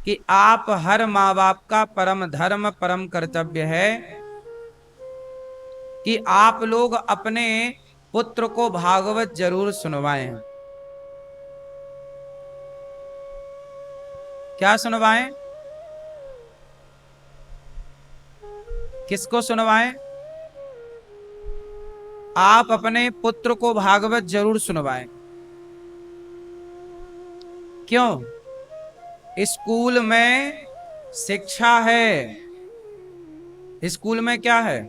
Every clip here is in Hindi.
कि आप हर माँ बाप का परम धर्म परम कर्तव्य है कि आप लोग अपने पुत्र को भागवत जरूर सुनवाएं। क्या सुनवाएं? किसको सुनवाएं? आप अपने पुत्र को भागवत जरूर सुनवाएं। क्यों? स्कूल में शिक्षा है। स्कूल में क्या है?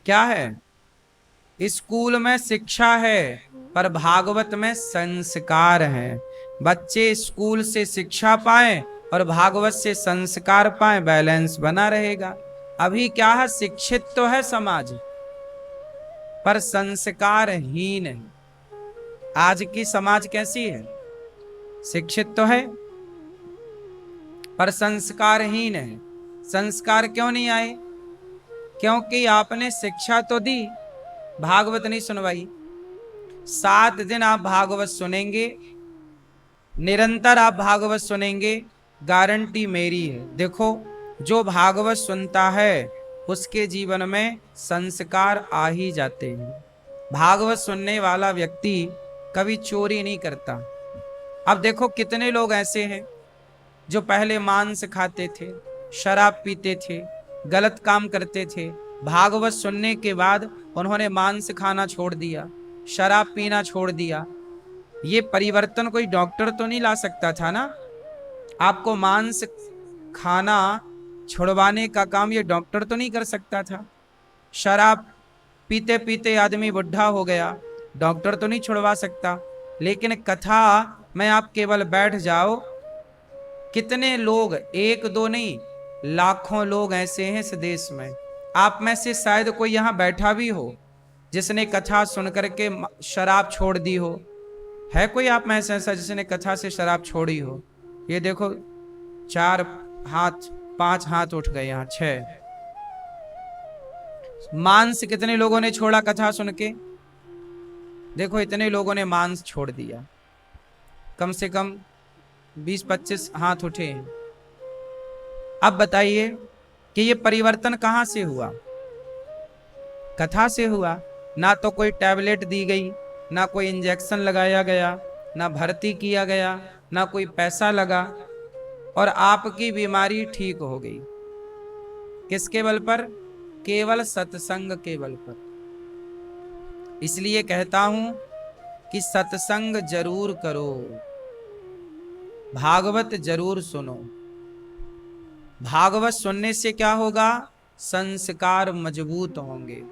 क्या है? स्कूल में शिक्षा है, पर भागवत में संस्कार है। बच्चे स्कूल से शिक्षा पाएं और भागवत से संस्कार पाएं, बैलेंस बना रहेगा। अभी क्या है, शिक्षित तो है समाज पर संस्कारहीन है। आज की समाज कैसी है? शिक्षित तो है पर संस्कारहीन है। संस्कार क्यों नहीं आए? क्योंकि आपने शिक्षा तो दी, भागवत नहीं सुनवाई। 7 दिन आप भागवत सुनेंगे, निरंतर आप भागवत सुनेंगे, गारंटी मेरी है। देखो, जो भागवत सुनता है उसके जीवन में संस्कार आ ही जाते हैं। भागवत सुनने वाला व्यक्ति कभी चोरी नहीं करता। अब देखो, कितने लोग ऐसे हैं जो पहले मांस खाते थे, शराब पीते थे, गलत काम करते थे। भागवत सुनने के बाद उन्होंने मांस खाना छोड़ दिया, शराब पीना छोड़ दिया। ये परिवर्तन कोई डॉक्टर तो नहीं ला सकता था ना। आपको मांस खाना छुड़वाने का काम ये डॉक्टर तो नहीं कर सकता था। शराब पीते पीते आदमी बुढ़ा हो गया, डॉक्टर तो नहीं छुड़वा सकता। लेकिन कथा में आप केवल बैठ जाओ, कितने लोग, एक दो नहीं, लाखों लोग ऐसे हैं इस देश में। आप में से शायद कोई यहां बैठा भी हो जिसने कथा सुन करके शराब छोड़ दी हो। है कोई आप में से ऐसा जिसने कथा से शराब छोड़ी हो? ये देखो, 4 हाथ, 5 हाथ उठ गए, यहां 6। मांस कितने लोगों ने छोड़ा कथा सुन के? देखो, इतने लोगों ने मांस छोड़ दिया। कम से कम 20-25 हाथ उठे हैं। अब बताइए कि ये परिवर्तन कहां से हुआ? कथा से हुआ। ना तो कोई टैबलेट दी गई, ना कोई इंजेक्शन लगाया गया, ना भर्ती किया गया, ना कोई पैसा लगा, और आपकी बीमारी ठीक हो गई। किसके बल पर? केवल सत्संग के बल पर। इसलिए कहता हूं कि सत्संग जरूर करो, भागवत जरूर सुनो। भागवत सुनने से क्या होगा? संस्कार मजबूत होंगे।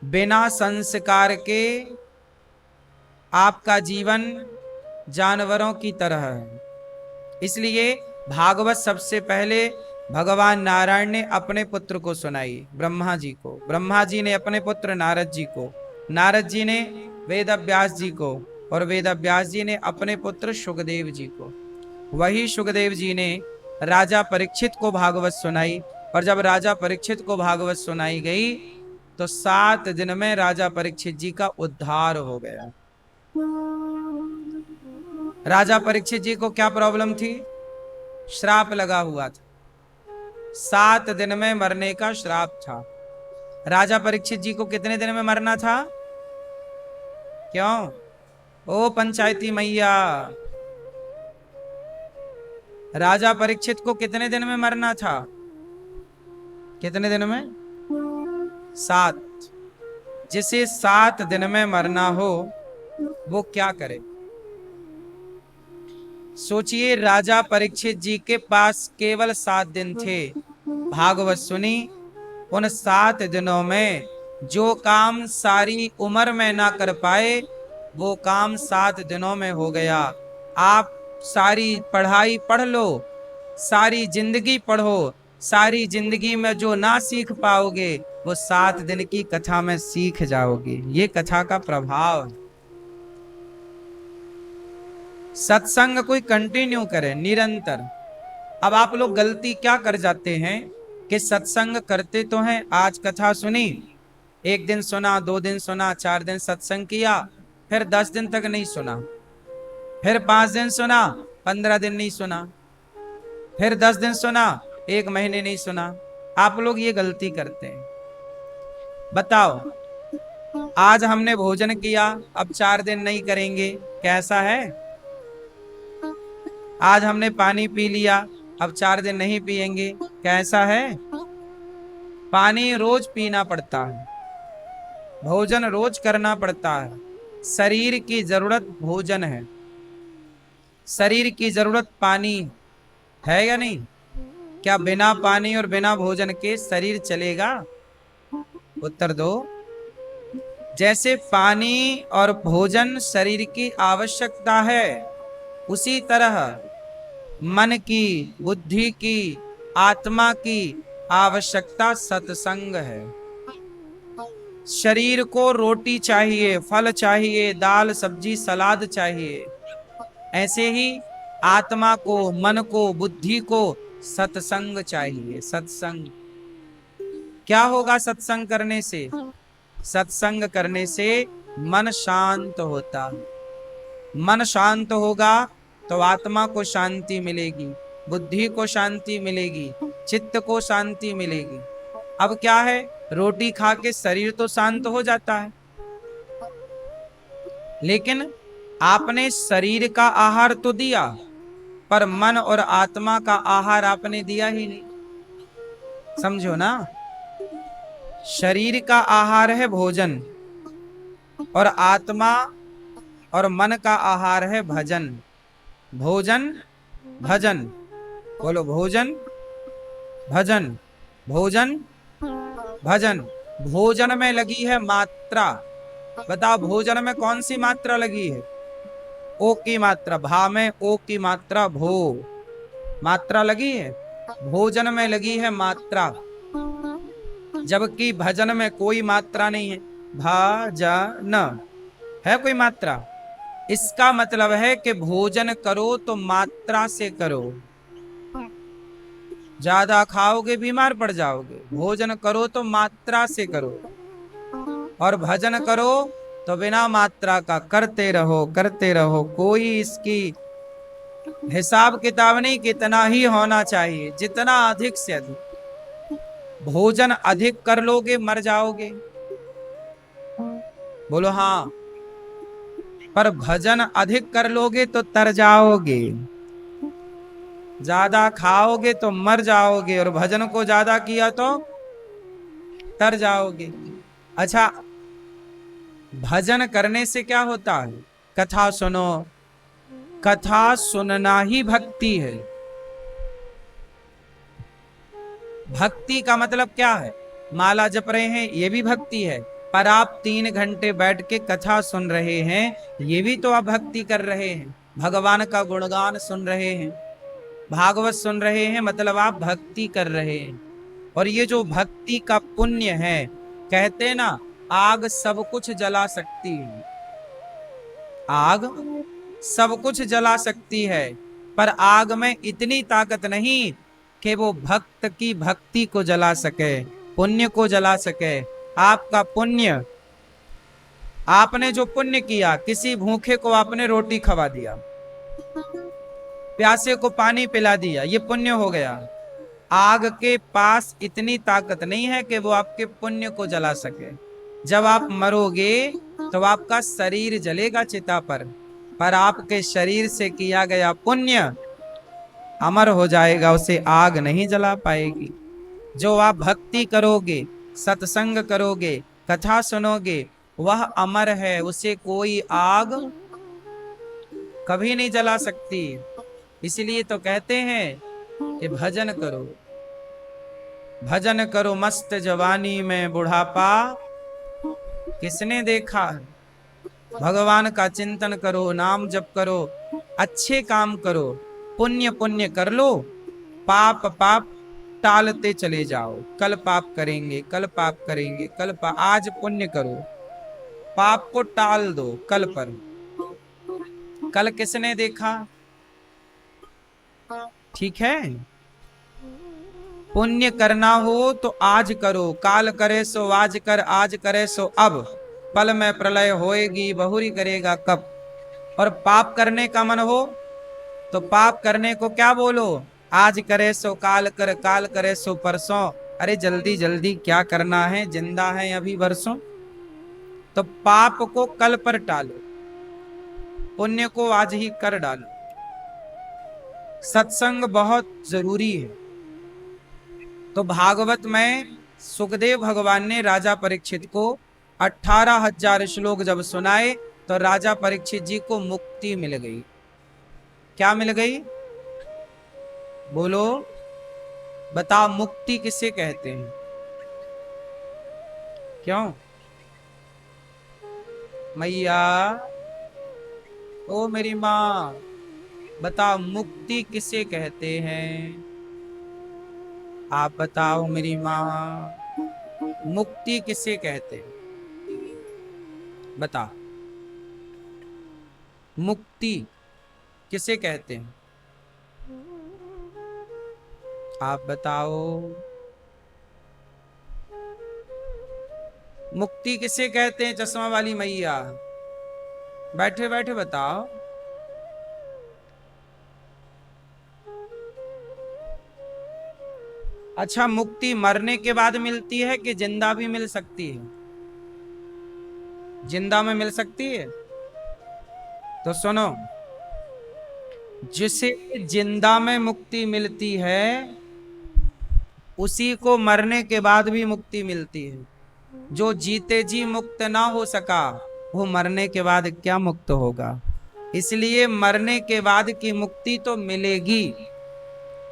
बिना संस्कार के आपका जीवन जानवरों की तरह है। इसलिए भागवत सबसे पहले भगवान नारायण ने अपने पुत्र को सुनाई, ब्रह्मा जी को। ब्रह्मा जी ने अपने पुत्र नारद जी को, नारद जी ने वेद व्यास जी को, और वेद व्यास जी ने अपने पुत्र सुखदेव जी को। वही सुखदेव जी ने राजा परीक्षित को भागवत सुनाई, और जब राजा परीक्षित को भागवत सुनाई गई तो 7 दिन में राजा परीक्षित जी का उद्धार हो गया। राजा परीक्षित जी को क्या प्रॉब्लम थी? श्राप लगा हुआ था, 7 दिन में मरने का श्राप था। राजा परीक्षित जी को कितने दिन में मरना था? क्यों? ओ पंचायती मैया, राजा परीक्षित को कितने दिन में मरना था? कितने दिन में? 7। जिसे 7 दिन में मरना हो वो क्या करे? सोचिए, राजा परीक्षित जी के पास केवल 7 दिन थे। भागवत सुनी, उन 7 दिनों में जो काम सारी उम्र में ना कर पाए वो काम 7 दिनों में हो गया। आप सारी पढ़ाई पढ़ लो, सारी जिंदगी पढ़ो, सारी जिंदगी में जो ना सीख पाओगे वो 7 दिन की कथा में सीख जाओगे। ये कथा का प्रभाव है। सत्संग कोई कंटिन्यू करे, निरंतर। अब आप लोग गलती क्या कर जाते हैं कि सत्संग करते तो हैं, आज कथा सुनी, 1 दिन सुना, 2 दिन सुना, 4 दिन सत्संग किया, फिर 10 दिन तक नहीं सुना, फिर 5 दिन सुना, 15 दिन नहीं सुना, फिर 10 दिन सुना, 1 महीने नहीं सुना। आप लोग ये गलती करते हैं। बताओ, आज हमने भोजन किया, अब 4 दिन नहीं करेंगे, कैसा है? आज हमने पानी पी लिया, अब 4 दिन नहीं पिएंगे, कैसा है? पानी रोज पीना पड़ता है, भोजन रोज करना पड़ता है। शरीर की जरूरत भोजन है, शरीर की जरूरत पानी है या नहीं? क्या बिना पानी और बिना भोजन के शरीर चलेगा? उत्तर दो। जैसे पानी और भोजन शरीर की आवश्यकता है, उसी तरह मन की, बुद्धि की, आत्मा की आवश्यकता सत्संग है। शरीर को रोटी चाहिए, फल चाहिए, दाल सब्जी सलाद चाहिए, ऐसे ही आत्मा को, मन को, बुद्धि को सत्संग चाहिए। सत्संग क्या होगा? सत्संग करने से, सत्संग करने से मन शांत होता है। मन शांत होगा तो आत्मा को शांति मिलेगी, बुद्धि को शांति मिलेगी, चित्त को शांति मिलेगी। अब क्या है, रोटी खा के शरीर तो शांत हो जाता है, लेकिन आपने शरीर का आहार तो दिया, पर मन और आत्मा का आहार आपने दिया ही नहीं। समझो ना, शरीर का आहार है भोजन, और आत्मा और मन का आहार है भजन। भोजन भजन, बोलो भोजन भजन, भोजन भजन। भोजन में लगी है मात्रा। बताओ, भोजन में कौन सी मात्रा लगी है? ओ की मात्रा। भा में ओ की मात्रा, भो मात्रा लगी है। भोजन में लगी है मात्रा, जबकि भजन में कोई मात्रा नहीं है। भजन है कोई मात्रा? इसका मतलब है कि भोजन करो तो मात्रा से करो। ज्यादा खाओगे बीमार पड़ जाओगे। भोजन करो तो मात्रा से करो, और भजन करो तो बिना मात्रा का करते रहो, करते रहो। कोई इसकी हिसाब किताब नहीं, कितना ही होना चाहिए, जितना अधिक से अधिक। भोजन अधिक कर लोगे मर जाओगे, बोलो हाँ। पर भजन अधिक कर लोगे तो तर जाओगे। ज्यादा खाओगे तो मर जाओगे, और भजन को ज्यादा किया तो तर जाओगे। अच्छा, भजन करने से क्या होता है? कथा सुनो, कथा सुनना ही भक्ति है। भक्ति का मतलब क्या है? माला जप रहे हैं, ये भी भक्ति है। पर आप 3 घंटे बैठ के कथा सुन रहे हैं, ये भी तो आप भक्ति कर रहे हैं। भगवान का गुणगान सुन रहे हैं, भागवत सुन रहे हैं, मतलब आप भक्ति कर रहे हैं। और ये जो भक्ति का पुण्य है, कहते ना, आग सब कुछ जला सकती है। आग सब कुछ जला सकती है, पर आग में इतनी ताकत नहीं कि वो भक्त की भक्ति को जला सके, पुण्य को जला सके। आपका पुण्य, आपने जो पुण्य किया, किसी भूखे को आपने रोटी खवा दिया, प्यासे को पानी पिला दिया, ये पुण्य हो गया। आग के पास इतनी ताकत नहीं है कि वो आपके पुण्य को जला सके। जब आप मरोगे तो आपका शरीर जलेगा चिता पर आपके शरीर से किया गया पुण्य अमर हो जाएगा, उसे आग नहीं जला पाएगी। जो आप भक्ति करोगे, सत्संग करोगे, कथा सुनोगे, वह अमर है, उसे कोई आग कभी नहीं जला सकती। इसलिए तो कहते हैं कि भजन करो, भजन करो मस्त जवानी में बुढ़ापा किसने देखा है। भगवान का चिंतन करो, नाम जप करो, अच्छे काम करो, पुण्य पुण्य कर लो, पाप पाप टालते चले जाओ। कल पाप करेंगे, कल पाप करेंगे, कल पाप। आज पुण्य करो, पाप को टाल दो कल पर। कल किसने देखा? ठीक है, पुण्य करना हो तो आज करो। काल करे सो आज कर, आज करे सो अब, पल में प्रलय होएगी, बहुरी करेगा कब। और पाप करने का मन हो तो पाप करने को क्या बोलो? आज करे सो काल कर, काल करे सो परसों। अरे जल्दी जल्दी क्या करना है, जिंदा है अभी बरसों। तो पाप को कल पर टालो, पुण्य को आज ही कर डालो। सत्संग बहुत जरूरी है। तो भागवत में सुखदेव भगवान ने राजा परीक्षित को 18,000 श्लोक जब सुनाए तो राजा परीक्षित जी को मुक्ति मिल गई। क्या मिल गई? बोलो, बता, मुक्ति किसे कहते हैं? क्यों मैया, ओ मेरी माँ, बता मुक्ति किसे कहते हैं? आप बताओ मेरी माँ, मुक्ति किसे कहते हैं? बता, मुक्ति किसे कहते हैं? आप बताओ, मुक्ति किसे कहते हैं? चश्मा वाली मैया, बैठे बैठे बताओ। अच्छा, मुक्ति मरने के बाद मिलती है कि जिंदा भी मिल सकती है? जिंदा में मिल सकती है। तो सुनो, जिसे जिंदा में मुक्ति मिलती है उसी को मरने के बाद भी मुक्ति मिलती है। जो जीते जी मुक्त ना हो सका वो मरने के बाद क्या मुक्त होगा? इसलिए मरने के बाद की मुक्ति तो मिलेगी।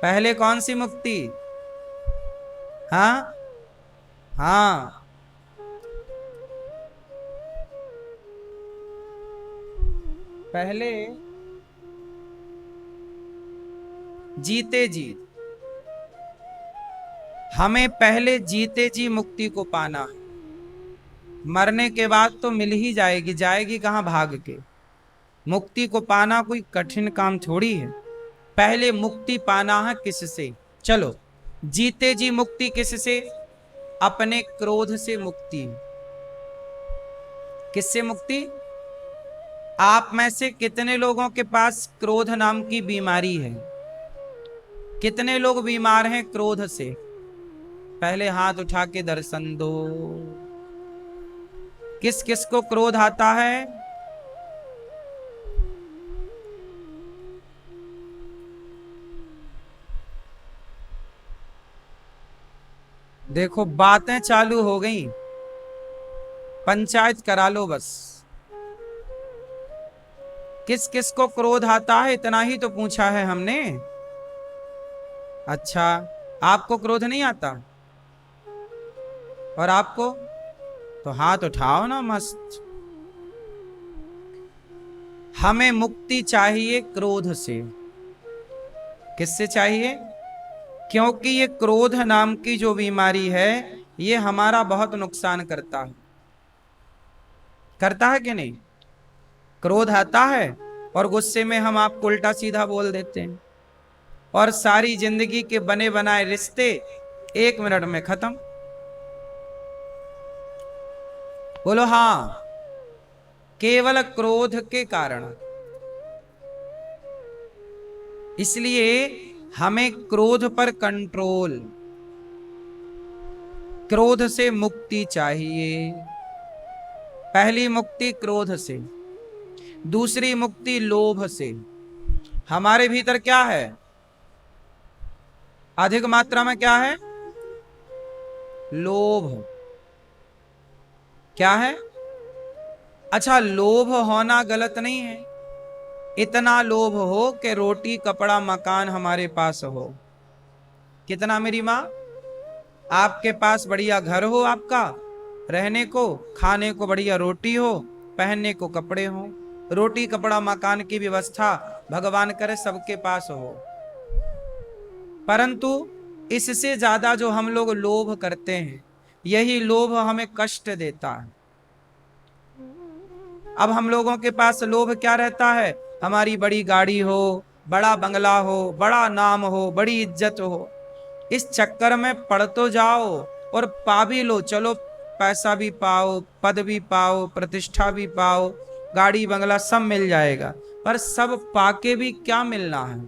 पहले कौन सी मुक्ति? हाँ हाँ, पहले जीते जी, हमें पहले जीते जी मुक्ति को पाना है। मरने के बाद तो मिल ही जाएगी, जाएगी कहां भाग के। मुक्ति को पाना कोई कठिन काम थोड़ी है। पहले मुक्ति पाना है किससे? चलो, जीते जी मुक्ति किससे? अपने क्रोध से मुक्ति। किससे मुक्ति? आप में से कितने लोगों के पास क्रोध नाम की बीमारी है? कितने लोग बीमार हैं क्रोध से? पहले हाथ उठा के दर्शन दो। किस किस को क्रोध आता है? देखो, बातें चालू हो गई, पंचायत करा लो बस। किस किस को क्रोध आता है, इतना ही तो पूछा है हमने। अच्छा, आपको क्रोध नहीं आता? और आपको? तो हाथ उठाओ ना मस्त। हमें मुक्ति चाहिए क्रोध से। किससे चाहिए? क्योंकि ये क्रोध नाम की जो बीमारी है ये हमारा बहुत नुकसान करता है। करता है कि नहीं? क्रोध आता है और गुस्से में हम आपको उल्टा सीधा बोल देते हैं और सारी जिंदगी के बने बनाए रिश्ते 1 मिनट में खत्म। बोलो हाँ, केवल क्रोध के कारण। इसलिए हमें क्रोध पर कंट्रोल, क्रोध से मुक्ति चाहिए। पहली मुक्ति क्रोध से, दूसरी मुक्ति लोभ से। हमारे भीतर क्या है? अधिक मात्रा में क्या है? लोभ। क्या है? अच्छा, लोभ होना गलत नहीं है। इतना लोभ हो कि रोटी कपड़ा मकान हमारे पास हो। कितना मेरी माँ? आपके पास बढ़िया घर हो, आपका रहने को, खाने को बढ़िया रोटी हो, पहनने को कपड़े हो। रोटी कपड़ा मकान की व्यवस्था भगवान करे सबके पास हो। परंतु इससे ज्यादा जो हम लोग लोभ करते हैं, यही लोभ हमें कष्ट देता है। अब हम लोगों के पास लोभ क्या रहता है? हमारी बड़ी गाड़ी हो, बड़ा बंगला हो, बड़ा नाम हो, बड़ी इज्जत हो। इस चक्कर में पड़ तो जाओ और पा भी लो। चलो, पैसा भी पाओ, पद भी पाओ, प्रतिष्ठा भी पाओ, गाड़ी बंगला सब मिल जाएगा। पर सब पाके भी क्या मिलना है?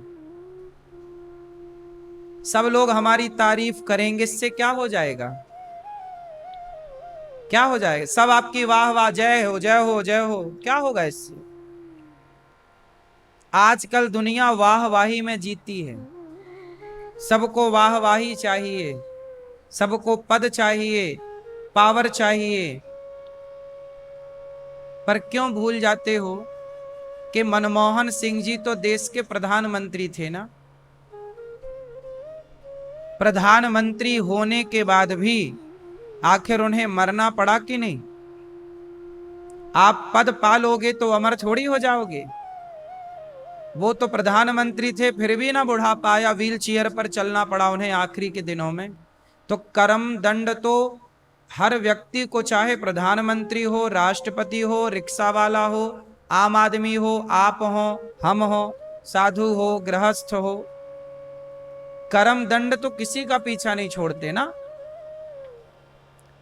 सब लोग हमारी तारीफ करेंगे, इससे क्या हो जाएगा? क्या हो जाएगा? सब आपकी वाह वाह, जय हो जय हो जय हो, क्या होगा इससे? आजकल दुनिया वाह वाही में जीती है। सबको वाह वाही चाहिए, सबको पद चाहिए, पावर चाहिए। पर क्यों भूल जाते हो कि मनमोहन सिंह जी तो देश के प्रधानमंत्री थे ना। प्रधानमंत्री होने के बाद भी आखिर उन्हें मरना पड़ा कि नहीं? आप पद पालोगे तो अमर थोड़ी हो जाओगे। वो तो प्रधानमंत्री थे, फिर भी ना बुढ़ापा आया, व्हील चेयर पर चलना पड़ा उन्हें आखिरी के दिनों में। तो कर्म दंड तो हर व्यक्ति को, चाहे प्रधानमंत्री हो, राष्ट्रपति हो, रिक्शा वाला हो, आम आदमी हो, आप हो, हम हो, साधु हो, गृहस्थ हो, कर्म दंड तो किसी का पीछा नहीं छोड़ते ना।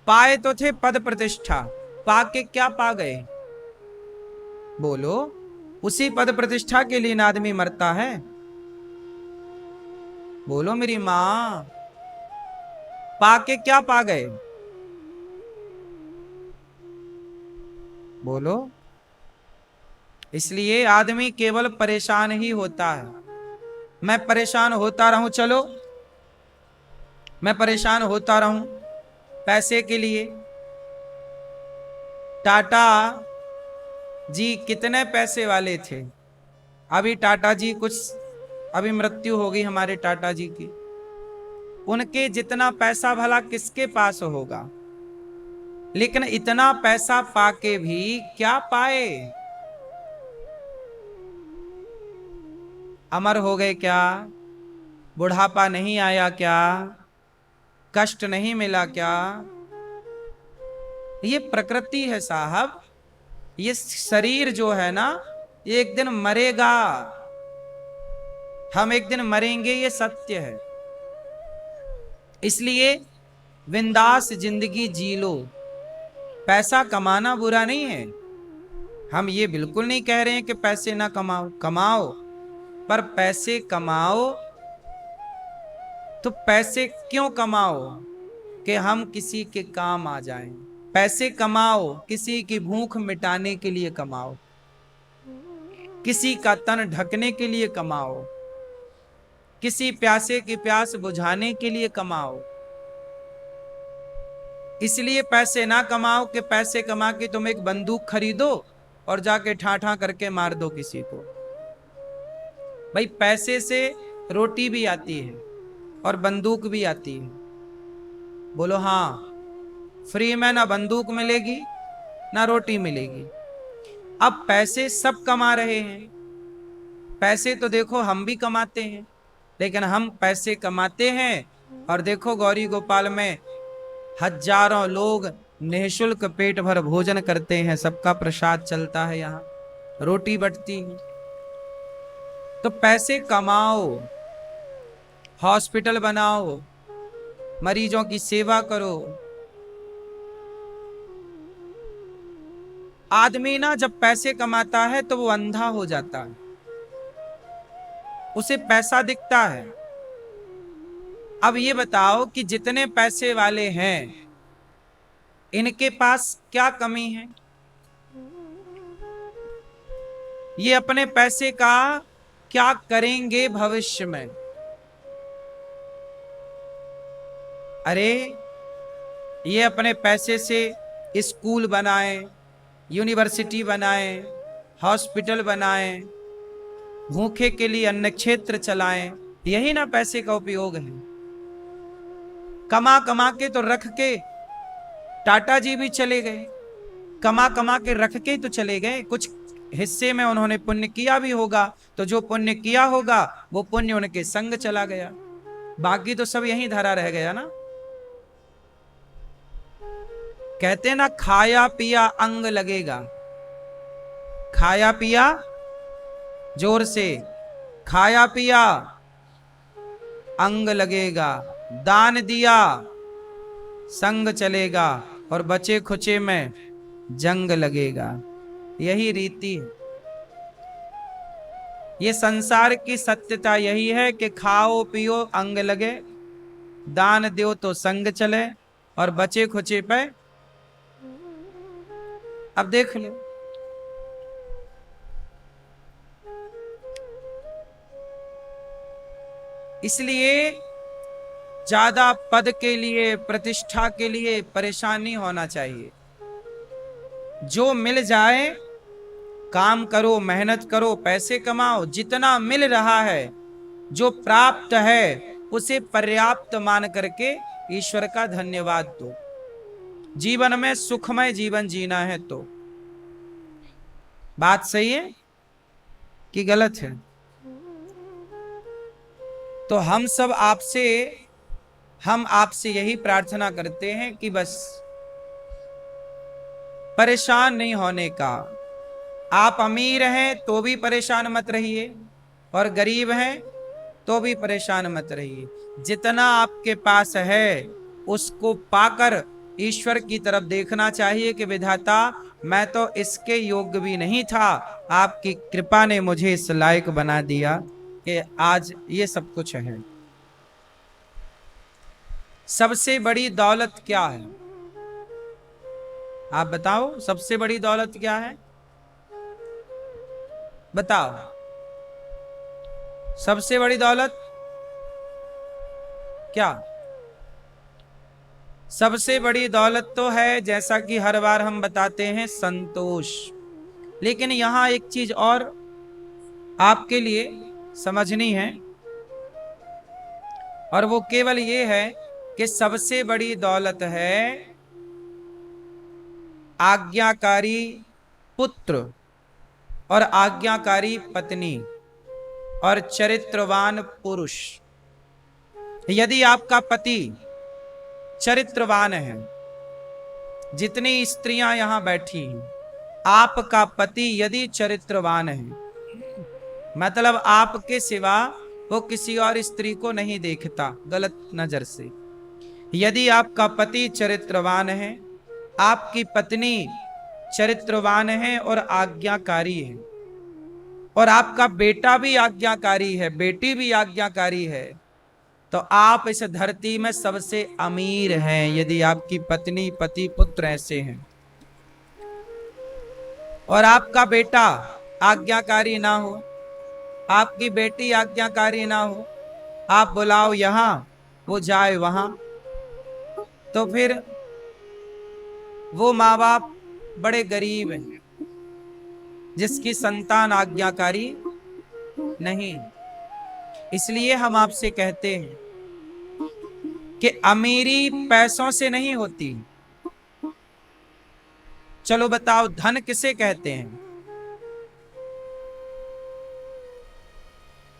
पाए तो थे पद प्रतिष्ठा, पाके क्या पा गए? बोलो। उसी पद प्रतिष्ठा के लिए ना आदमी मरता है। बोलो मेरी मां, पाके क्या पा गए? बोलो। इसलिए आदमी केवल परेशान ही होता है। मैं परेशान होता रहूं, चलो मैं परेशान होता रहूं पैसे के लिए। टाटा जी कितने पैसे वाले थे। अभी टाटा जी कुछ, अभी मृत्यु हो गई हमारे टाटा जी की। उनके जितना पैसा भला किसके पास होगा? लेकिन इतना पैसा पाके भी क्या पाए? अमर हो गए क्या? बुढ़ापा नहीं आया क्या? कष्ट नहीं मिला क्या? ये प्रकृति है साहब। ये शरीर जो है ना, ये एक दिन मरेगा। हम एक दिन मरेंगे, ये सत्य है। इसलिए बिंदास जिंदगी जी लो। पैसा कमाना बुरा नहीं है। हम ये बिल्कुल नहीं कह रहे हैं कि पैसे ना कमाओ, कमाओ, पर पैसे कमाओ तो पैसे क्यों कमाओ? कि हम किसी के काम आ जाएं। पैसे कमाओ किसी की भूख मिटाने के लिए कमाओ, किसी का तन ढकने के लिए कमाओ, किसी प्यासे की प्यास बुझाने के लिए कमाओ। इसलिए पैसे ना कमाओ कि पैसे कमा के तुम एक बंदूक खरीदो और जाके ठा करके मार दो किसी को। भाई पैसे से रोटी भी आती है और बंदूक भी आती है। बोलो हाँ। फ्री में ना बंदूक मिलेगी ना रोटी मिलेगी। अब पैसे सब कमा रहे हैं। पैसे तो देखो हम भी कमाते हैं, लेकिन हम पैसे कमाते हैं और देखो गौरी गोपाल में हजारों लोग निःशुल्क पेट भर भोजन करते हैं। सबका प्रसाद चलता है, यहाँ रोटी बंटती है। तो पैसे कमाओ, हॉस्पिटल बनाओ, मरीजों की सेवा करो। आदमी ना जब पैसे कमाता है तो वो अंधा हो जाता है, उसे पैसा दिखता है। अब ये बताओ कि जितने पैसे वाले हैं इनके पास क्या कमी है? ये अपने पैसे का क्या करेंगे भविष्य में? अरे ये अपने पैसे से स्कूल बनाएं, यूनिवर्सिटी बनाएं, हॉस्पिटल बनाएं, भूखे के लिए अन्न क्षेत्र चलाएं, यही ना पैसे का उपयोग है। कमा कमा के तो रख के टाटा जी भी चले गए, कमा कमा के रख के तो चले गए। कुछ हिस्से में उन्होंने पुण्य किया भी होगा, तो जो पुण्य किया होगा वो पुण्य उनके संग चला गया, बाकी तो सब यहीं धरा रह गया ना। कहते ना खाया पिया अंग लगेगा। खाया पिया, जोर से खाया पिया अंग लगेगा, दान दिया संग चलेगा और बचे खुचे में जंग लगेगा। यही रीति है। ये संसार की सत्यता यही है कि खाओ पियो अंग लगे, दान दो तो संग चले, और बचे खुचे पे अब देख लो। इसलिए ज्यादा पद के लिए, प्रतिष्ठा के लिए परेशान नहीं होना चाहिए। जो मिल जाए, काम करो, मेहनत करो, पैसे कमाओ, जितना मिल रहा है, जो प्राप्त है, उसे पर्याप्त मान करके ईश्वर का धन्यवाद दो। जीवन में सुखमय जीवन जीना है तो। बात सही है कि गलत है? तो हम आपसे यही प्रार्थना करते हैं कि बस परेशान नहीं होने का। आप अमीर हैं तो भी परेशान मत रहिए, और गरीब हैं तो भी परेशान मत रहिए। जितना आपके पास है उसको पाकर ईश्वर की तरफ देखना चाहिए कि विधाता, मैं तो इसके योग्य भी नहीं था, आपकी कृपा ने मुझे इस लायक बना दिया कि आज ये सब कुछ है। सबसे बड़ी दौलत क्या है? आप बताओ, सबसे बड़ी दौलत क्या है? बताओ, सबसे बड़ी दौलत क्या? सबसे बड़ी दौलत तो है, जैसा कि हर बार हम बताते हैं, संतोष। लेकिन यहां एक चीज और आपके लिए समझनी है, और वो केवल ये है कि सबसे बड़ी दौलत है आज्ञाकारी पुत्र और आज्ञाकारी पत्नी और चरित्रवान पुरुष। यदि आपका पति चरित्रवान है, जितनी स्त्रियां यहां बैठी हैं, आपका पति यदि चरित्रवान है, मतलब आपके सिवा वो किसी और स्त्री को नहीं देखता गलत नजर से। यदि आपका पति चरित्रवान है, आपकी पत्नी चरित्रवान है और आज्ञाकारी है, और आपका बेटा भी आज्ञाकारी है, बेटी भी आज्ञाकारी है, तो आप इस धरती में सबसे अमीर हैं। यदि आपकी पत्नी, पति, पुत्र ऐसे हैं, और आपका बेटा आज्ञाकारी ना हो, आपकी बेटी आज्ञाकारी ना हो, आप बुलाओ यहां, वो जाए वहां, तो फिर वो माँ बाप बड़े गरीब हैं जिसकी संतान आज्ञाकारी नहीं। इसलिए हम आपसे कहते हैं कि अमीरी पैसों से नहीं होती। चलो बताओ, धन किसे कहते हैं?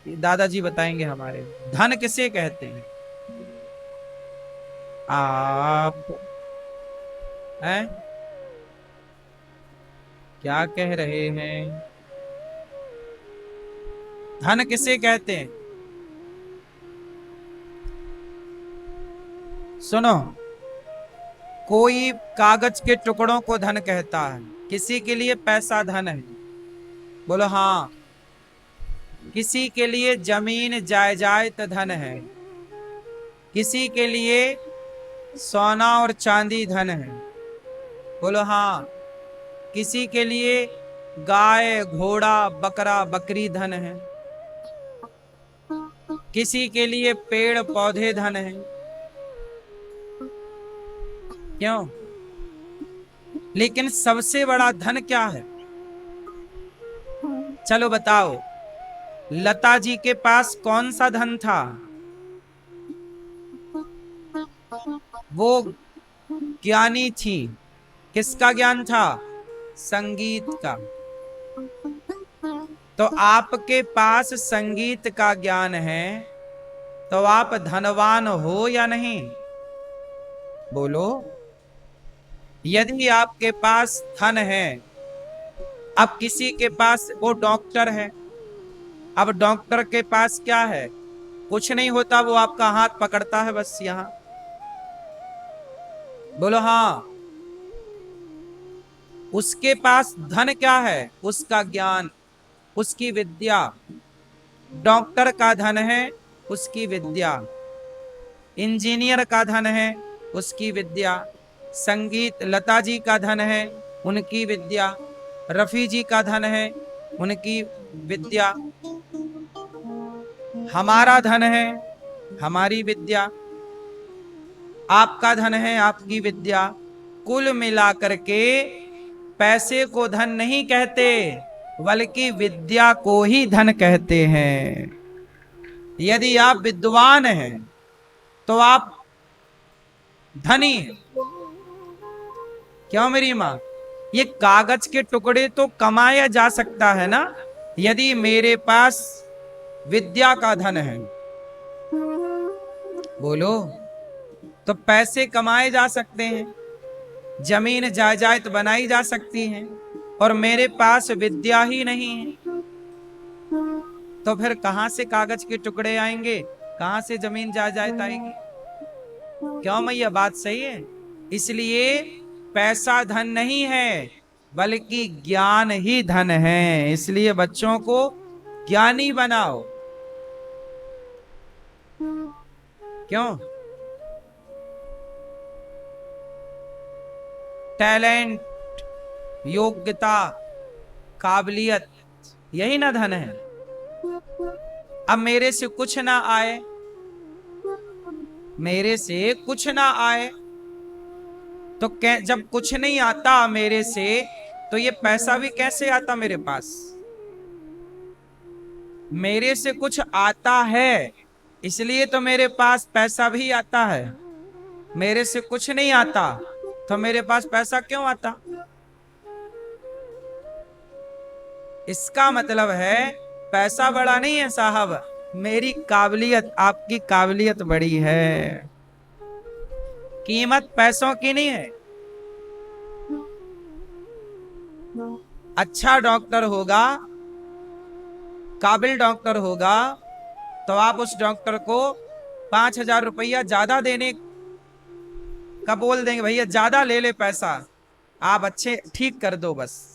दादाजी बताएंगे हमारे, धन किसे कहते हैं? आप हैं? क्या कह रहे हैं? धन किसे कहते हैं? सुनो, कोई कागज के टुकड़ों को धन कहता है, किसी के लिए पैसा धन है, बोलो हाँ। किसी के लिए जमीन जायदाद धन है, किसी के लिए सोना और चांदी धन है, बोलो हाँ। किसी के लिए गाय, घोड़ा, बकरा, बकरी धन है, किसी के लिए पेड़ पौधे धन है। क्यों? लेकिन सबसे बड़ा धन क्या है? चलो बताओ, लता जी के पास कौन सा धन था? वो ज्ञानी थी। किसका ज्ञान था? संगीत का। तो आपके पास संगीत का ज्ञान है, तो आप धनवान हो या नहीं? बोलो। यदि आपके पास धन है, अब किसी के पास, वो डॉक्टर है, अब डॉक्टर के पास क्या है? कुछ नहीं होता, वो आपका हाथ पकड़ता है बस यहां, बोलो हाँ। उसके पास धन क्या है? उसका ज्ञान, उसकी विद्या। डॉक्टर का धन है उसकी विद्या, इंजीनियर का धन है उसकी विद्या, संगीत लता जी का धन है उनकी विद्या, रफी जी का धन है उनकी विद्या, हमारा धन है हमारी विद्या, आपका धन है आपकी विद्या। कुल मिलाकर के पैसे को धन नहीं कहते, बल्कि विद्या को ही धन कहते हैं। यदि आप विद्वान हैं तो आप धनी हैं। क्यों मेरी मां? ये कागज के टुकड़े तो कमाया जा सकता है ना, यदि मेरे पास विद्या का धन है, बोलो, तो पैसे कमाए जा सकते हैं, जमीन जायदाद बनाई जा सकती है, और मेरे पास विद्या ही नहीं है, तो फिर कहां से कागज के टुकड़े आएंगे, कहां से जमीन जायदाद आएगी? क्यों मैया बात सही है? इसलिए पैसा धन नहीं है, बल्कि ज्ञान ही धन है। इसलिए बच्चों को ज्ञानी बनाओ। क्यों? टैलेंट, योग्यता, काबिलियत, यही ना धन है। अब मेरे से कुछ ना आए, मेरे से कुछ ना आए, तो जब कुछ नहीं आता मेरे से, तो ये पैसा भी कैसे आता मेरे पास? मेरे से कुछ आता है, इसलिए तो मेरे पास पैसा भी आता है। मेरे से कुछ नहीं आता तो मेरे पास पैसा क्यों आता? इसका मतलब है पैसा बड़ा नहीं है साहब, मेरी काबिलियत, आपकी काबिलियत बड़ी है। कीमत पैसों की नहीं है। अच्छा डॉक्टर होगा, काबिल डॉक्टर होगा, तो आप उस डॉक्टर को 5,000 रुपया ज्यादा देने का बोल देंगे, भैया ज्यादा ले ले पैसा, आप अच्छे ठीक कर दो बस।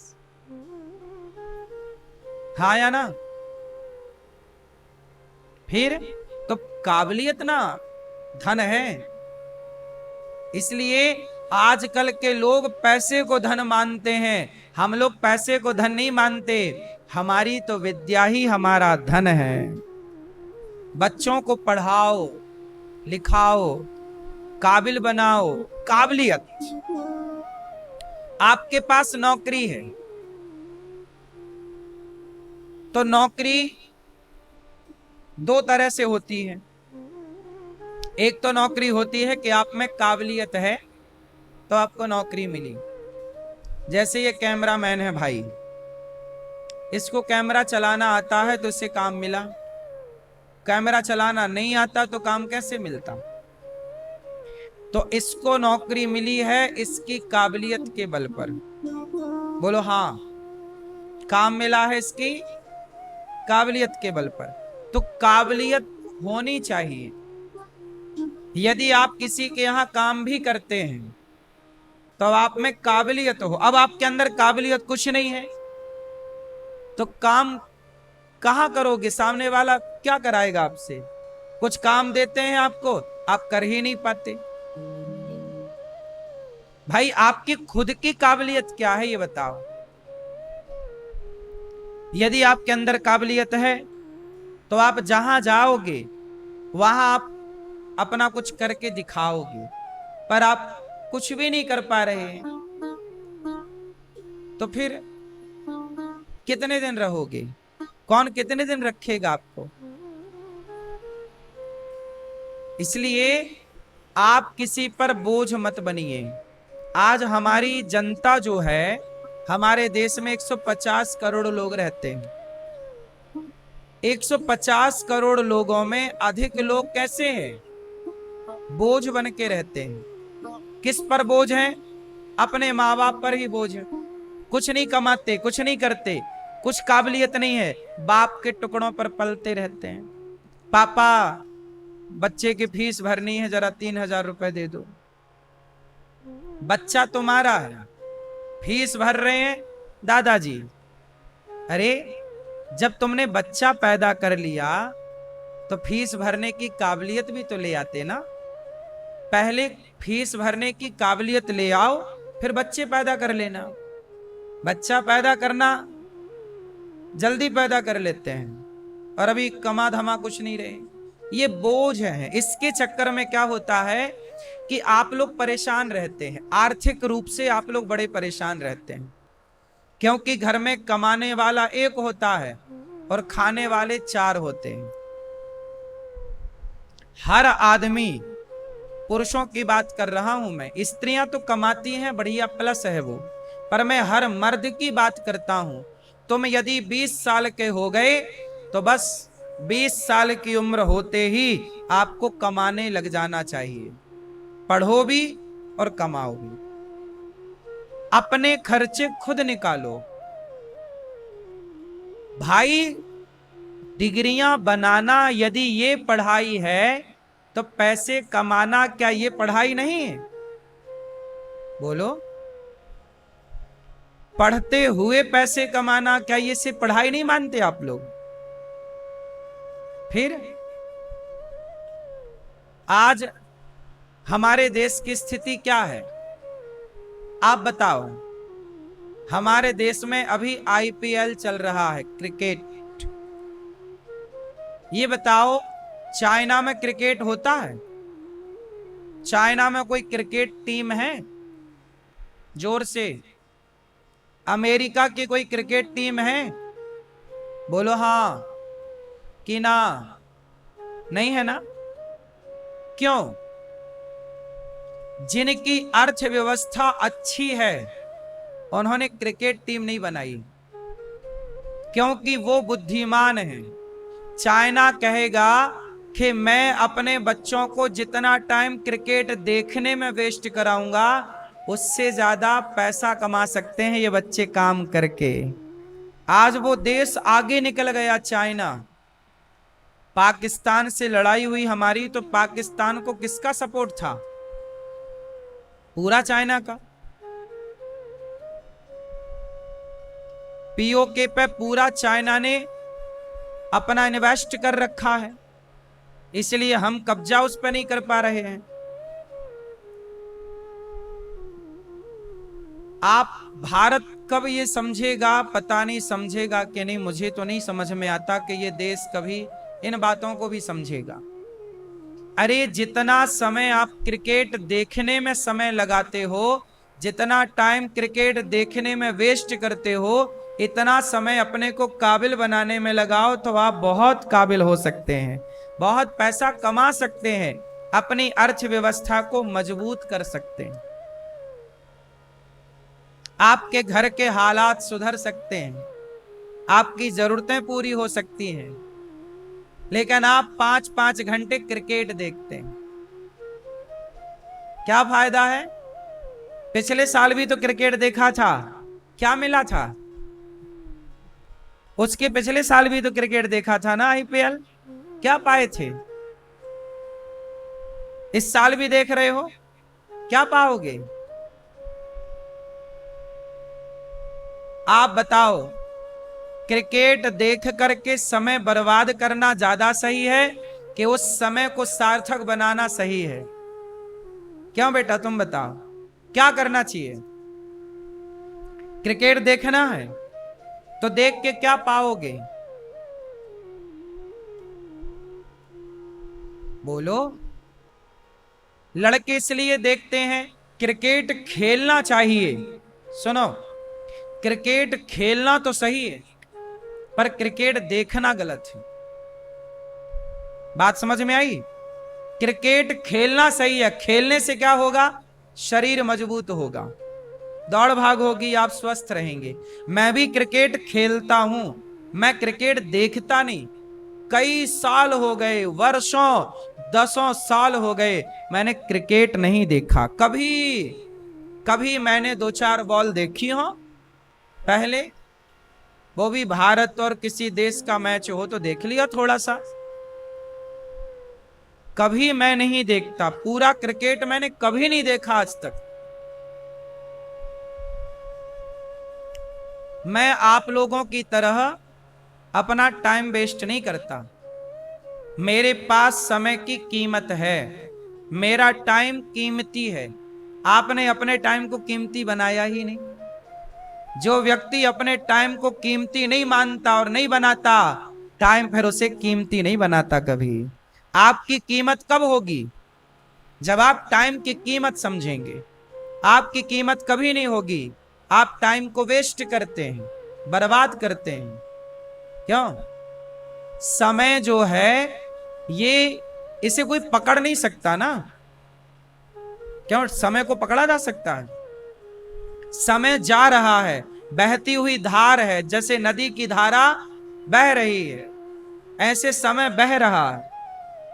हाँ या ना? फिर तो काबिलियत ना धन है। इसलिए आजकल के लोग पैसे को धन मानते हैं, हम लोग पैसे को धन नहीं मानते। हमारी तो विद्या ही हमारा धन है। बच्चों को पढ़ाओ, लिखाओ, काबिल बनाओ। काबिलियत, आपके पास नौकरी है, तो नौकरी दो तरह से होती है। एक तो नौकरी होती है कि आप में काबिलियत है तो आपको नौकरी मिली। जैसे ये कैमरामैन है भाई, इसको कैमरा चलाना आता है तो इससे काम मिला। कैमरा चलाना नहीं आता तो काम कैसे मिलता? तो इसको नौकरी मिली है इसकी काबिलियत के बल पर। बोलो हाँ, काम मिला है इसकी काबिलियत के बल पर। तो काबिलियत होनी चाहिए। यदि आप किसी के यहां काम भी करते हैं तो आप में काबिलियत हो। अब आपके अंदर काबिलियत कुछ नहीं है तो काम कहां करोगे? सामने वाला क्या कराएगा आपसे? कुछ काम देते हैं आपको, आप कर ही नहीं पाते। भाई आपकी खुद की काबिलियत क्या है ये बताओ। यदि आपके अंदर काबिलियत है तो आप जहां जाओगे वहां आप अपना कुछ करके दिखाओगे, पर आप कुछ भी नहीं कर पा रहे हैं तो फिर कितने दिन रहोगे? कौन कितने दिन रखेगा आपको? इसलिए आप किसी पर बोझ मत बनिए। आज हमारी जनता जो है, हमारे देश में 150 करोड़ लोग रहते हैं। 150 करोड़ लोगों में अधिक लोग कैसे हैं? बोझ बन के रहते हैं। किस पर बोझ है? अपने माँ बाप पर ही बोझ है। कुछ नहीं कमाते, कुछ नहीं करते, कुछ काबिलियत नहीं है, बाप के टुकड़ों पर पलते रहते हैं। पापा बच्चे की फीस भरनी है, जरा 3,000 रुपए दे दो। बच्चा तुम्हारा है, फीस भर रहे हैं दादाजी। अरे जब तुमने बच्चा पैदा कर लिया तो फीस भरने की काबिलियत भी तो ले आते ना। पहले फीस भरने की काबिलियत ले आओ, फिर बच्चे पैदा कर लेना। बच्चा पैदा करना जल्दी पैदा कर लेते हैं और अभी कमा धमा कुछ नहीं रहे, ये बोझ है। इसके चक्कर में क्या होता है कि आप लोग परेशान रहते हैं, आर्थिक रूप से आप लोग बड़े परेशान रहते हैं, क्योंकि घर में कमाने वाला एक होता है और खाने वाले 4 होते हैं। हर आदमी, पुरुषों की बात कर रहा हूं मैं, स्त्रियां तो कमाती हैं, बढ़िया प्लस है वो, पर मैं हर मर्द की बात करता हूं। तुम यदि 20 साल के हो गए तो बस 20 साल की उम्र होते ही आपको कमाने लग जाना चाहिए। पढ़ो भी और कमाओ भी, अपने खर्चे खुद निकालो। भाई, डिग्रियां बनाना यदि ये पढ़ाई है तो पैसे कमाना क्या ये पढ़ाई नहीं है? बोलो, पढ़ते हुए पैसे कमाना क्या ये सिर्फ पढ़ाई नहीं मानते आप लोग? फिर आज हमारे देश की स्थिति क्या है आप बताओ। हमारे देश में अभी आईपीएल चल रहा है, क्रिकेट। ये बताओ, चाइना में क्रिकेट होता है? चाइना में कोई क्रिकेट टीम है? जोर से। अमेरिका की कोई क्रिकेट टीम है? बोलो हां कि ना। नहीं है ना? क्यों? जिनकी अर्थव्यवस्था अच्छी है उन्होंने क्रिकेट टीम नहीं बनाई, क्योंकि वो बुद्धिमान है। चाइना कहेगा कि मैं अपने बच्चों को जितना टाइम क्रिकेट देखने में वेस्ट कराऊंगा उससे ज्यादा पैसा कमा सकते हैं ये बच्चे काम करके। आज वो देश आगे निकल गया, चाइना। पाकिस्तान से लड़ाई हुई हमारी तो पाकिस्तान को किसका सपोर्ट था? पूरा चाइना का। पीओके पे पूरा चाइना ने अपना इन्वेस्ट कर रखा है, इसलिए हम कब्जा उस पर नहीं कर पा रहे हैं। आप भारत कब ये समझेगा, पता नहीं समझेगा कि नहीं, मुझे तो नहीं समझ में आता कि ये देश कभी इन बातों को भी समझेगा। अरे जितना समय आप क्रिकेट देखने में समय लगाते हो, जितना टाइम क्रिकेट देखने में वेस्ट करते हो, इतना समय अपने को काबिल बनाने में लगाओ तो आप बहुत काबिल हो सकते हैं, बहुत पैसा कमा सकते हैं, अपनी अर्थव्यवस्था को मजबूत कर सकते हैं, आपके घर के हालात सुधर सकते हैं, आपकी जरूरतें पूरी हो सकती हैं। लेकिन आप 5-5 घंटे क्रिकेट देखते हैं, क्या फायदा है? पिछले साल भी तो क्रिकेट देखा था, क्या मिला था? उसके पिछले साल भी तो क्रिकेट देखा था ना, आईपीएल, क्या पाए थे? इस साल भी देख रहे हो, क्या पाओगे? आप बताओ, क्रिकेट देख करके समय बर्बाद करना ज्यादा सही है कि उस समय को सार्थक बनाना सही है? क्यों बेटा, तुम बताओ, क्या करना चाहिए? क्रिकेट देखना है तो देख के क्या पाओगे? बोलो। लड़के इसलिए देखते हैं, क्रिकेट खेलना चाहिए। सुनो, क्रिकेट खेलना तो सही है पर क्रिकेट देखना गलत है। बात समझ में आई? क्रिकेट खेलना सही है, खेलने से क्या होगा? शरीर मजबूत होगा, दौड़ भाग होगी, आप स्वस्थ रहेंगे। मैं भी क्रिकेट खेलता हूं, मैं क्रिकेट देखता नहीं। कई साल हो गए, वर्षों, 10 साल हो गए, मैंने क्रिकेट नहीं देखा। कभी मैंने 2-4 बॉल देखी हो पहले, वो भी भारत और किसी देश का मैच हो तो देख लिया थोड़ा सा। कभी मैं नहीं देखता, पूरा क्रिकेट मैंने कभी नहीं देखा आज तक। मैं आप लोगों की तरह अपना टाइम वेस्ट नहीं करता। मेरे पास समय की कीमत है, मेरा टाइम कीमती है। आपने अपने टाइम को कीमती बनाया ही नहीं। जो व्यक्ति अपने टाइम को कीमती नहीं मानता और नहीं बनाता, टाइम फिर उसे कीमती नहीं बनाता कभी। आपकी कीमत कब होगी? जब आप टाइम की कीमत समझेंगे। आपकी कीमत कभी नहीं होगी। आप टाइम को वेस्ट करते हैं, बर्बाद करते हैं। क्यों? समय जो है ये, इसे कोई पकड़ नहीं सकता ना। क्यों? समय को पकड़ा जा सकता है? समय जा रहा है, बहती हुई धार है। जैसे नदी की धारा बह रही है, ऐसे समय बह रहा है।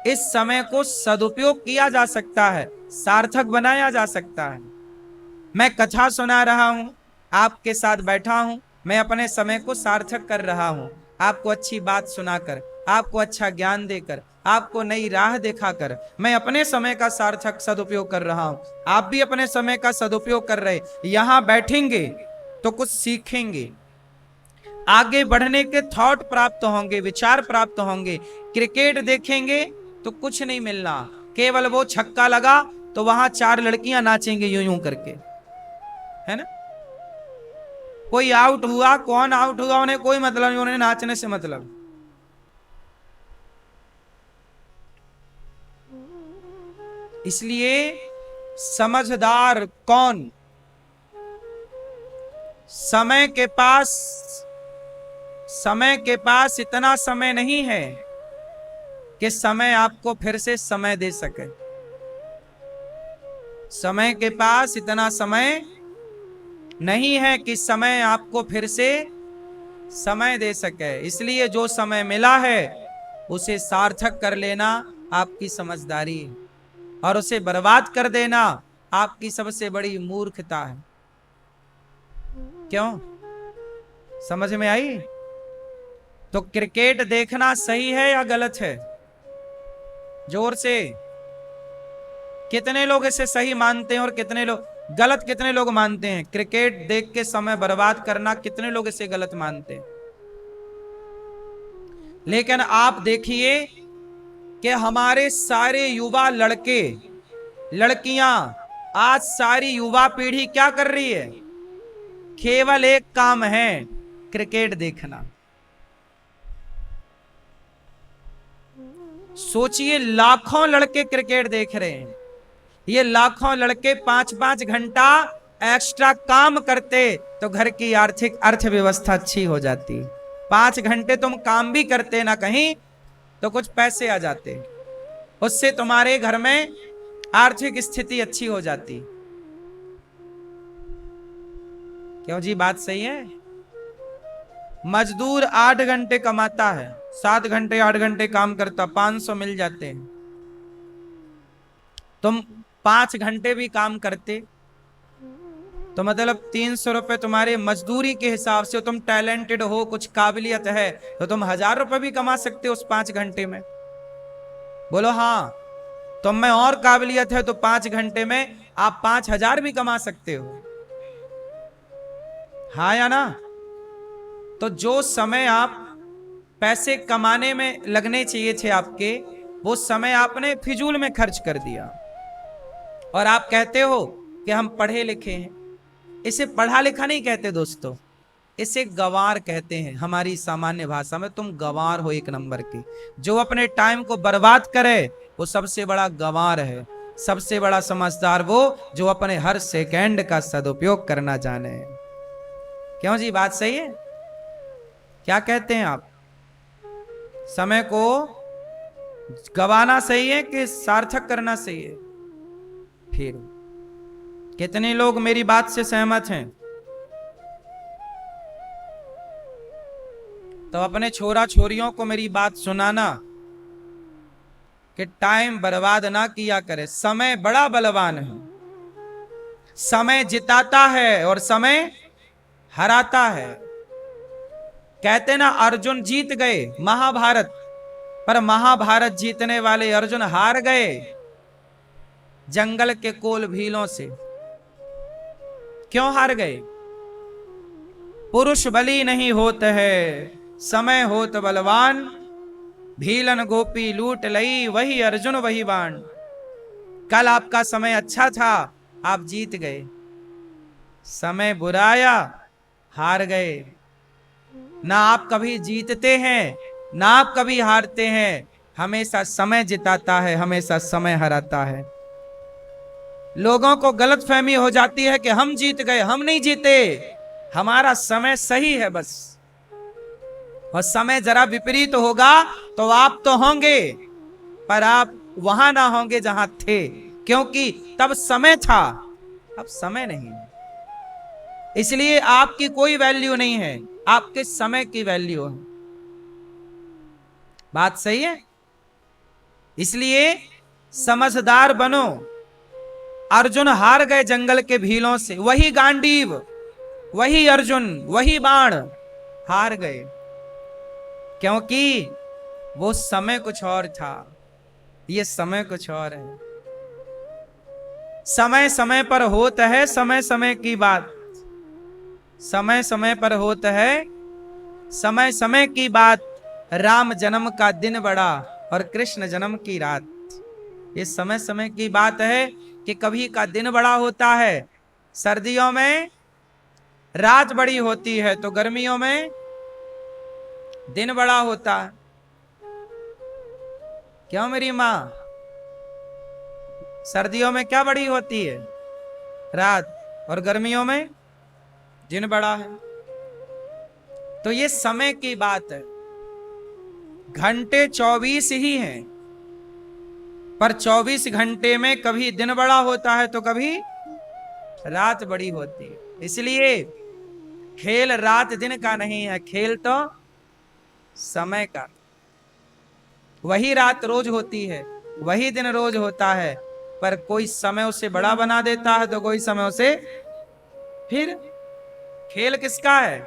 इस समय को सदुपयोग किया जा सकता है, सार्थक बनाया जा सकता है। मैं कथा सुना रहा हूं, आपके साथ बैठा हूं, मैं अपने समय को सार्थक कर रहा हूं। आपको अच्छी बात सुनाकर, आपको अच्छा ज्ञान देकर, आपको नई राह दिखाकर मैं अपने समय का सार्थक सदुपयोग कर रहा हूं। आप भी अपने समय का सदुपयोग कर रहे। यहां बैठेंगे तो कुछ सीखेंगे, आगे बढ़ने के थॉट प्राप्त होंगे, विचार प्राप्त होंगे। क्रिकेट देखेंगे तो कुछ नहीं मिलना, केवल वो छक्का लगा तो वहां 4 लड़कियां नाचेंगे यूं यूं करके, है ना। कोई आउट हुआ, कौन आउट हुआ उन्हें कोई मतलब नहीं, उन्हें नाचने से मतलब। इसलिए समझदार कौन? समय के पास इतना समय नहीं है कि समय आपको फिर से समय दे सके। समय के पास इतना समय नहीं है कि समय आपको फिर से समय दे सके। इसलिए जो समय मिला है उसे सार्थक कर लेना आपकी समझदारी है, और उसे बर्बाद कर देना आपकी सबसे बड़ी मूर्खता है। क्यों? समझ में आई? तो क्रिकेट देखना सही है या गलत है? जोर से। कितने लोग इसे सही मानते हैं और कितने लोग गलत? कितने लोग मानते हैं क्रिकेट देख के समय बर्बाद करना? कितने लोग इसे गलत मानते हैं? लेकिन आप देखिए कि हमारे सारे युवा लड़के लड़कियां, आज सारी युवा पीढ़ी क्या कर रही है? केवल एक काम है, क्रिकेट देखना। सोचिए, लाखों लड़के क्रिकेट देख रहे हैं। ये लाखों लड़के 5-5 घंटा एक्स्ट्रा काम करते तो घर की आर्थिक अर्थव्यवस्था अच्छी हो जाती। 5 घंटे तुम काम भी करते ना कहीं तो कुछ पैसे आ जाते, उससे तुम्हारे घर में आर्थिक स्थिति अच्छी हो जाती। क्यों जी? बात सही है। मजदूर 8 घंटे कमाता है, 7 घंटे 8 घंटे काम करता, 500 मिल जाते हैं। तुम 5 घंटे भी काम करते तो मतलब 300 रुपए तुम्हारे मजदूरी के हिसाब से। तुम टैलेंटेड हो, कुछ काबिलियत है तो तुम 1000 रुपए भी कमा सकते हो उस 5 घंटे में। बोलो हाँ। तुम में और काबिलियत है तो 5 घंटे में आप 5000 भी कमा सकते हो, हाँ या ना? तो जो समय आप पैसे कमाने में लगने चाहिए थे आपके, वो समय आपने फिजूल में खर्च कर दिया। और आप कहते हो कि हम पढ़े लिखे हैं। इसे पढ़ा लिखा नहीं कहते दोस्तों, इसे गंवार कहते हैं हमारी सामान्य भाषा में। तुम गंवार हो एक नंबर के। जो अपने टाइम को बर्बाद करे वो सबसे बड़ा गंवार है। सबसे बड़ा समझदार वो जो अपने हर सेकंड का सदुपयोग करना जाने। क्यों जी? बात सही है। क्या कहते हैं आप? समय को गवाना सही है कि सार्थक करना सही है? फिर कितने लोग मेरी बात से सहमत हैं? तो अपने छोरा छोरियों को मेरी बात सुनाना कि टाइम बर्बाद ना किया करे। समय बड़ा बलवान है, समय जिताता है और समय हराता है। कहते ना, अर्जुन जीत गए महाभारत, पर महाभारत जीतने वाले अर्जुन हार गए जंगल के कोल भीलों से। क्यों हार गए? पुरुष बली नहीं होते हैं, समय होत बलवान, भीलन गोपी लूट लई, वही अर्जुन वही बाण। कल आपका समय अच्छा था, आप जीत गए। समय बुराया, हार गए। ना आप कभी जीतते हैं, ना आप कभी हारते हैं। हमेशा समय जिताता है, हमेशा समय हराता है। लोगों को गलतफहमी हो जाती है कि हम जीत गए, हम नहीं जीते। हमारा समय सही है बस। और समय जरा विपरीत होगा तो आप तो होंगे, पर आप वहां ना होंगे जहां थे, क्योंकि तब समय था, अब समय नहीं है। इसलिए आपकी कोई वैल्यू नहीं है, आपके समय की वैल्यू है। बात सही है? इसलिए समझदार बनो। अर्जुन हार गए जंगल के भीलों से, वही गांडीव, वही अर्जुन, वही बाण हार गए, क्योंकि वो समय कुछ और था, ये समय कुछ और है। समय समय पर होता है समय समय की बात, समय समय पर होता है समय समय की बात। राम जन्म का दिन बड़ा और कृष्ण जन्म की रात, ये समय समय की बात है कि कभी का दिन बड़ा होता है, सर्दियों में रात बड़ी होती है, तो गर्मियों में दिन बड़ा होता है। क्यों मेरी मां? सर्दियों में क्या बड़ी होती है? रात, और गर्मियों में दिन बड़ा है। तो ये समय की बात है। घंटे 24 ही हैं, पर 24 घंटे में कभी दिन बड़ा होता है तो कभी रात बड़ी होती है। इसलिए खेल रात दिन का नहीं है, खेल तो समय का। वही रात रोज होती है, वही दिन रोज होता है, पर कोई समय उसे बड़ा बना देता है तो कोई समय उसे, फिर खेल किसका है?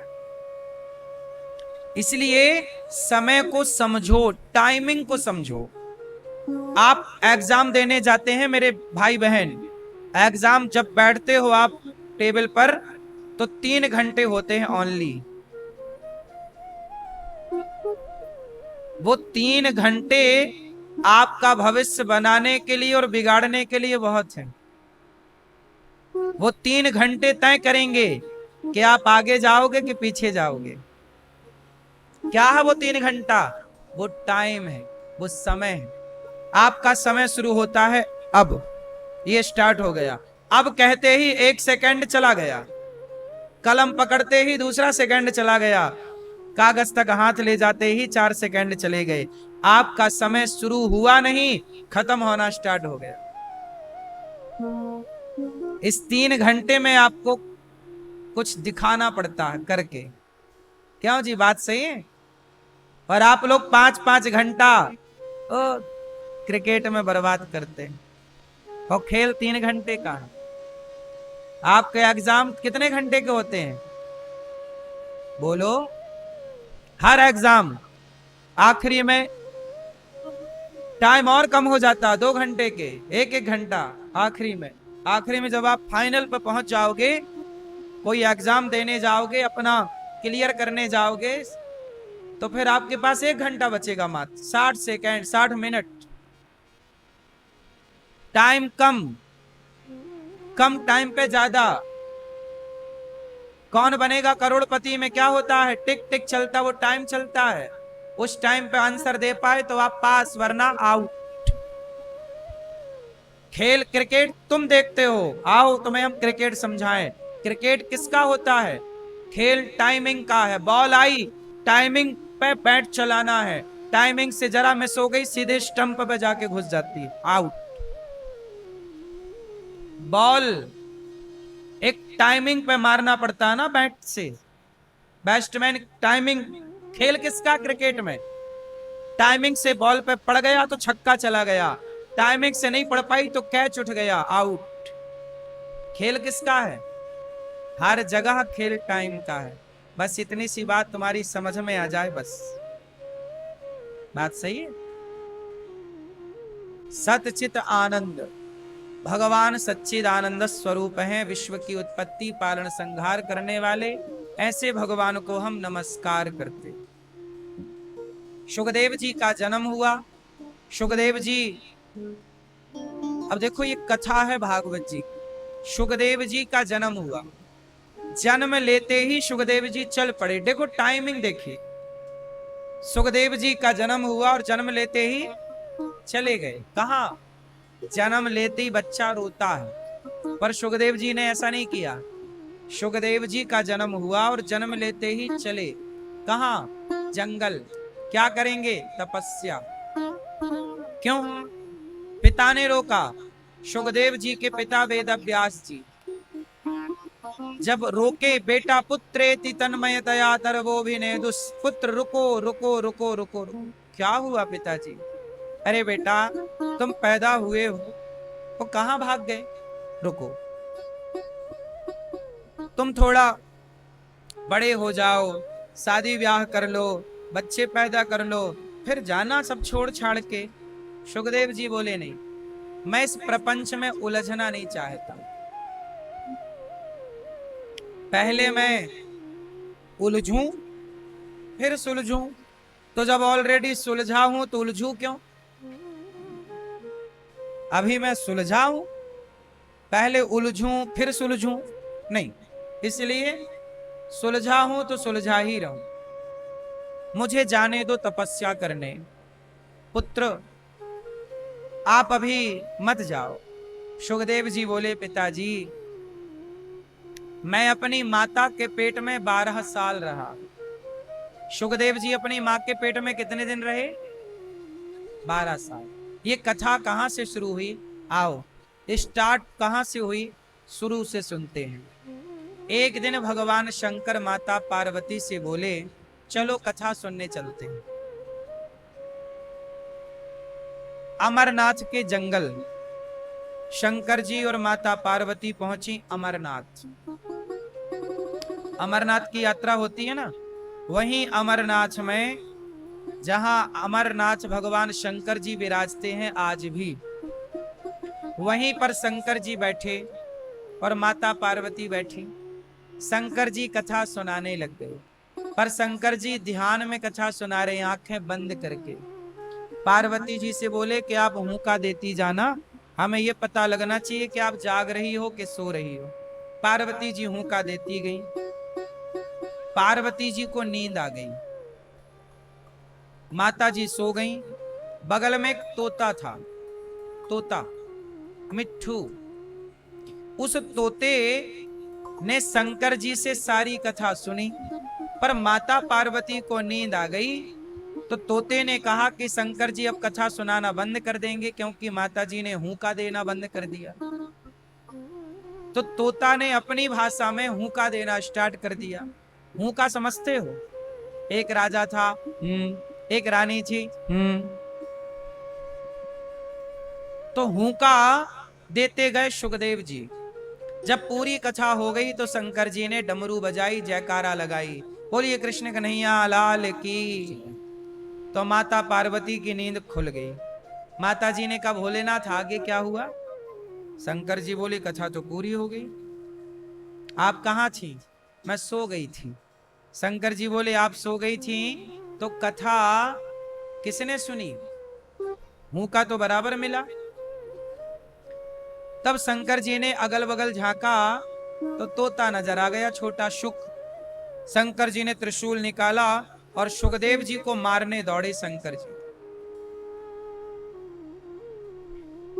इसलिए समय को समझो, टाइमिंग को समझो। आप एग्जाम देने जाते हैं मेरे भाई बहन, एग्जाम जब बैठते हो आप टेबल पर, तो 3 घंटे होते हैं ओनली। वो 3 घंटे आपका भविष्य बनाने के लिए और बिगाड़ने के लिए बहुत है। वो 3 घंटे तय करेंगे कि आप आगे जाओगे कि पीछे जाओगे। क्या है वो 3 घंटा? वो टाइम है, वो समय है। आपका समय शुरू होता है अब, ये स्टार्ट हो गया। अब कहते ही 1 सेकंड चला गया, कलम पकड़ते ही दूसरा सेकंड चला गया, कागज तक हाथ ले जाते ही 4 सेकंड चले गए। आपका समय शुरू हुआ नहीं, खत्म होना स्टार्ट हो गया। इस 3 घंटे में आपको कुछ दिखाना पड़ता है करके। क्यों जी, बात सही है? और आप लोग 5-5 घंटा क्रिकेट में बर्बाद करते हैं, और खेल 3 घंटे का है। आपके एग्जाम कितने घंटे के होते हैं? बोलो। हर एग्जाम आखिरी में टाइम और कम हो जाता है, 2 घंटे के, 1-1 घंटा आखिरी में। आखिरी में जब आप फाइनल पर पहुंच जाओगे, कोई एग्जाम देने जाओगे, अपना क्लियर करने जाओगे, तो फिर आपके पास 1 घंटा बचेगा मात्र, 60 सेकंड, 60 मिनट। टाइम कम, कम टाइम पे ज्यादा। कौन बनेगा करोड़पति में क्या होता है? टिक टिक चलता, वो टाइम चलता है। उस टाइम पे आंसर दे पाए तो आप पास, वरना आउट। खेल क्रिकेट तुम देखते हो, आओ तुम्हें हम क्रिकेट समझाएं। क्रिकेट किसका होता है? खेल टाइमिंग का है। बॉल आई, टाइमिंग पे बैट चलाना है, टाइमिंग से जरा मिस हो गई, सीधे स्टंप पे जाके घुस जाती है, आउट। बॉल एक टाइमिंग पे मारना पड़ता है ना बैट से, बैट्समैन टाइमिंग। खेल किसका? क्रिकेट में टाइमिंग से बॉल पे पड़ गया तो छक्का चला गया, टाइमिंग से नहीं पड़ पाई तो कैच उठ गया, आउट। खेल किसका है? हर जगह खेल टाइम का है। बस इतनी सी बात तुम्हारी समझ में आ जाए बस। बात सही है? सतचित आनंद भगवान सच्चिदानंद स्वरूप हैं, विश्व की उत्पत्ति पालन संहार करने वाले। ऐसे भगवान को हम नमस्कार करते। सुखदेव जी का जन्म हुआ। सुखदेव जी, अब देखो ये कथा है भागवत जी। सुखदेव जी का जन्म हुआ, जन्म लेते ही सुखदेव जी चल पड़े। देखो टाइमिंग देखिए, सुखदेव जी का जन्म हुआ और जन्म लेते ही चले गए। कहा? जन्म लेते ही बच्चा रोता है, पर सुखदेव जी ने ऐसा नहीं किया। सुखदेव जी का जन्म हुआ और जन्म लेते ही चले। कहा? जंगल। क्या करेंगे? तपस्या। क्यों? पिता ने रोका। सुखदेव जी के पिता वेद व्यास जी जब रोके, बेटा पुत्रेति तन्मयतया तरवोभिनेदुस्, पुत्र रुको रुको रुको रुको रुको। क्या हुआ पिताजी? अरे बेटा, तुम पैदा हुए हो तो कहां भाग गए? रुको, तुम थोड़ा बड़े हो जाओ, शादी ब्याह कर लो, बच्चे पैदा कर लो, फिर जाना सब छोड़ छाड़ के। सुखदेव जी बोले नहीं, मैं इस प्रपंच में उलझना नहीं चाहता। पहले मैं उलझूं फिर सुलझूं, तो जब ऑलरेडी सुलझा हूं तो उलझूं क्यों? अभी मैं सुलझा हूं, पहले उलझूं फिर सुलझूं नहीं, इसलिए सुलझा हूं तो सुलझा ही रहूं। मुझे जाने दो तपस्या करने। पुत्र, आप अभी मत जाओ। सुखदेव जी बोले, पिताजी मैं अपनी माता के पेट में 12 साल रहा। सुखदेव जी अपनी मां के पेट में कितने दिन रहे? 12 साल। ये कथा कहां से शुरू हुई? आओ स्टार्ट कहां से हुई, शुरू से सुनते हैं। एक दिन भगवान शंकर माता पार्वती से बोले, चलो कथा सुनने चलते हैं। अमरनाथ के जंगल शंकर जी और माता पार्वती पहुंची अमरनाथ। अमरनाथ की यात्रा होती है ना, वहीं अमरनाथ में, जहां अमरनाथ भगवान शंकर जी विराजते हैं आज भी, वहीं पर शंकर जी बैठे और माता पार्वती बैठी। शंकर जी कथा सुनाने लग गए, पर शंकर जी ध्यान में कथा सुना रहे, आंखें बंद करके। पार्वती जी से बोले कि आप हुक्का देती जाना, हमें यह पता लगना चाहिए कि आप जाग रही हो कि सो रही हो। पार्वती जी हुक्का देती गई। पार्वती जी को नींद आ गई, माता जी सो गई। बगल में एक तोता था, तोता मिट्ठू। उस तोते ने शंकर जी से सारी कथा सुनी, पर माता पार्वती को नींद आ गई। तो तोते ने कहा कि शंकर जी अब कथा सुनाना बंद कर देंगे, क्योंकि माता जी ने हुक्का देना बंद कर दिया। तो तोता ने अपनी भाषा में हुक्का देना स्टार्ट कर दिया। हुक्का समझते हो? एक राजा था, एक रानी थी, तो हुक्का देते गए सुखदेव जी। जब पूरी कथा हो गई तो शंकर जी ने डमरू बजाई, जयकारा लगाई, बोलिए कृष्ण कन्हैया लाल की। तो माता पार्वती की नींद खुल गई। माता जी ने कहा, भोलेनाथ आगे क्या हुआ? शंकर जी बोले, कथा तो पूरी हो गई। आप कहाँ थी? मैं सो गई थी। शंकर जी बोले, आप सो गई थी तो कथा किसने सुनी? हुक्का तो बराबर मिला। तब शंकर जी ने अगल बगल झांका तो तोता नजर आ गया, छोटा शुक। शंकर जी ने त्रिशूल निकाला और सुखदेव जी को मारने दौड़े शंकर जी।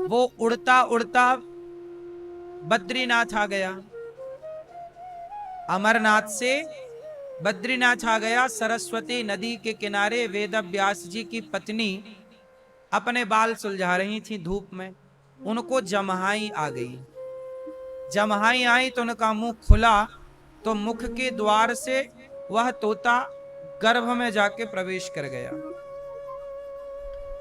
वो उड़ता उड़ता बद्रीनाथ आ गया, अमरनाथ से बद्रीनाथ आ गया। सरस्वती नदी के किनारे वेद व्यास जी की पत्नी अपने बाल सुलझा रही थी धूप में, उनको जमहाई आ गई। जमहाई आई तो उनका मुंह खुला, तो मुख के द्वार से वह तोता गर्भ में जाके प्रवेश कर गया।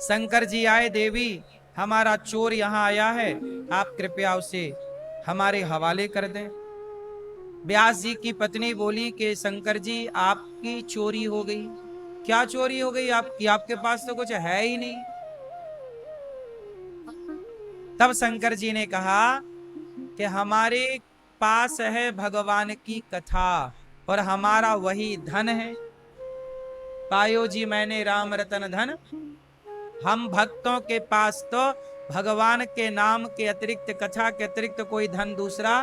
शंकर जी आए, देवी हमारा चोर यहां आया है, आप कृपया उसे हमारे हवाले कर दें। व्यास जी की पत्नी बोली कि शंकर जी आपकी चोरी हो गई। क्या चोरी हो गई आपकी? आपके पास तो कुछ है ही नहीं। तब शंकर जी ने कहा कि हमारे पास है भगवान की कथा और हमारा वही धन है, पायो जी मैंने राम रतन धन। हम भक्तों के पास तो भगवान के नाम के अतिरिक्त, कथा के अतिरिक्त कोई धन दूसरा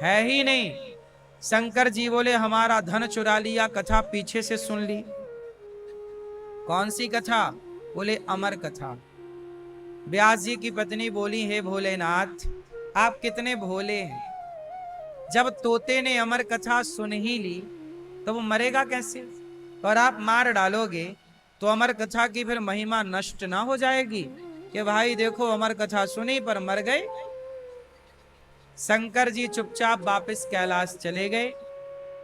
है ही नहीं। शंकर जी बोले हमारा धन चुरा लिया, कथा पीछे से सुन ली। कौन सी कथा? बोले अमर कथा। व्यास जी की पत्नी बोली हे भोलेनाथ आप कितने भोले हैं, जब तोते ने अमर कथा सुन ही ली तो वो मरेगा कैसे, और आप मार डालोगे तो अमर कथा की फिर महिमा नष्ट ना हो जाएगी कि भाई देखो अमर कथा सुनी पर मर गए। शंकर जी चुपचाप वापस कैलाश चले गए।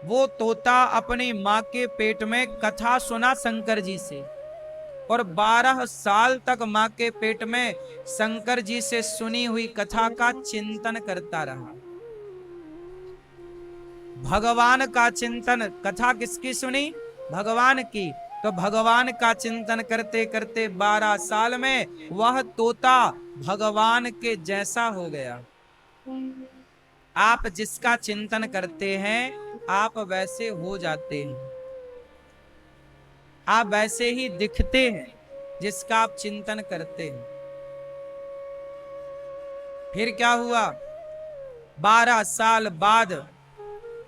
वो तोता अपनी मां के पेट में कथा सुना शंकर जी से, और 12 साल तक मां के पेट में शंकर जी से सुनी हुई कथा का चिंतन करता रहा। भगवान का चिंतन, कथा किसकी सुनी? भगवान की। तो भगवान का चिंतन करते करते 12 साल में वह तोता भगवान के जैसा हो गया। आप जिसका चिंतन करते हैं आप वैसे हो जाते हैं, आप वैसे ही दिखते हैं जिसका आप चिंतन करते हैं। फिर क्या हुआ? 12 साल बाद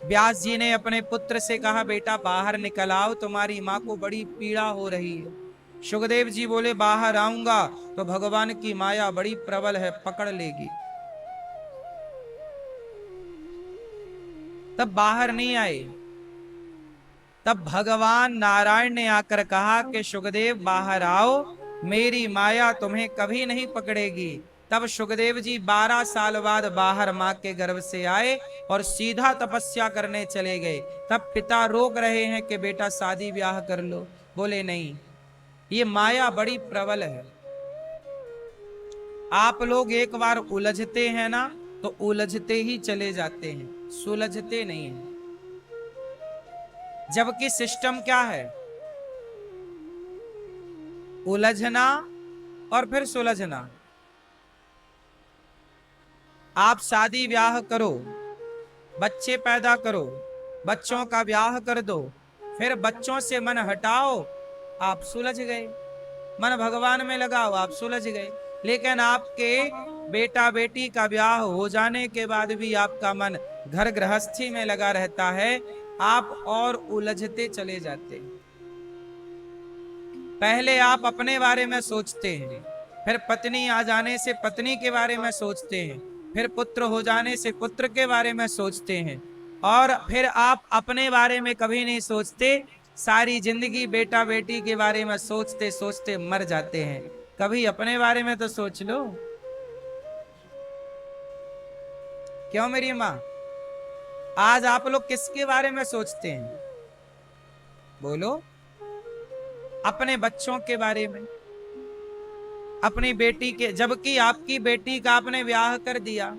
व्यास जी ने अपने पुत्र से कहा बेटा बाहर निकल आओ, तुम्हारी मां को बड़ी पीड़ा हो रही है। सुखदेव जी बोले बाहर आऊंगा तो भगवान की माया बड़ी प्रबल है, पकड़ लेगी। तब बाहर नहीं आए। तब भगवान नारायण ने आकर कहा कि सुखदेव बाहर आओ, मेरी माया तुम्हें कभी नहीं पकड़ेगी। तब सुखदेव जी 12 साल बाद बाहर मां के गर्भ से आए और सीधा तपस्या करने चले गए। तब पिता रोक रहे हैं कि बेटा शादी ब्याह कर लो। बोले नहीं, ये माया बड़ी प्रबल है। आप लोग एक बार उलझते हैं ना तो उलझते ही चले जाते हैं, सुलझते नहीं हैं। जबकि सिस्टम क्या है? उलझना और फिर सुलझना। आप शादी ब्याह करो, बच्चे पैदा करो, बच्चों का ब्याह कर दो, फिर बच्चों से मन हटाओ, आप सुलझ गए। मन भगवान में लगाओ, आप सुलझ गए। लेकिन आपके बेटा बेटी का ब्याह हो जाने के बाद भी आपका मन घर गृहस्थी में लगा रहता है, आप और उलझते चले जाते हैं। पहले आप अपने बारे में सोचते हैं, फिर पत्नी आ जाने से पत्नी के बारे में सोचते हैं, फिर पुत्र हो जाने से पुत्र के बारे में सोचते हैं, और फिर आप अपने बारे में कभी नहीं सोचते। सारी जिंदगी बेटा बेटी के बारे में सोचते सोचते मर जाते हैं। कभी अपने बारे में तो सोच लो। क्यों मेरी माँ? आज आप लोग किसके बारे में सोचते हैं? बोलो। अपने बच्चों के बारे में, अपनी बेटी के। जबकि आपकी बेटी का आपने ब्याह कर दिया,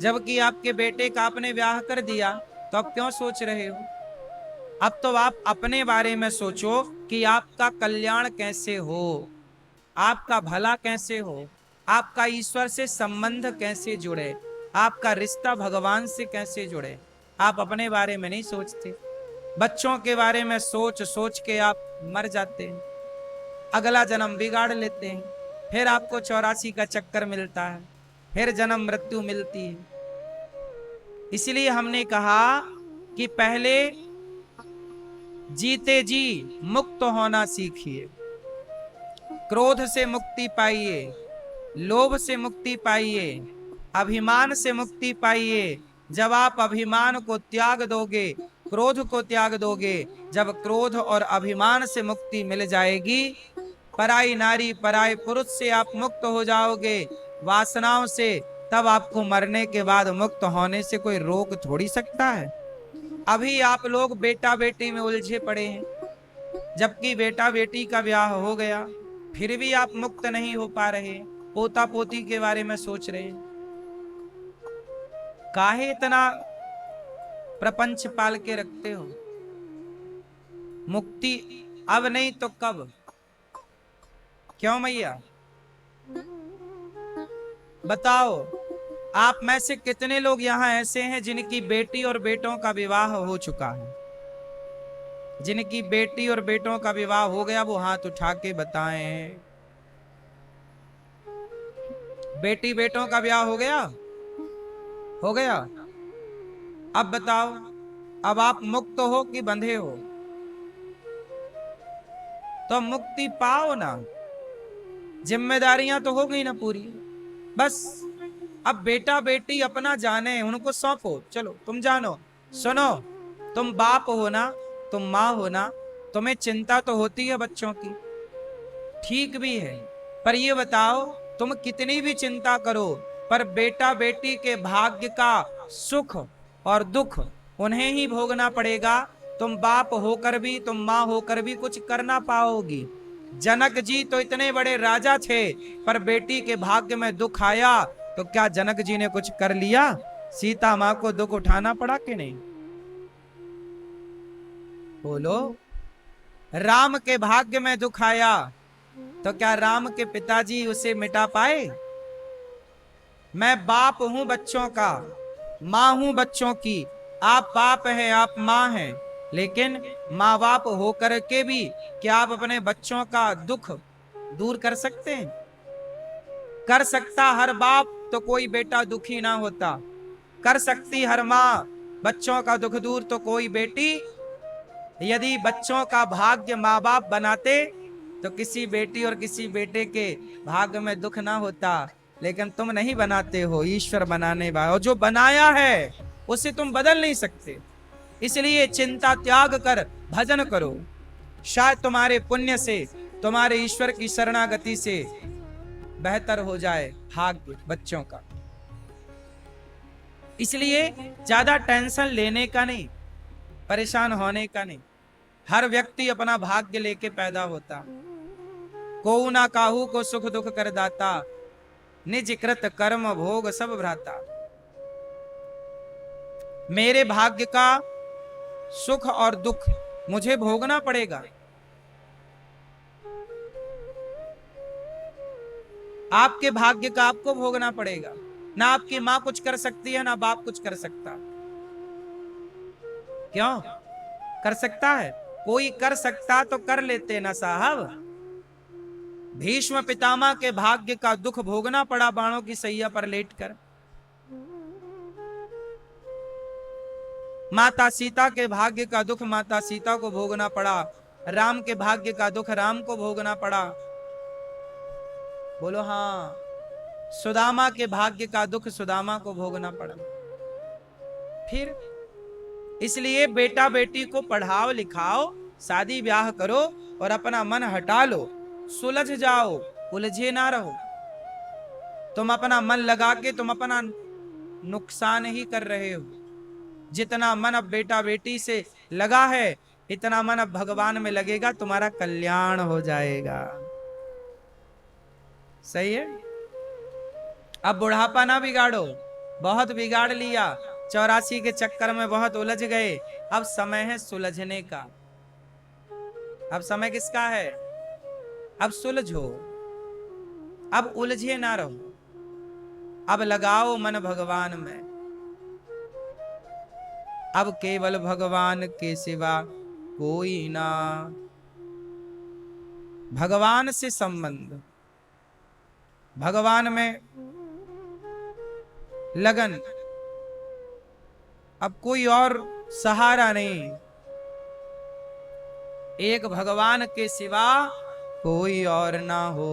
जबकि आपके बेटे का आपने ब्याह कर दिया, तो अब क्यों सोच रहे हो? अब तो आप अपने बारे में सोचो कि आपका कल्याण कैसे हो, आपका भला कैसे हो, आपका ईश्वर से संबंध कैसे जुड़े, आपका रिश्ता भगवान से कैसे जुड़े। आप अपने बारे में नहीं सोचते। बच्चों के बारे में सोच सोच के आप मर जाते हैं, अगला जन्म बिगाड़ लेते हैं, फिर आपको 84 का चक्कर मिलता है, फिर जन्म मृत्यु मिलती है। इसलिए हमने कहा कि पहले जीते जी मुक्त होना सीखिए, क्रोध से मुक्ति पाइए, लोभ से मुक्ति पाइए, अभिमान से मुक्ति पाइए। जब आप अभिमान को त्याग दोगे, क्रोध को त्याग दोगे, जब क्रोध और अभिमान से मुक्ति मिल जाएगी, पराई नारी पराई पुरुष से आप मुक्त हो जाओगे, वासनाओं से, तब आपको मरने के बाद मुक्त होने से कोई रोक थोड़ी सकता है। अभी आप लोग बेटा बेटी में उलझे पड़े हैं, जबकि बेटा बेटी का ब्याह हो गया, फिर भी आप मुक्त नहीं हो पा रहे, पोता पोती के बारे में सोच रहे हैं। काहे इतना प्रपंच पाल के रखते हो? मुक्ति अब नहीं तो कब? क्यों मैया बताओ। आप में से कितने लोग यहां ऐसे हैं जिनकी बेटी और बेटों का विवाह हो चुका है? जिनकी बेटी और बेटों का विवाह हो गया वो हाथ उठा के बताएं। बेटी बेटों का विवाह हो गया? हो गया। अब बताओ, अब आप मुक्त हो कि बंधे हो? तो मुक्ति पाओ ना, जिम्मेदारियां तो हो गई ना पूरी। बस अब बेटा बेटी अपना जाने, उनको सौंपो, चलो तुम जानो। सुनो, तुम बाप हो ना, तुम माँ हो ना, तुम्हें चिंता तो होती है बच्चों की, ठीक भी है। पर ये बताओ, तुम कितनी भी चिंता करो, पर बेटा बेटी के भाग्य का सुख और दुख उन्हें ही भोगना पड़ेगा। तुम बाप होकर भी, तुम माँ होकर भी कुछ कर ना पाओगी। जनक जी तो इतने बड़े राजा थे, पर बेटी के भाग्य में दुख आया तो क्या जनक जी ने कुछ कर लिया? सीता माँ को दुख उठाना पड़ा कि नहीं? बोलो। राम के भाग्य में दुख आया तो क्या राम के पिताजी उसे मिटा पाए? मैं बाप हूं बच्चों का, मां हूं बच्चों की। आप बाप हैं, आप मां हैं, लेकिन माँ बाप होकर के भी क्या आप अपने बच्चों का दुख दूर कर सकते हैं? कर सकता हर बाप तो कोई बेटा दुखी ना होता। कर सकती हर माँ बच्चों का दुख दूर तो कोई बेटी। यदि बच्चों का भाग्य माँ बाप बनाते तो किसी बेटी और किसी बेटे के भाग्य में दुख ना होता। लेकिन तुम नहीं बनाते हो, ईश्वर बनाने वाला, और जो बनाया है उसे तुम बदल नहीं सकते। इसलिए चिंता त्याग कर भजन करो। शायद तुम्हारे पुण्य से, तुम्हारे ईश्वर की शरणागति से बेहतर हो जाए भाग्य बच्चों का। इसलिए ज्यादा टेंशन लेने का नहीं, परेशान होने का नहीं। हर व्यक्ति अपना भाग्य लेके पैदा होता। को ना काहू को सुख दुख कर दाता, निज कृत कर्म भोग सब भ्राता। मेरे भाग्य का सुख और दुख मुझे भोगना पड़ेगा। आपके भाग्य का आपको भोगना पड़ेगा। ना आपकी मां कुछ कर सकती है, ना बाप कुछ कर सकता। क्यों? कर सकता है? कोई कर सकता तो कर लेते ना साहब। भीष्म पितामह के भाग्य का दुख भोगना पड़ा बाणों की सैया पर लेटकर। माता सीता के भाग्य का दुख माता सीता को भोगना पड़ा। राम के भाग्य का दुख राम को भोगना पड़ा। बोलो हाँ। सुदामा के भाग्य का दुख सुदामा को भोगना पड़ा। फिर इसलिए बेटा बेटी को पढ़ाओ लिखाओ, शादी ब्याह करो और अपना मन हटा लो। सुलझ जाओ, उलझे ना रहो। तुम अपना मन लगा के तुम अपना नुकसान ही कर रहे हो। जितना मन अब बेटा बेटी से लगा है, इतना मन अब भगवान में लगेगा, तुम्हारा कल्याण हो जाएगा। सही है? अब बुढ़ापा ना बिगाड़ो, बहुत बिगाड़ लिया, 84 के चक्कर में बहुत उलझ गए। अब समय है सुलझने का। अब समय किसका है? अब सुलझो, अब उलझे ना रहो, अब लगाओ मन भगवान में। अब केवल भगवान के सिवा कोई ना। भगवान से संबंध, भगवान में लगन, अब कोई और सहारा नहीं। एक भगवान के सिवा कोई और ना हो।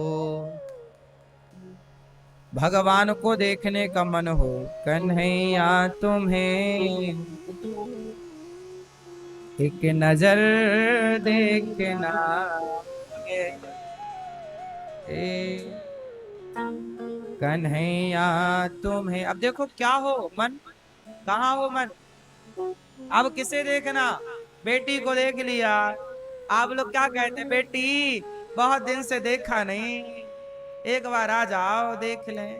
भगवान को देखने का मन हो, कन्हैया तुम्हें एक नजर देखना कन्हैया तुम्हें। अब देखो क्या हो मन, कहाँ हो मन? अब किसे देखना? बेटी को देख लिया। आप लोग क्या कहते हैं? बेटी बहुत दिन से देखा नहीं, एक बार आ जाओ देख लें।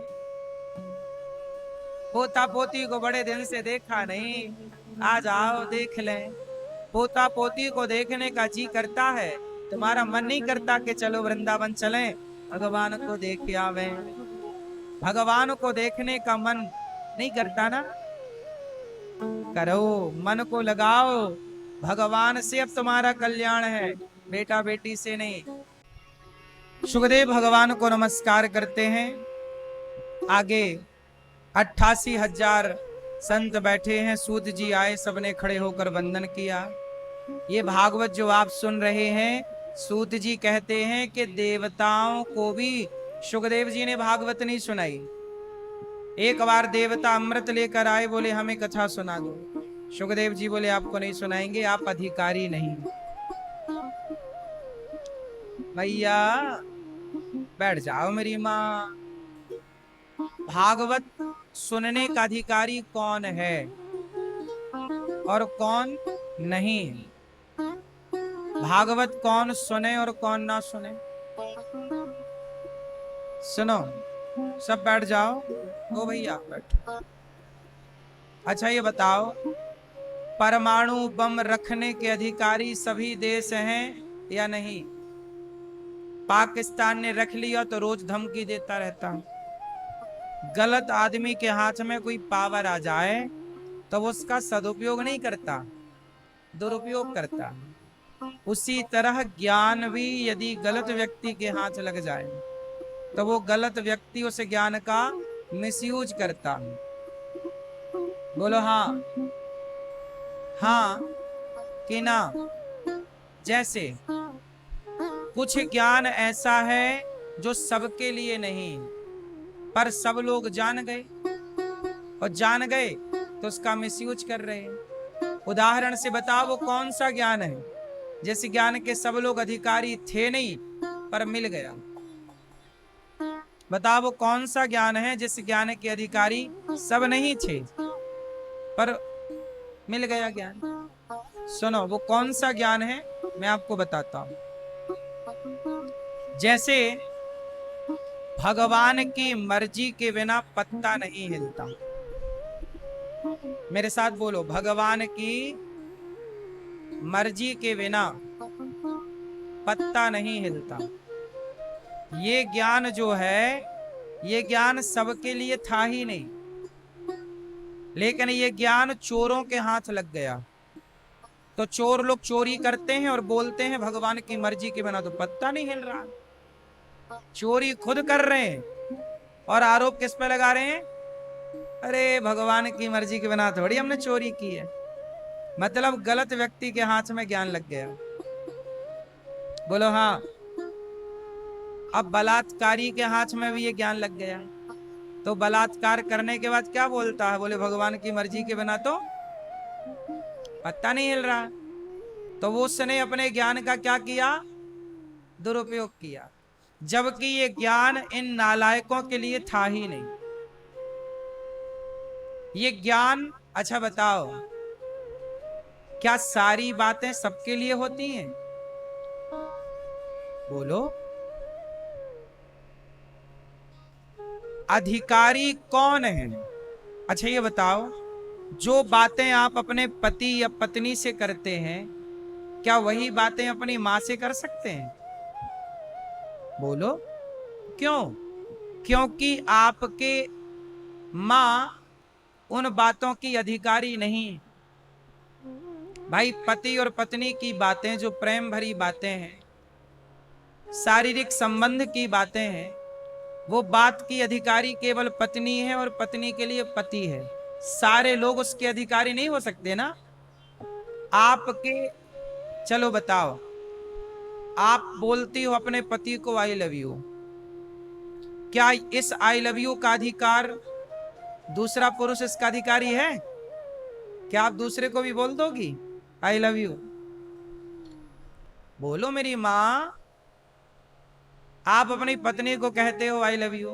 पोता पोती को बड़े दिन से देखा नहीं, आ जाओ देख लें। पोता पोती को देखने का जी करता है, तुम्हारा मन नहीं करता कि चलो वृंदावन चलें, भगवान को देख आवे? भगवान को देखने का मन नहीं करता ना? करो, मन को लगाओ, भगवान से अब तुम्हारा कल्याण है, बेटा बेटी से नहीं। सुखदेव भगवान को नमस्कार करते हैं। आगे 88,000 संत बैठे हैं। सूत जी आए, सबने खड़े होकर वंदन किया। ये भागवत जो आप सुन रहे हैं, सूत जी कहते हैं कि देवताओं को भी सुखदेव जी ने भागवत नहीं सुनाई। एक बार देवता अमृत लेकर आए, बोले हमें कथा सुना दो। सुखदेव जी बोले आपको नहीं सुनाएंगे, आप अधिकारी नहीं। भैया बैठ जाओ मेरी माँ। भागवत सुनने का अधिकारी कौन है और कौन नहीं? भागवत कौन सुने और कौन ना सुने? सुनो, सब बैठ जाओ। ओ भैया बैठो। अच्छा ये बताओ, परमाणु बम रखने के अधिकारी सभी देश हैं या नहीं? पाकिस्तान ने रख लिया तो रोज धमकी देता रहता है। गलत आदमी के हाथ में कोई पावर आ जाए तो वो उसका सदुपयोग नहीं करता, दुरुपयोग करता। उसी तरह ज्ञान भी यदि गलत व्यक्ति के हाथ लग जाए तो वो गलत व्यक्ति उस ज्ञान का मिसयूज करता है। बोलो हाँ, हाँ कि ना? जैसे कुछ ज्ञान ऐसा है जो सबके लिए नहीं, पर सब लोग जान गए, और जान गए तो उसका मिसयूज कर रहे हैं। उदाहरण से बताओ वो कौन सा ज्ञान है जिस ज्ञान के सब लोग अधिकारी थे नहीं पर मिल गया? बताओ वो कौन सा ज्ञान है जिस ज्ञान के अधिकारी सब नहीं थे पर मिल गया ज्ञान? सुनो, वो कौन सा ज्ञान है मैं आपको बताता हूं। जैसे भगवान की मर्जी के बिना पत्ता नहीं हिलता। मेरे साथ बोलो, भगवान की मर्जी के बिना पत्ता नहीं हिलता। ये ज्ञान जो है, ये ज्ञान सबके लिए था ही नहीं, लेकिन ये ज्ञान चोरों के हाथ लग गया तो चोर लोग चोरी करते हैं और बोलते हैं भगवान की मर्जी के बिना तो पत्ता नहीं हिल रहा। चोरी खुद कर रहे हैं और आरोप किस पे लगा रहे हैं? अरे भगवान की मर्जी के बिना थोड़ी हमने चोरी की है। मतलब गलत व्यक्ति के हाथ में ज्ञान लग गया। बोलो हाँ। अब बलात्कारी के हाथ में भी ये ज्ञान लग गया, तो बलात्कार करने के बाद क्या बोलता है? बोले भगवान की मर्जी के बिना तो पत्ता नहीं हिल रहा। तो वो उसने अपने ज्ञान का क्या किया? दुरुपयोग किया, जबकि ये ज्ञान इन नालायकों के लिए था ही नहीं। ये ज्ञान, अच्छा बताओ, क्या सारी बातें सबके लिए होती हैं? बोलो। अधिकारी कौन है? अच्छा ये बताओ, जो बातें आप अपने पति या पत्नी से करते हैं, क्या वही बातें अपनी मां से कर सकते हैं? बोलो। क्यों? क्योंकि आपके मां उन बातों की अधिकारी नहीं। भाई, पति और पत्नी की बातें जो प्रेम भरी बातें हैं, शारीरिक संबंध की बातें हैं, वो बात की अधिकारी केवल पत्नी है और पत्नी के लिए पति है। सारे लोग उसके अधिकारी नहीं हो सकते ना। आपके, चलो बताओ, आप बोलती हो अपने पति को आई लव यू, क्या इस आई लव यू का अधिकार दूसरा पुरुष इसका अधिकारी है? क्या आप दूसरे को भी बोल दोगी आई लव यू? बोलो मेरी मां। आप अपनी पत्नी को कहते हो आई लव यू,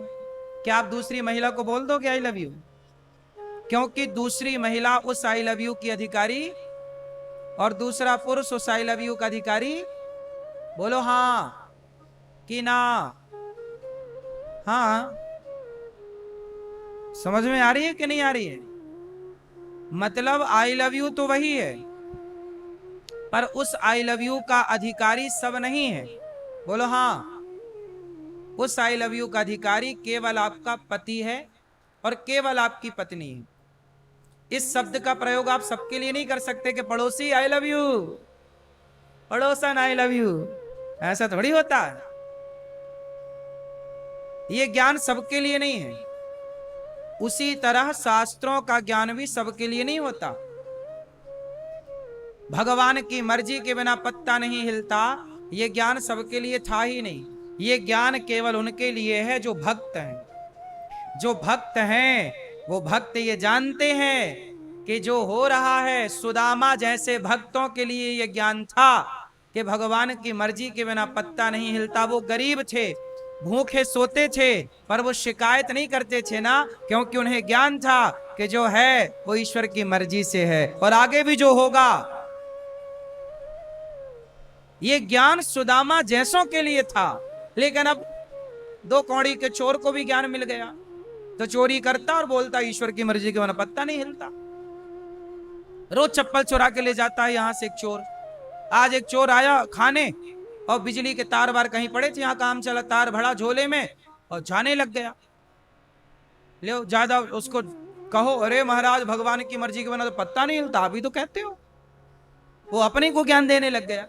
क्या आप दूसरी महिला को बोल दोगे आई लव यू? क्योंकि दूसरी महिला उस आई लव यू की अधिकारी और दूसरा पुरुष उस आई लव यू का अधिकारी। बोलो हाँ कि ना? हाँ, समझ में आ रही है कि नहीं आ रही है? मतलब आई लव यू तो वही है, पर उस आई लव यू का अधिकारी सब नहीं है। बोलो हाँ। उस आई लव यू का अधिकारी केवल आपका पति है और केवल आपकी पत्नी है। इस शब्द का प्रयोग आप सबके लिए नहीं कर सकते कि पड़ोसी आई लव यू, पड़ोसन आई लव यू, ऐसा थोड़ी होता है। ये ज्ञान सबके लिए नहीं है। उसी तरह शास्त्रों का ज्ञान भी सबके लिए नहीं होता। भगवान की मर्जी के बिना पत्ता नहीं हिलता, ये ज्ञान सबके लिए था ही नहीं। ये ज्ञान केवल उनके लिए है जो भक्त हैं। जो भक्त हैं वो भक्त ये जानते हैं कि जो हो रहा है, सुदामा जैसे भक्तों के लिए ये ज्ञान था कि भगवान की मर्जी के बिना पत्ता नहीं हिलता। वो गरीब थे, भूखे सोते थे, पर वो शिकायत नहीं करते थे ना, क्योंकि उन्हें ज्ञान था कि जो है वो ईश्वर की मर्जी से है और आगे भी जो होगा। ये ज्ञान सुदामा जैसों के लिए था, लेकिन अब दो कौड़ी के चोर को भी ज्ञान मिल गया तो चोरी करता और बोलता ईश्वर की मर्जी के बिना पत्ता नहीं हिलता। रोज चप्पल चुरा के ले जाता है यहां से एक चोर। आज एक चोर आया खाने और बिजली के तार वार कहीं पड़े थे, यहां काम चला, तार भरा झोले में और जाने लग गया। ले ज्यादा उसको कहो अरे महाराज भगवान की मर्जी के बिना तो पत्ता नहीं हिलता, अभी तो कहते हो। वो अपने को ज्ञान देने लग गया।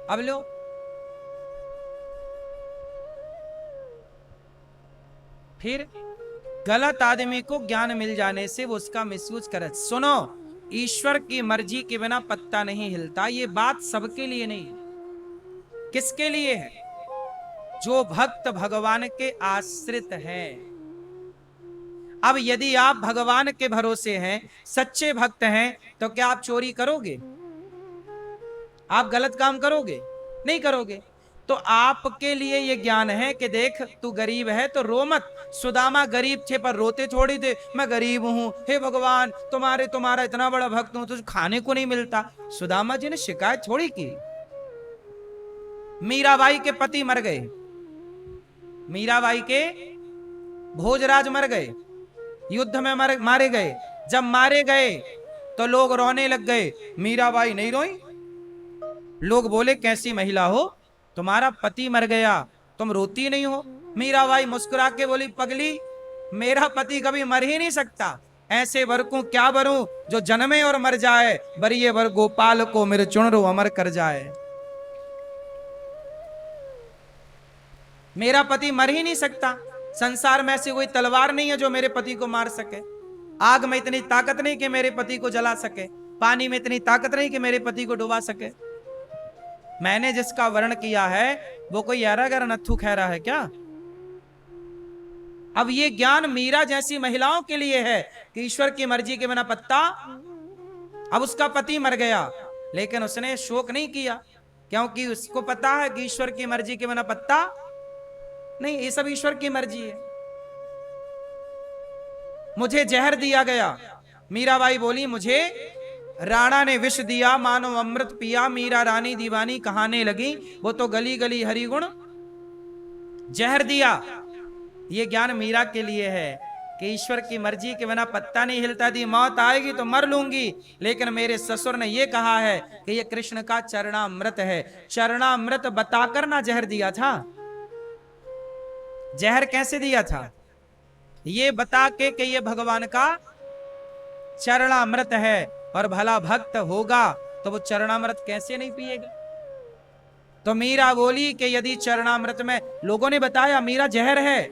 अब लो, फिर गलत आदमी को ज्ञान मिल जाने से वो उसका मिसयूज करे। सुनो, ईश्वर की मर्जी के बिना पत्ता नहीं हिलता, ये बात सबके लिए नहीं है। किसके लिए है? जो भक्त भगवान के आश्रित हैं। अब यदि आप भगवान के भरोसे हैं, सच्चे भक्त हैं, तो क्या आप चोरी करोगे? आप गलत काम करोगे? नहीं करोगे। तो आपके लिए ये ज्ञान है कि देख तू गरीब है तो रो मत। सुदामा गरीब थे पर रोते थोड़ी थे, मैं गरीब हूं, हे भगवान तुम्हारा इतना बड़ा भक्त हूं, तुझे खाने को नहीं मिलता। सुदामा जी ने शिकायत थोड़ी की। मीराबाई के पति मर गए, मीराबाई के भोजराज मर गए, युद्ध में मारे गए। जब मारे गए तो लोग रोने लग गए, मीराबाई नहीं रोई। लोग बोले कैसी महिला हो, तुम्हारा पति मर गया, तुम रोती नहीं हो। मीराबाई मुस्कुरा के बोली, पगली मेरा पति कभी मर ही नहीं सकता, ऐसे वर को क्या वरूं जो जन्मे और मर जाए, बरिये वर गोपाल को मेरे चुनरो अमर कर जाए। मेरा पति मर ही नहीं सकता, संसार में ऐसी कोई तलवार नहीं है जो मेरे पति को मार सके। आग में इतनी ताकत नहीं कि मेरे पति को जला सके, पानी में इतनी ताकत नहीं कि मेरे पति को डुबा सके। मैंने जिसका वर्ण किया है वो कोई यारागर नत्थु खैरा है क्या? अब ये ज्ञान मीरा जैसी महिलाओं के लिए है कि ईश्वर की मर्जी के बिना पत्ता। अब उसका पति मर गया लेकिन उसने शोक नहीं किया, क्योंकि उसको पता है कि ईश्वर की मर्जी के बिना पत्ता नहीं, ये सब ईश्वर की मर्जी है। मुझे जहर दिया गया, मीराबाई बोली मुझे राणा ने विष दिया, मानो अमृत पिया, मीरा रानी दीवानी कहाने लगी, वो तो गली गली हरिगुण जहर दिया। ये ज्ञान मीरा के लिए है कि ईश्वर की मर्जी के बिना पत्ता नहीं हिलता। थी मौत आएगी तो मर लूंगी, लेकिन मेरे ससुर ने यह कहा है कि यह कृष्ण का चरणामृत है। चरणामृत बताकर ना जहर दिया था। जहर कैसे दिया था? ये बता के कि ये भगवान का चरणामृत है और भला भक्त होगा तो वो चरणामृत कैसे नहीं पिएगा। तो मीरा बोली कि यदि चरणामृत में, लोगों ने बताया मीरा जहर है,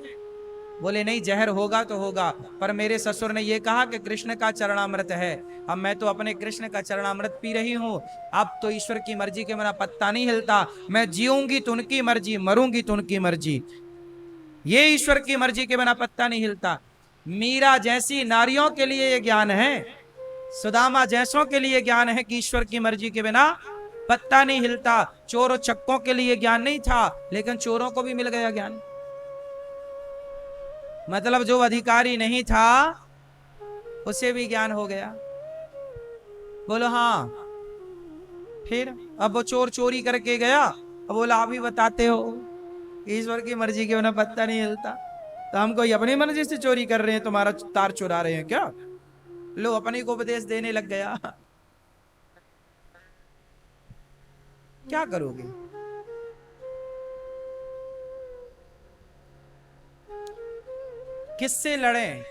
बोले नहीं जहर होगा तो होगा, पर मेरे ससुर ने यह कहा कि कृष्ण का चरणामृत है, अब मैं तो अपने कृष्ण का चरणामृत पी रही हूं। अब तो ईश्वर की मर्जी के मेरा पत्ता नहीं हिलता, मैं जीऊंगी तो उनकी मर्जी, मरूंगी तो उनकी मर्जी। ये ईश्वर की मर्जी के बिना पत्ता नहीं हिलता। मीरा जैसी नारियों के लिए यह ज्ञान है, सुदामा जैसों के लिए ज्ञान है कि ईश्वर की मर्जी के बिना पत्ता नहीं हिलता। चोरों चक्कों के लिए ज्ञान नहीं था, लेकिन चोरों को भी मिल गया ज्ञान। मतलब जो अधिकारी नहीं था उसे भी ज्ञान हो गया। बोलो हाँ। फिर अब वो चोर चोरी करके गया, अब बोला आप ही बताते हो ईश्वर की मर्जी के बिना पत्ता नहीं हिलता, तो हम कोई अपनी मर्जी से चोरी कर रहे हैं, तुम्हारा तार चुरा रहे हैं क्या? लो अपने को उपदेश देने लग गया। क्या करोगे? किससे लड़ें?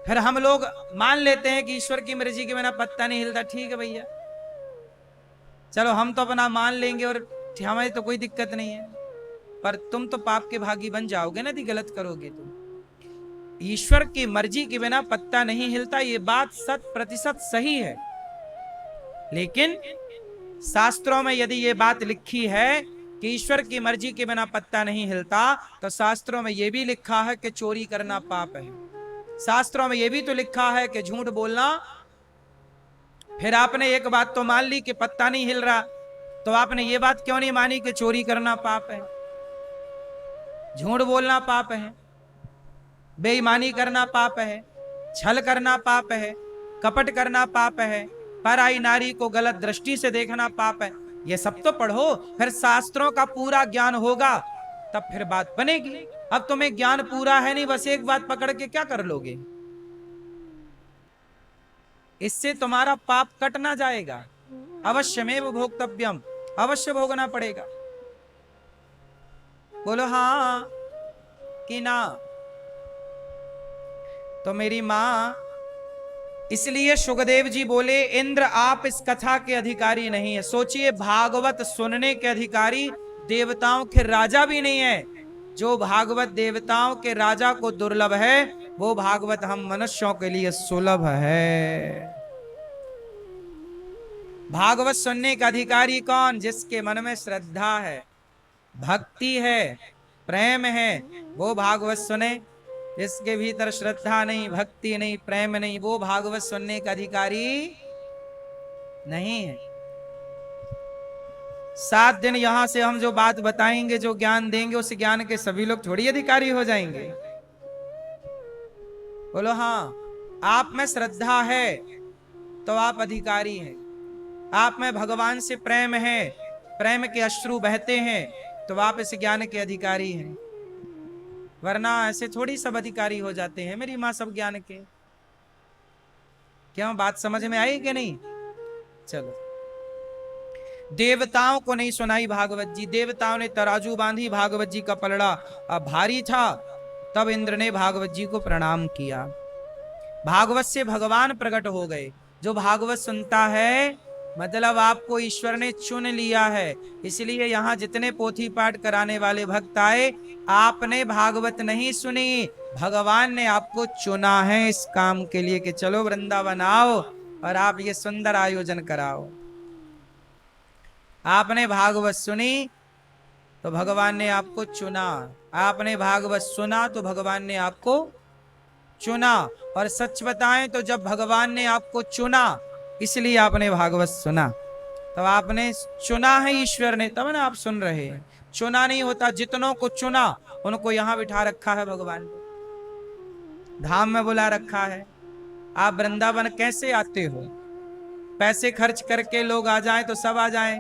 फिर हम लोग मान लेते हैं कि ईश्वर की मर्जी के बिना पत्ता नहीं हिलता। ठीक है भैया, चलो हम तो अपना मान लेंगे और हमें तो कोई दिक्कत नहीं है, पर तुम तो पाप के भागी बन जाओगे ना यदि गलत करोगे तो। ईश्वर की मर्जी के बिना पत्ता नहीं हिलता, ये बात 100% सही है। लेकिन शास्त्रों में यदि ये बात लिखी है कि ईश्वर की मर्जी के बिना पत्ता नहीं हिलता, तो शास्त्रों में यह भी लिखा है कि चोरी करना पाप है। शास्त्रों में यह भी तो लिखा है कि झूठ बोलना। फिर आपने एक बात तो मान ली कि पत्ता नहीं हिल रहा, तो आपने ये बात क्यों नहीं मानी कि चोरी करना पाप है, झूठ बोलना पाप है, बेईमानी करना पाप है, छल करना पाप है, कपट करना पाप है, पराई नारी को गलत दृष्टि से देखना पाप है। ये सब तो पढ़ो, फिर शास्त्रों का पूरा ज्ञान होगा, तब फिर बात बनेगी। अब तुम्हें ज्ञान पूरा है नहीं, बस एक बात पकड़ के क्या कर लोगे? इससे तुम्हारा पाप कट ना जाएगा। अवश्यमेव भोक्तव्यम, अवश्य भोगना पड़ेगा। बोलो हाँ कि ना? तो मेरी मां, इसलिए सुखदेव जी बोले इंद्र आप इस कथा के अधिकारी नहीं है। सोचिए, भागवत सुनने के अधिकारी देवताओं के राजा भी नहीं है। जो भागवत देवताओं के राजा को दुर्लभ है, वो भागवत हम मनुष्यों के लिए सुलभ है। भागवत सुनने का अधिकारी कौन? जिसके मन में श्रद्धा है, भक्ति है, प्रेम है, वो भागवत सुने। जिसके भीतर श्रद्धा नहीं, भक्ति नहीं, प्रेम नहीं, वो भागवत सुनने का अधिकारी नहीं है। 7 दिन यहां से हम जो बात बताएंगे, जो ज्ञान देंगे, उस ज्ञान के सभी लोग थोड़ी अधिकारी हो जाएंगे। बोलो हाँ। आप में श्रद्धा है तो आप अधिकारी हैं। आप में भगवान से प्रेम है, प्रेम के अश्रु बहते हैं, तो आप इस ज्ञान के अधिकारी हैं। वरना ऐसे थोड़ी सब अधिकारी हो जाते हैं मेरी मां सब ज्ञान के। क्यों, बात समझ में आई कि नहीं? चलो, देवताओं को नहीं सुनाई भागवत जी। देवताओं ने तराजू बांधी, भागवत जी का पलड़ा अब भारी था, तब इंद्र ने भागवत जी को प्रणाम किया। भागवत से भगवान प्रकट हो गए। जो भागवत सुनता है, मतलब आपको ईश्वर ने चुन लिया है। इसलिए यहां जितने पोथी पाठ कराने वाले भक्त आए, आपने भागवत नहीं सुनी, भगवान ने आपको चुना है इस काम के लिए कि चलो वृंदावन आओ और आप ये सुंदर आयोजन कराओ। आपने भागवत सुनी तो भगवान ने आपको चुना, आपने भागवत सुना तो भगवान ने आपको चुना। और सच बताएं तो जब भगवान ने आपको चुना, इसलिए आपने भागवत सुना, तब आपने चुना है ईश्वर ने, तब ना आप सुन रहे हैं। चुना नहीं होता, जितनों को चुना उनको यहां बिठा रखा है भगवान ने, धाम में बुला रखा है। आप वृंदावन कैसे आते हो? पैसे खर्च करके लोग आ जाएं तो सब आ जाएं,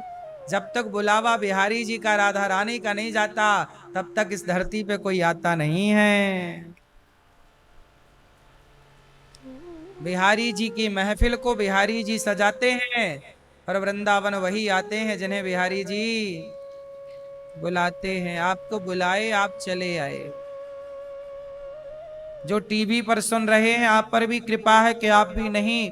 जब तक बुलावा बिहारी जी का, राधा रानी का नहीं जाता, तब तक इस धरती पे कोई आता नहीं है। बिहारी जी की महफिल को बिहारी जी सजाते हैं, और वृंदावन वही आते हैं जिन्हें बिहारी जी बुलाते हैं। आपको बुलाए, आप चले आए। जो टीवी पर सुन रहे हैं, आप पर भी कृपा है कि आप भी नहीं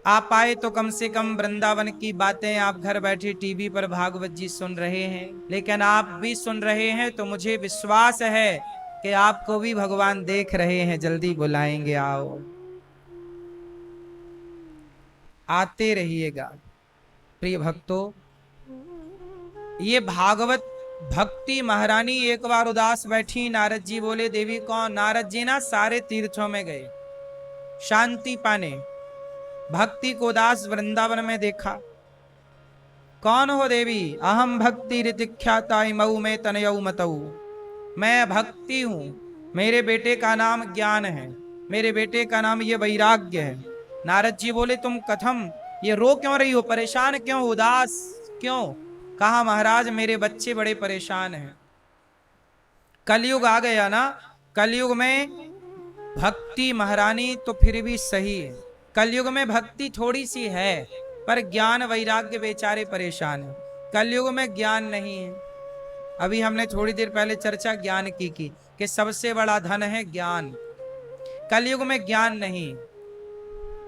आ पाए, तो कम से कम वृंदावन की बातें आप घर बैठे टीवी पर भागवत जी सुन रहे हैं। लेकिन आप भी सुन रहे हैं तो मुझे विश्वास है कि आपको भी भगवान देख रहे हैं, जल्दी बुलाएंगे, आओ, आते रहिएगा। प्रिय भक्तों, ये भागवत भक्ति महारानी एक बार उदास बैठी। नारद जी बोले, देवी कौन? नारद जी ना सारे तीर्थों में गए शांति पाने, भक्ति को उदास वृंदावन में देखा। कौन हो देवी? अहम भक्ति ऋतिख्याता मऊ में तनयऊ मतऊ। मैं भक्ति हूं, मेरे बेटे का नाम ज्ञान है, मेरे बेटे का नाम ये वैराग्य है। नारद जी बोले, तुम कथम, ये रो क्यों रही हो, परेशान क्यों, उदास क्यों? कहा, महाराज मेरे बच्चे बड़े परेशान हैं। कलयुग आ गया ना, कलयुग में भक्ति महारानी तो फिर भी सही है, कलयुग में भक्ति थोड़ी सी है, पर ज्ञान वैराग्य बेचारे परेशान है। कलयुग में ज्ञान नहीं है। अभी हमने थोड़ी देर पहले चर्चा ज्ञान की कि सबसे बड़ा धन है ज्ञान। कलयुग में ज्ञान नहीं,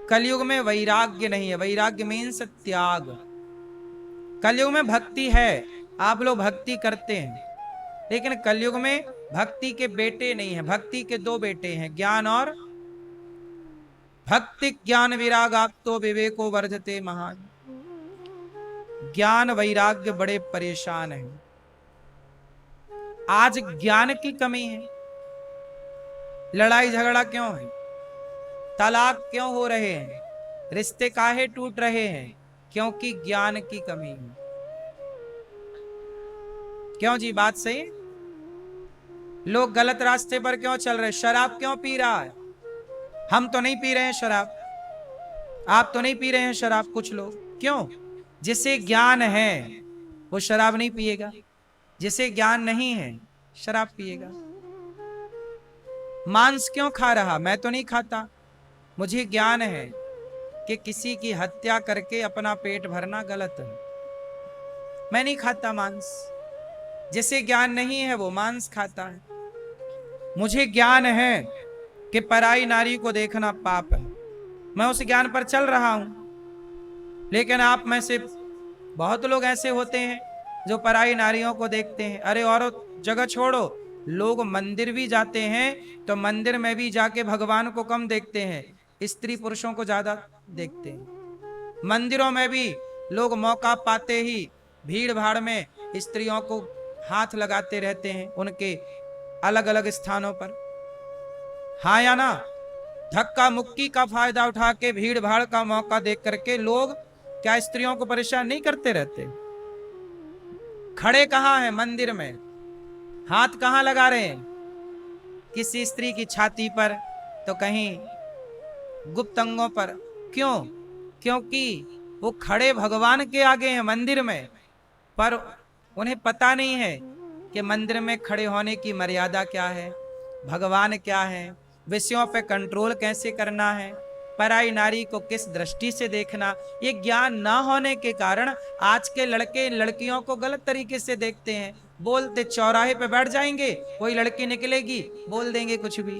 कलयुग में वैराग्य नहीं है। वैराग्य मीन्स त्याग। कलयुग में भक्ति है, आप लोग भक्ति करते हैं, लेकिन कलयुग में भक्ति के बेटे नहीं है। भक्ति के दो बेटे हैं, ज्ञान और भक्ति। ज्ञान विराग तो विवेको वर्धते महान। ज्ञान वैराग्य बड़े परेशान हैं। आज ज्ञान की कमी है, लड़ाई झगड़ा क्यों है, तलाक क्यों हो रहे हैं, रिश्ते काहे टूट रहे हैं? क्योंकि ज्ञान की कमी है। क्यों जी, बात सही? लोग गलत रास्ते पर क्यों चल रहे? शराब क्यों पी रहा है? हम तो नहीं पी रहे हैं शराब, आप तो नहीं पी रहे हैं शराब, कुछ लोग। क्यों? जिसे ज्ञान है वो शराब नहीं पिएगा, जिसे ज्ञान नहीं है शराब पिएगा। मांस क्यों खा रहा? मैं तो नहीं खाता, मुझे ज्ञान है कि किसी की हत्या करके अपना पेट भरना गलत है, मैं नहीं खाता मांस। जिसे ज्ञान नहीं है वो मांस खाता है। मुझे ज्ञान है कि पराई नारी को देखना पाप है, मैं उस ज्ञान पर चल रहा हूं। लेकिन आप में से बहुत लोग ऐसे होते हैं जो पराई नारियों को देखते हैं। अरे औरत जगह छोड़ो, लोग मंदिर भी जाते हैं तो मंदिर में भी जाके भगवान को कम देखते हैं, स्त्री पुरुषों को ज्यादा देखते हैं। मंदिरों में भी लोग मौका पाते ही भीड़ भाड़ में स्त्रियों को हाथ लगाते रहते हैं, उनके अलग अलग स्थानों पर। हाँ या ना? धक्का मुक्की का फायदा उठा के भीड़ भाड़ का मौका देख करके लोग क्या स्त्रियों को परेशान नहीं करते रहते? खड़े कहां हैं मंदिर में, हाथ कहां लगा रहे हैं? किसी स्त्री की छाती पर तो कहीं गुप्त अंगों पर। क्यों? क्योंकि वो खड़े भगवान के आगे हैं मंदिर में, पर उन्हें पता नहीं है कि मंदिर में खड़े होने की मर्यादा क्या है, भगवान क्या है, विषयों पे कंट्रोल कैसे करना है, पराई नारी को किस दृष्टि से देखना। ये ज्ञान ना होने के कारण आज के लड़के लड़कियों को गलत तरीके से देखते हैं। बोलते चौराहे पे बैठ जाएंगे, कोई लड़की निकलेगी बोल देंगे कुछ भी।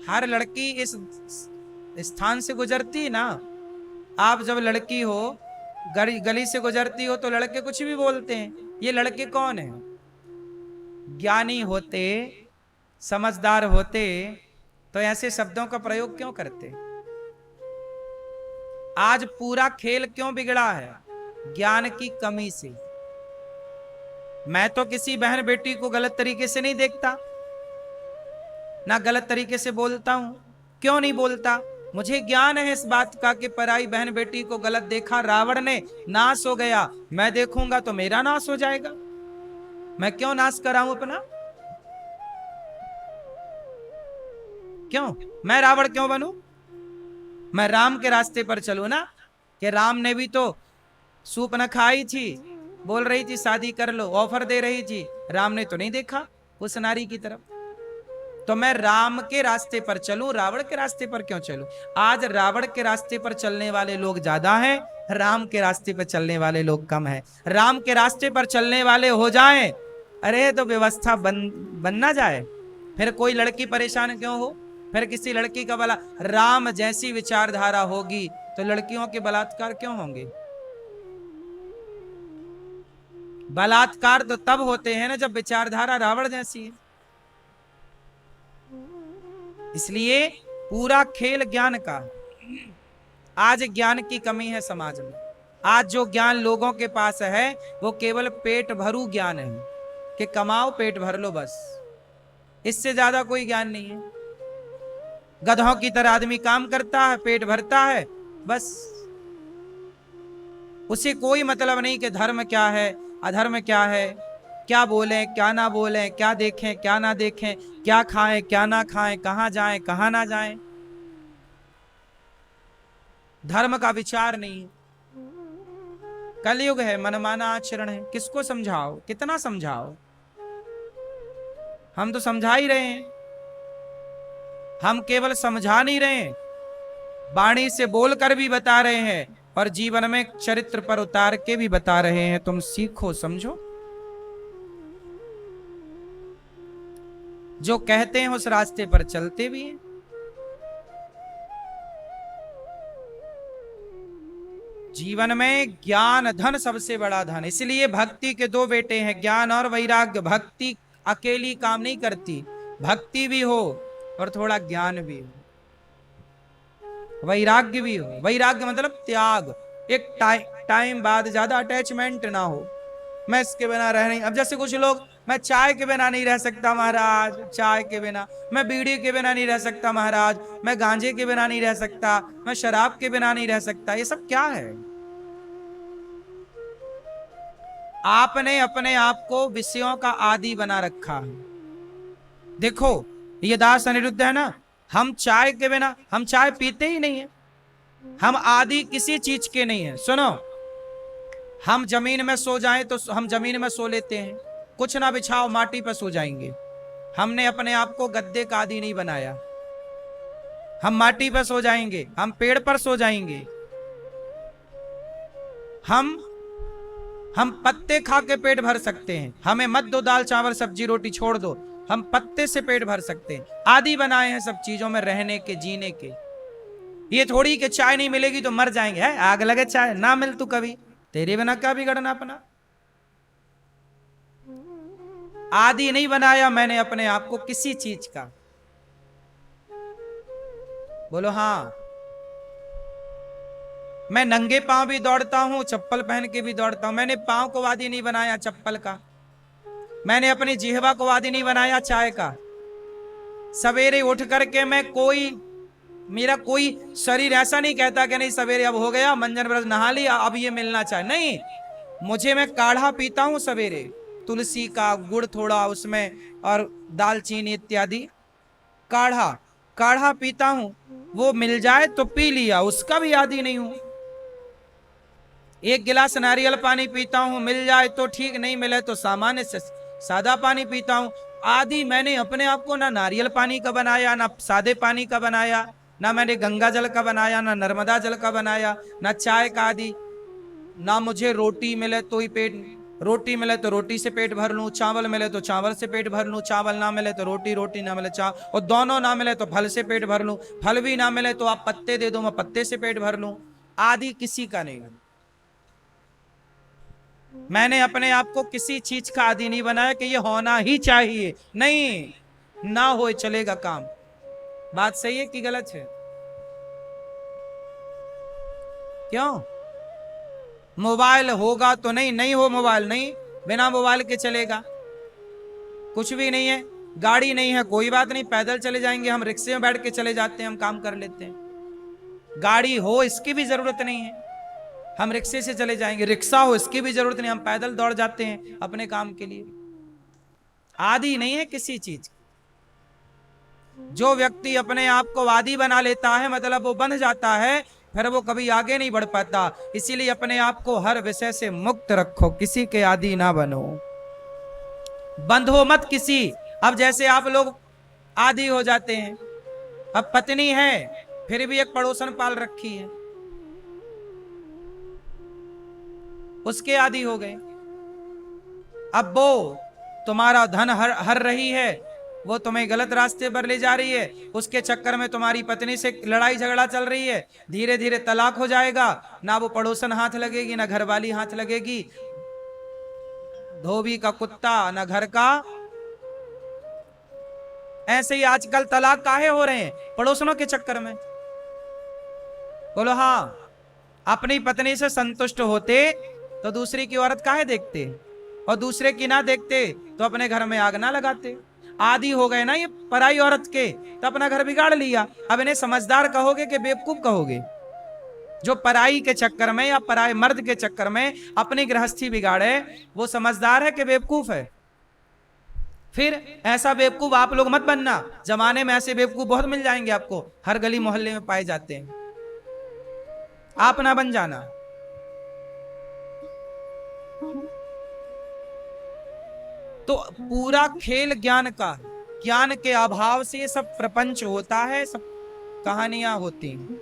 हर लड़की इस स्थान से गुजरती ना, आप जब लड़की हो गली से गुजरती हो तो लड़के कुछ भी बोलते हैं। ये लड़के कौन है? ज्ञानी होते, समझदार होते तो ऐसे शब्दों का प्रयोग क्यों करते? आज पूरा खेल क्यों बिगड़ा है? ज्ञान की कमी से। मैं तो किसी बहन बेटी को गलत तरीके से नहीं देखता, ना गलत तरीके से बोलता हूं। क्यों नहीं बोलता? मुझे ज्ञान है इस बात का कि पराई बहन बेटी को गलत देखा, रावण ने नाश हो गया, मैं देखूंगा तो मेरा नाश हो जाएगा। मैं क्यों नाश कराऊं अपना? क्यों? मैं रावण क्यों बनूं? मैं राम के रास्ते पर चलूं ना, कि राम ने भी तो सूप न खाई थी, बोल रही थी शादी कर लो, ऑफर दे रही थी, राम ने तो नहीं देखा उस नारी की तरफ। तो मैं राम के रास्ते पर चलूं, रावण के रास्ते पर क्यों चलूं? आज रावण के रास्ते पर चलने वाले लोग ज्यादा हैं, राम के रास्ते पर चलने वाले लोग कम हैं। राम के रास्ते पर चलने वाले हो जाएं, अरे तो व्यवस्था बन ना जाए, फिर कोई लड़की परेशान क्यों हो? फिर किसी लड़की का भला राम जैसी विचारधारा होगी तो लड़कियों के बलात्कार क्यों होंगे? बलात्कार तो तब होते हैं ना जब विचारधारा रावण जैसी है। इसलिए पूरा खेल ज्ञान का। आज ज्ञान की कमी है समाज में। आज जो ज्ञान लोगों के पास है वो केवल पेट भरू ज्ञान है कि कमाओ पेट भर लो, बस, इससे ज्यादा कोई ज्ञान नहीं है। गधों की तरह आदमी काम करता है, पेट भरता है, बस, उसे कोई मतलब नहीं कि धर्म क्या है, अधर्म क्या है, क्या बोलें क्या ना बोलें, क्या देखें क्या ना देखें, क्या खाएं क्या ना खाएं, कहां जाएं कहां ना जाएं। धर्म का विचार नहीं। कलयुग है, मनमाना आचरण है। किसको समझाओ, कितना समझाओ? हम तो समझा ही रहे हैं। हम केवल समझा नहीं रहे हैं, वाणी से बोलकर भी बता रहे हैं और जीवन में चरित्र पर उतार के भी बता रहे हैं। तुम सीखो, समझो। जो कहते हैं उस रास्ते पर चलते भी हैं। जीवन में ज्ञान धन सबसे बड़ा धन, इसलिए भक्ति के दो बेटे हैं, ज्ञान और वैराग्य। भक्ति अकेली काम नहीं करती, भक्ति भी हो और थोड़ा ज्ञान भी हो, वैराग्य भी हो। वैराग्य मतलब त्याग, एक टाइम बाद ज्यादा अटैचमेंट ना हो, मैं इसके बिना रह नहीं। अब जैसे कुछ लोग, मैं चाय के बिना नहीं रह सकता महाराज, चाय के बिना, मैं बीड़ी के बिना नहीं रह सकता महाराज, मैं गांजे के बिना नहीं रह सकता, मैं शराब के बिना नहीं रह सकता। ये सब क्या है? आपने अपने आप को विषयों का आदी बना रखा है। देखो ये दास अनिरुद्ध है ना, हम चाय के बिना, हम चाय पीते ही नहीं है, हम आदि किसी चीज के नहीं है। सुनो, हम जमीन में सो जाएं तो हम जमीन में सो लेते हैं, कुछ ना बिछाओ माटी पर सो जाएंगे। हमने अपने आप को गद्दे का आदी नहीं बनाया, हम माटी पर सो जाएंगे, हम पेड़ पर सो जाएंगे, हम पत्ते खा के पेट भर सकते हैं, हमें मत दो दाल चावल सब्जी रोटी छोड़ दो, हम पत्ते से पेट भर सकते हैं। आदि बनाए हैं सब चीजों में रहने के, जीने के। ये थोड़ी कि चाय नहीं मिलेगी तो मर जाएंगे, है आग लगे चाय ना मिल तू कभी, तेरे बिना क्या बिगड़ना अपना। आदि नहीं बनाया मैंने अपने आप को किसी चीज का। बोलो हाँ। मैं नंगे पांव भी दौड़ता हूं, चप्पल पहन के भी दौड़ता हूं, मैंने पांव को आदि नहीं बनाया चप्पल का, मैंने अपनी जिह्वा को आदि नहीं बनाया चाय का। सवेरे उठ करके मैं मेरा कोई शरीर ऐसा नहीं कहता कि नहीं सवेरे अब हो गया, मंजन ब्रश नहा लिया, अब ये मिलना चाहिए, नहीं। मुझे, मैं काढ़ा पीता हूं सवेरे, तुलसी का, गुड़ थोड़ा उसमें और दालचीनी इत्यादि, काढ़ा पीता हूं, वो मिल जाए तो पी लिया, उसका भी आदी नहीं हूं। एक गिलास नारियल पानी पीता हूं, मिल जाए तो ठीक, नहीं मिले तो सामान्य से सादा पानी पीता हूं। आदि मैंने अपने आप को ना नारियल पानी का बनाया, ना सादे पानी का बनाया, ना मैंने गंगा जल का बनाया, ना नर्मदा जल का बनाया, ना चाय का आदि, ना मुझे रोटी मिले तो ही पेट, रोटी मिले तो रोटी से पेट भर लूं, चावल मिले तो चावल से पेट भर लूं, चावल ना मिले तो रोटी, रोटी ना मिले चावल, और दोनों ना मिले तो फल से पेट भर लूं, फल भी ना मिले तो आप पत्ते दे दो, मैं पत्ते से पेट भर लूं। आदि किसी का नहीं। मैंने अपने आप को किसी चीज का आदि नहीं बनाया कि ये होना ही चाहिए, नहीं, ना हो चलेगा काम। बात सही है कि गलत है? क्यों? मोबाइल होगा तो नहीं, नहीं हो मोबाइल नहीं, बिना मोबाइल के चलेगा, कुछ भी नहीं है। गाड़ी नहीं है कोई बात नहीं, पैदल चले जाएंगे, हम रिक्शे में बैठ के चले जाते हैं, हम काम कर लेते हैं। गाड़ी हो इसकी भी जरूरत नहीं है, हम रिक्शे से चले जाएंगे, रिक्शा हो इसकी भी जरूरत नहीं, हम पैदल दौड़ जाते हैं अपने काम के लिए। आदि नहीं है किसी चीज। जो व्यक्ति अपने आप को आदि बना लेता है मतलब वो बंध जाता है, फिर वो कभी आगे नहीं बढ़ पाता। इसीलिए अपने आप को हर विषय से मुक्त रखो, किसी के आदि ना बनो, बंधो मत किसी। अब जैसे आप लोग आदि हो जाते हैं, अब पत्नी है फिर भी एक पड़ोसन पाल रखी है, उसके आदि हो गए। अब वो तुम्हारा धन हर रही है, वो तुम्हें गलत रास्ते पर ले जा रही है, उसके चक्कर में तुम्हारी पत्नी से लड़ाई झगड़ा चल रही है, धीरे धीरे तलाक हो जाएगा, ना वो पड़ोसन हाथ लगेगी ना घरवाली हाथ लगेगी, धोबी का कुत्ता ना घर का। ऐसे ही आजकल तलाक काहे हो रहे हैं? पड़ोसनों के चक्कर में। बोलो हाँ। अपनी पत्नी से संतुष्ट होते तो दूसरी की औरत काहे देखते, और दूसरे की ना देखते तो अपने घर में आग ना लगाते। आदि हो गए ना ये पराई औरत के, तो अपना घर बिगाड़ लिया। अब इन्हें समझदार कहोगे कि बेवकूफ कहोगे? जो पराई के चक्कर में या पराए मर्द के चक्कर में अपनी गृहस्थी बिगाड़े, वो समझदार है कि बेवकूफ है? फिर ऐसा बेवकूफ आप लोग मत बनना, जमाने में ऐसे बेवकूफ बहुत मिल जाएंगे आपको, हर गली मोहल्ले में पाए जाते हैं, आप ना बन जाना। तो पूरा खेल ज्ञान का, ज्ञान के अभाव से सब प्रपंच होता है, सब कहानियां होती हैं।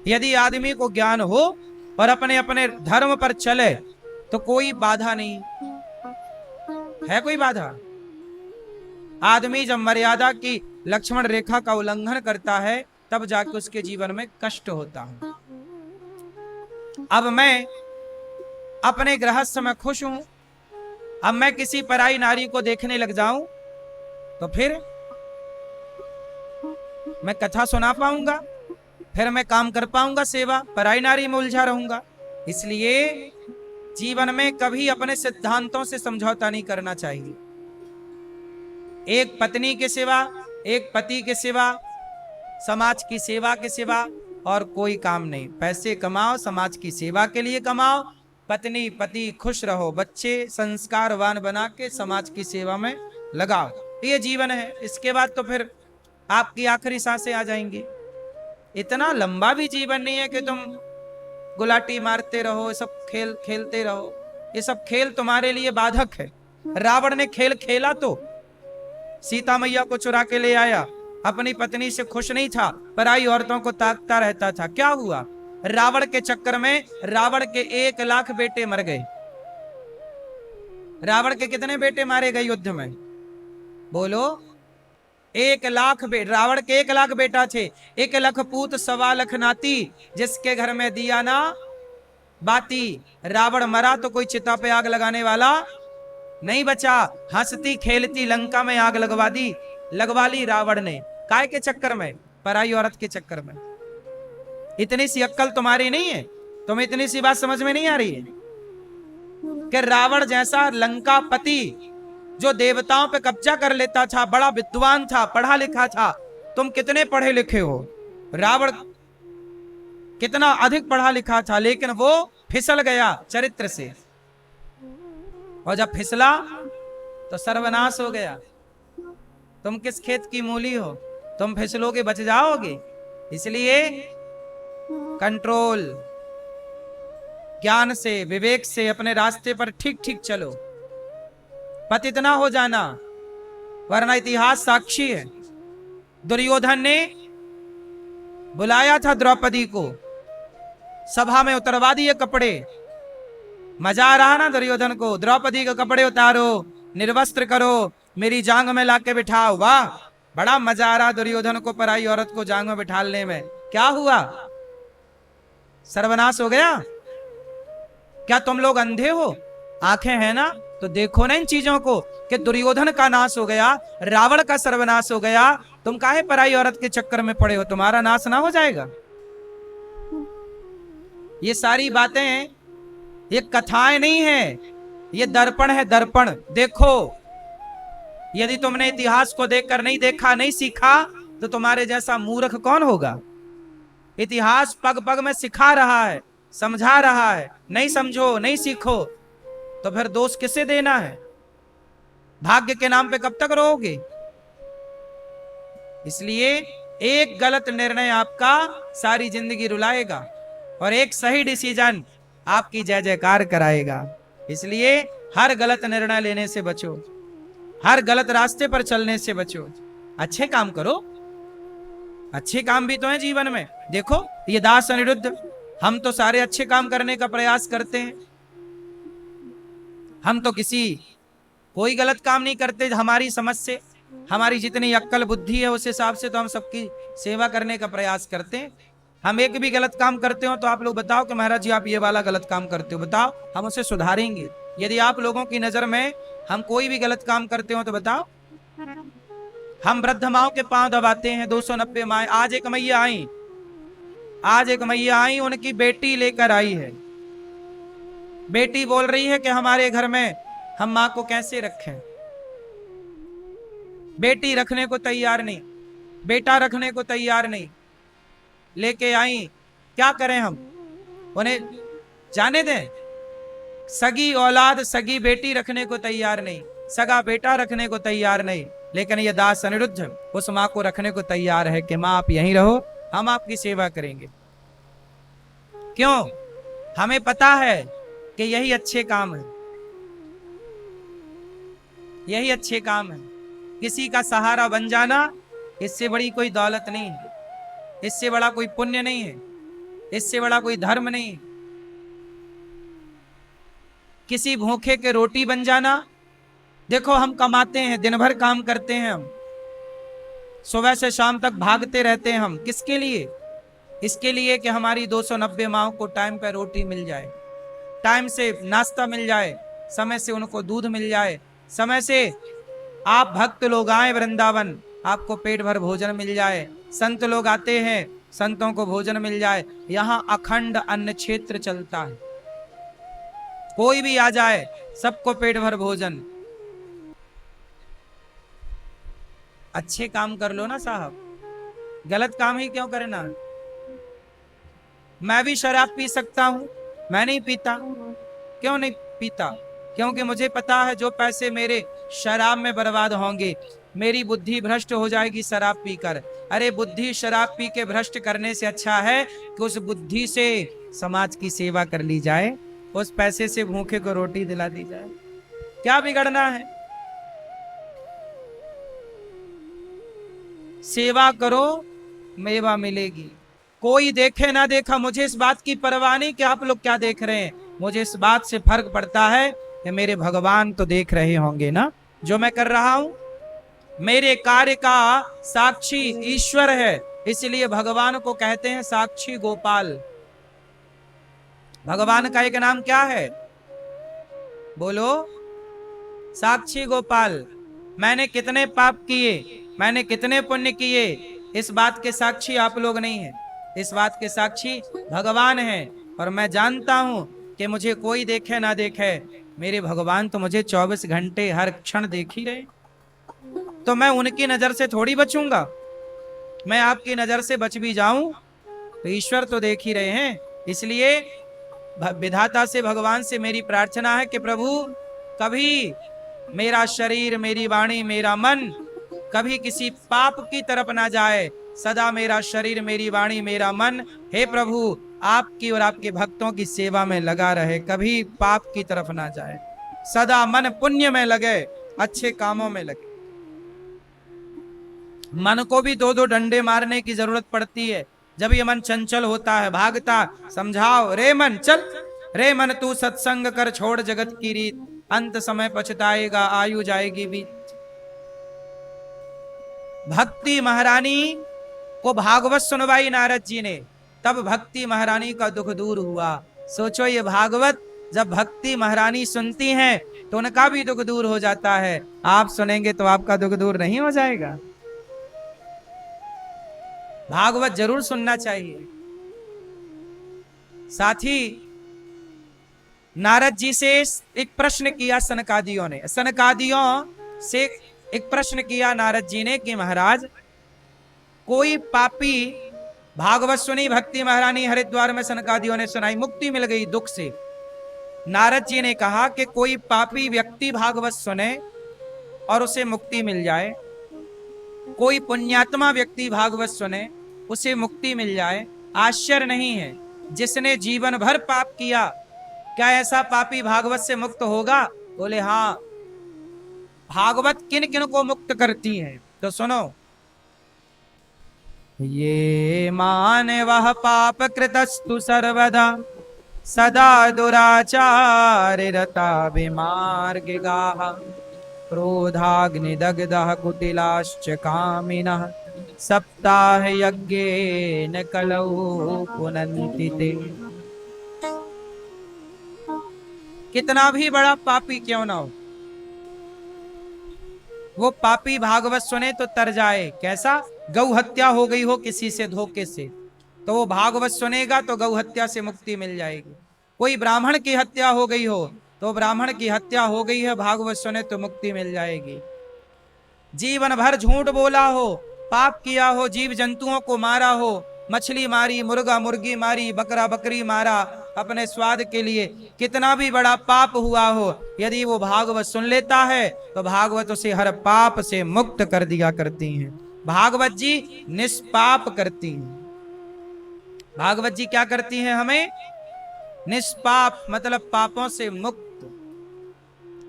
यदि आदमी को ज्ञान हो और अपने अपने धर्म पर चले तो कोई बाधा नहीं है, कोई बाधा। आदमी जब मर्यादा की लक्ष्मण रेखा का उल्लंघन करता है तब जाके उसके जीवन में कष्ट होता है। अब मैं अपने गृहस्थ में खुश हूं, अब मैं किसी पराई नारी को देखने लग जाऊं तो फिर मैं कथा सुना पाऊंगा, फिर मैं काम कर पाऊंगा सेवा, पराई नारी में उलझा रहूंगा। इसलिए जीवन में कभी अपने सिद्धांतों से समझौता नहीं करना चाहिए। एक पत्नी के सिवा, एक पति के सिवा, समाज की सेवा के सिवा और कोई काम नहीं। पैसे कमाओ, समाज की सेवा के लिए कमाओ, पत्नी पति खुश रहो, बच्चे संस्कारवान बना के समाज की सेवा में लगाओ, ये जीवन है। इसके बाद तो फिर आपकी आखिरी सांसें आ जाएंगी। इतना लंबा भी जीवन नहीं है कि तुम गुलाटी मारते रहो, सब खेल खेलते रहो। ये सब खेल तुम्हारे लिए बाधक है। रावण ने खेल खेला तो सीता मैया को चुरा के ले आया, अपनी पत्नी से खुश नहीं था, पराई औरतों को ताकता रहता था। क्या हुआ? रावण के चक्कर में रावण के 1 लाख बेटे मर गए। रावण के कितने बेटे मारे गए युद्ध में? बोलो। 1 लाख रावण के 1 लाख बेटा थे। 1 लाख पूत 1.25 लाख नाती, जिसके घर में दिया ना बाती। रावण मरा तो कोई चिता पे आग लगाने वाला नहीं बचा। हंसती खेलती लंका में आग लगवा ली रावण ने। काय के चक्कर में? पराई औरत के चक्कर में। इतनी सी अक्कल तुम्हारी नहीं है? तुम्हें इतनी सी बात समझ में नहीं आ रही है कि रावण जैसा लंका पति जो देवताओं पे कब्जा कर लेता था, बड़ा विद्वान था, पढ़ा लिखा था। तुम कितने पढ़े लिखे हो? रावण कितना अधिक पढ़ा लिखा था, लेकिन वो फिसल गया चरित्र से, और जब फिसला तो सर्वनाश हो गया। तुम किस खेत की मूली हो? तुम फिसलोगे बच जाओगे। इसलिए कंट्रोल, ज्ञान से, विवेक से अपने रास्ते पर ठीक ठीक चलो, पतित ना हो जाना, वरना इतिहास साक्षी है। दुर्योधन ने बुलाया था द्रौपदी को, सभा में उतरवा दिए कपड़े। मजा आ रहा ना दुर्योधन को? द्रौपदी के कपड़े उतारो, निर्वस्त्र करो, मेरी जांग में लाके बिठाओ। वाह, बड़ा मजा आ रहा दुर्योधन को पराई औरत को जांग में बिठाने में। क्या हुआ? सर्वनाश हो गया। क्या तुम लोग अंधे हो? आंखें हैं ना, तो देखो ना इन चीजों को कि दुर्योधन का नाश हो गया, रावण का सर्वनाश हो गया। तुम काहे पराई औरत के चक्कर में पड़े हो? तुम्हारा नाश ना हो जाएगा? ये सारी बातें, ये कथाएं नहीं है, ये दर्पण है, दर्पण। देखो, यदि तुमने इतिहास को देखकर नहीं देखा, नहीं सीखा, तो तुम्हारे जैसा मूर्ख कौन होगा? इतिहास पग पग में सिखा रहा है, समझा रहा है। नहीं समझो, नहीं सीखो, तो फिर दोष किसे देना है? भाग्य के नाम पे कब तक रहोगे? इसलिए एक गलत निर्णय आपका सारी जिंदगी रुलाएगा, और एक सही डिसीजन आपकी जय जयकार कराएगा। इसलिए हर गलत निर्णय लेने से बचो, हर गलत रास्ते पर चलने से बचो। अच्छे काम करो, अच्छे काम भी तो है जीवन में। देखो ये दास अनिरुद्ध, हम तो सारे अच्छे काम करने का प्रयास करते हैं। हम तो कोई गलत काम नहीं करते। हमारी समझ से, हमारी जितनी अक्ल बुद्धि है उस हिसाब से तो हम सबकी सेवा करने का प्रयास करते हैं। हम एक भी गलत काम करते हो तो आप लोग बताओ कि महाराज जी आप ये वाला गलत काम करते हो, बताओ, हम उसे सुधारेंगे। यदि आप लोगों की नजर में हम कोई भी गलत काम करते हो तो बताओ। हम वृद्ध माओ के पांव दबाते हैं, 290 माए। आज एक मैया आई, उनकी बेटी लेकर आई है। बेटी बोल रही है कि हमारे घर में हम माँ को कैसे रखें। बेटी रखने को तैयार नहीं, बेटा रखने को तैयार नहीं, लेके आई। क्या करें हम? उन्हें जाने दें? सगी औलाद, सगी बेटी रखने को तैयार नहीं, सगा बेटा रखने को तैयार नहीं, लेकिन ये दास अनिरुद्ध उस माँ को रखने को तैयार है कि माँ आप यहीं रहो, हम आपकी सेवा करेंगे। क्यों? हमें पता है कि यही अच्छे काम है, यही अच्छे काम है। किसी का सहारा बन जाना, इससे बड़ी कोई दौलत नहीं है, इससे बड़ा कोई पुण्य नहीं है, इससे बड़ा कोई धर्म नहीं है। किसी भूखे के रोटी बन जाना, देखो हम कमाते हैं, दिन भर काम करते हैं, हम सुबह से शाम तक भागते रहते हैं, हम किसके लिए? इसके लिए कि हमारी 290 माओं को टाइम पर रोटी मिल जाए, टाइम से नाश्ता मिल जाए, समय से उनको दूध मिल जाए, समय से आप भक्त लोग आए वृंदावन, आपको पेट भर भोजन मिल जाए, संत लोग आते हैं, संतों को भोजन मिल जाए। यहां अखंड अन्न क्षेत्र चलता है, कोई भी आ जाए सबको पेट भर भोजन। अच्छे काम कर लो ना साहब, गलत काम ही क्यों करना। मैं भी शराब पी सकता हूं, मैं नहीं पीता। क्यों नहीं पीता? क्योंकि मुझे पता है जो पैसे मेरे शराब में बर्बाद होंगे, मेरी बुद्धि भ्रष्ट हो जाएगी शराब पीकर। अरे बुद्धि शराब पी के भ्रष्ट करने से अच्छा है कि उस बुद्धि से समाज की सेवा कर ली जाए, उस पैसे से भूखे को रोटी दिला दी जाए। क्या बिगड़ना है? सेवा करो, मेवा मिलेगी। कोई देखे ना देखा, मुझे इस बात की परवाह नहीं कि आप लोग क्या देख रहे हैं। मुझे इस बात से फर्क पड़ता है कि मेरे भगवान तो देख रहे होंगे ना जो मैं कर रहा हूं। मेरे कार्य का साक्षी ईश्वर है, इसलिए भगवान को कहते हैं साक्षी गोपाल। भगवान का एक नाम क्या है? बोलो, साक्षी गोपाल। मैंने कितने पाप किए, मैंने कितने पुण्य किए, इस बात के साक्षी आप लोग नहीं हैं, इस बात के साक्षी भगवान हैं। और मैं जानता हूं कि मुझे कोई देखे ना देखे, मेरे भगवान तो मुझे 24 घंटे हर क्षण देख ही रहे। तो मैं उनकी नजर से थोड़ी बचूंगा। मैं आपकी नजर से बच भी जाऊं तो ईश्वर तो देख ही रहे हैं। इसलिए विधाता से, भगवान से मेरी प्रार्थना है कि प्रभु कभी मेरा शरीर, मेरी वाणी, मेरा मन कभी किसी पाप की तरफ ना जाए। सदा मेरा शरीर, मेरी वाणी, मेरा मन, हे प्रभु आपकी और आपके भक्तों की सेवा में लगा रहे, कभी पाप की तरफ ना जाए। सदा मन पुण्य में लगे, अच्छे कामों में लगे। मन को भी दो दो डंडे मारने की जरूरत पड़ती है जब ये मन चंचल होता है, भागता। समझाओ, रे मन चल, रे मन तू सत्संग कर, छोड़ जगत की रीत, अंत समय पछताएगा, आयु जाएगी बीत। भक्ति महारानी को भागवत सुनवाई नारद जी ने, तब भक्ति महारानी का दुख दूर हुआ। सोचो, ये भागवत जब भक्ति महारानी सुनती हैं तो उनका भी दुख दूर हो जाता है। आप सुनेंगे तो आपका दुख दूर नहीं हो जाएगा? भागवत जरूर सुनना चाहिए। साथ ही नारद जी से एक प्रश्न किया सनकादियों ने, सनकादियों से एक प्रश्न किया नारद जी ने कि महाराज, कोई पापी, भागवत सुनी भक्ति महारानी हरिद्वार में सनकादियों ने सुनाई, मुक्ति मिल गई दुख से। नारद जी ने कहा कि कोई पापी व्यक्ति भागवत सुने और उसे मुक्ति मिल जाए, कोई पुण्यात्मा व्यक्ति भागवत सुने उसे मुक्ति मिल जाए, आश्चर्य नहीं है। जिसने जीवन भर पाप किया, क्या ऐसा पापी भागवत से मुक्त होगा? बोले हाँ। भागवत किन किन को मुक्त करती है? तो सुनो, ये मानवः पाप कृतस्तु सर्वदा, सदा दुराचार रता विमार्गिगाः, क्रोधाग्निदग्धः कुटिलाश्च कामिनः, सप्ताह यज्ञेन कलौ पुनन्ति ते। कितना भी बड़ा पापी क्यों ना हो, वो पापी भागवत सुने तो तर जाए। कैसा? गौ हत्या हो गई हो किसी से धोखे से, तो वो भागवत सुनेगा तो गौ हत्या से मुक्ति मिल जाएगी। कोई ब्राह्मण की हत्या हो गई हो तो ब्राह्मण की हत्या हो गई है, भागवत सुने तो मुक्ति मिल जाएगी। जीवन भर झूठ बोला हो, पाप किया हो, जीव जंतुओं को मारा हो, मछली मारी, मुर्गा मुर्गी मारी, बकरा बकरी मारा अपने स्वाद के लिए, कितना भी बड़ा पाप हुआ हो, यदि वो भागवत सुन लेता है तो भागवत उसे हर पाप से मुक्त कर दिया करती हैं। भागवत जी निष्पाप करती हैं। भागवत जी क्या करती हैं? हमें निष्पाप, मतलब पापों से मुक्त।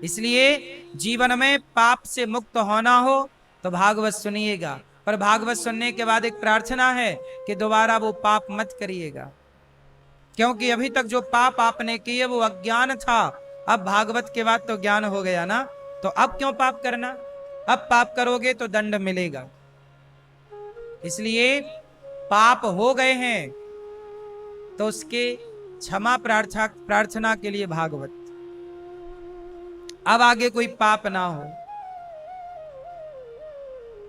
इसलिए जीवन में पाप से मुक्त होना हो तो भागवत सुनिएगा। पर भागवत सुनने के बाद एक प्रार्थना है कि दोबारा वो पाप मत करिएगा, क्योंकि अभी तक जो पाप आपने किए वो अज्ञान था। अब भागवत के बाद तो ज्ञान हो गया ना, तो अब क्यों पाप करना? अब पाप करोगे तो दंड मिलेगा। इसलिए पाप हो गए हैं तो उसके क्षमा प्रार्थना के लिए भागवत। अब आगे कोई पाप ना हो।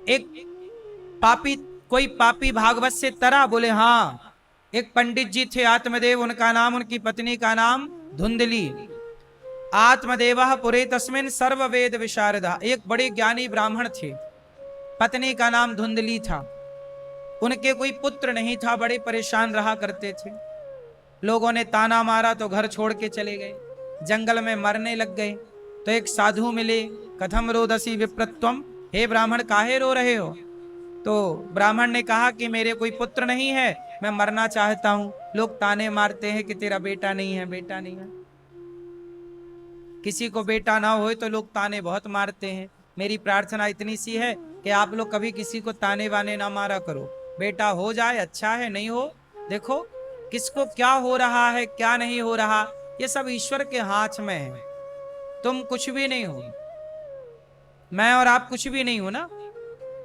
एक पापी, कोई पापी भागवत से तरा? बोले हाँ। एक पंडित जी थे आत्मदेव, उनका नाम, उनकी पत्नी का नाम धुंधली। आत्मदेव पुरे तस्मिन सर्व वेद विशारदा। एक बड़े ज्ञानी ब्राह्मण थे, पत्नी का नाम धुंधली था। उनके कोई पुत्र नहीं था, बड़े परेशान रहा करते थे। लोगों ने ताना मारा तो घर छोड़ के चले गए, जंगल में मरने लग गए। तो एक साधु मिले, कथम रोदसी विप्रत्वम, हे ब्राह्मण काहे रो रहे हो? तो ब्राह्मण ने कहा कि मेरे कोई पुत्र नहीं है, मैं मरना चाहता हूं। लोग ताने मारते हैं कि तेरा बेटा नहीं है, बेटा नहीं है। किसी को बेटा ना हो तो लोग ताने बहुत मारते हैं। मेरी प्रार्थना इतनी सी है कि आप लोग कभी किसी को ताने वाने ना मारा करो। बेटा हो जाए अच्छा है, नहीं हो देखो किसको क्या हो रहा है क्या नहीं हो रहा, ये सब ईश्वर के हाथ में है। तुम कुछ भी नहीं हो, मैं और आप कुछ भी नहीं हो ना,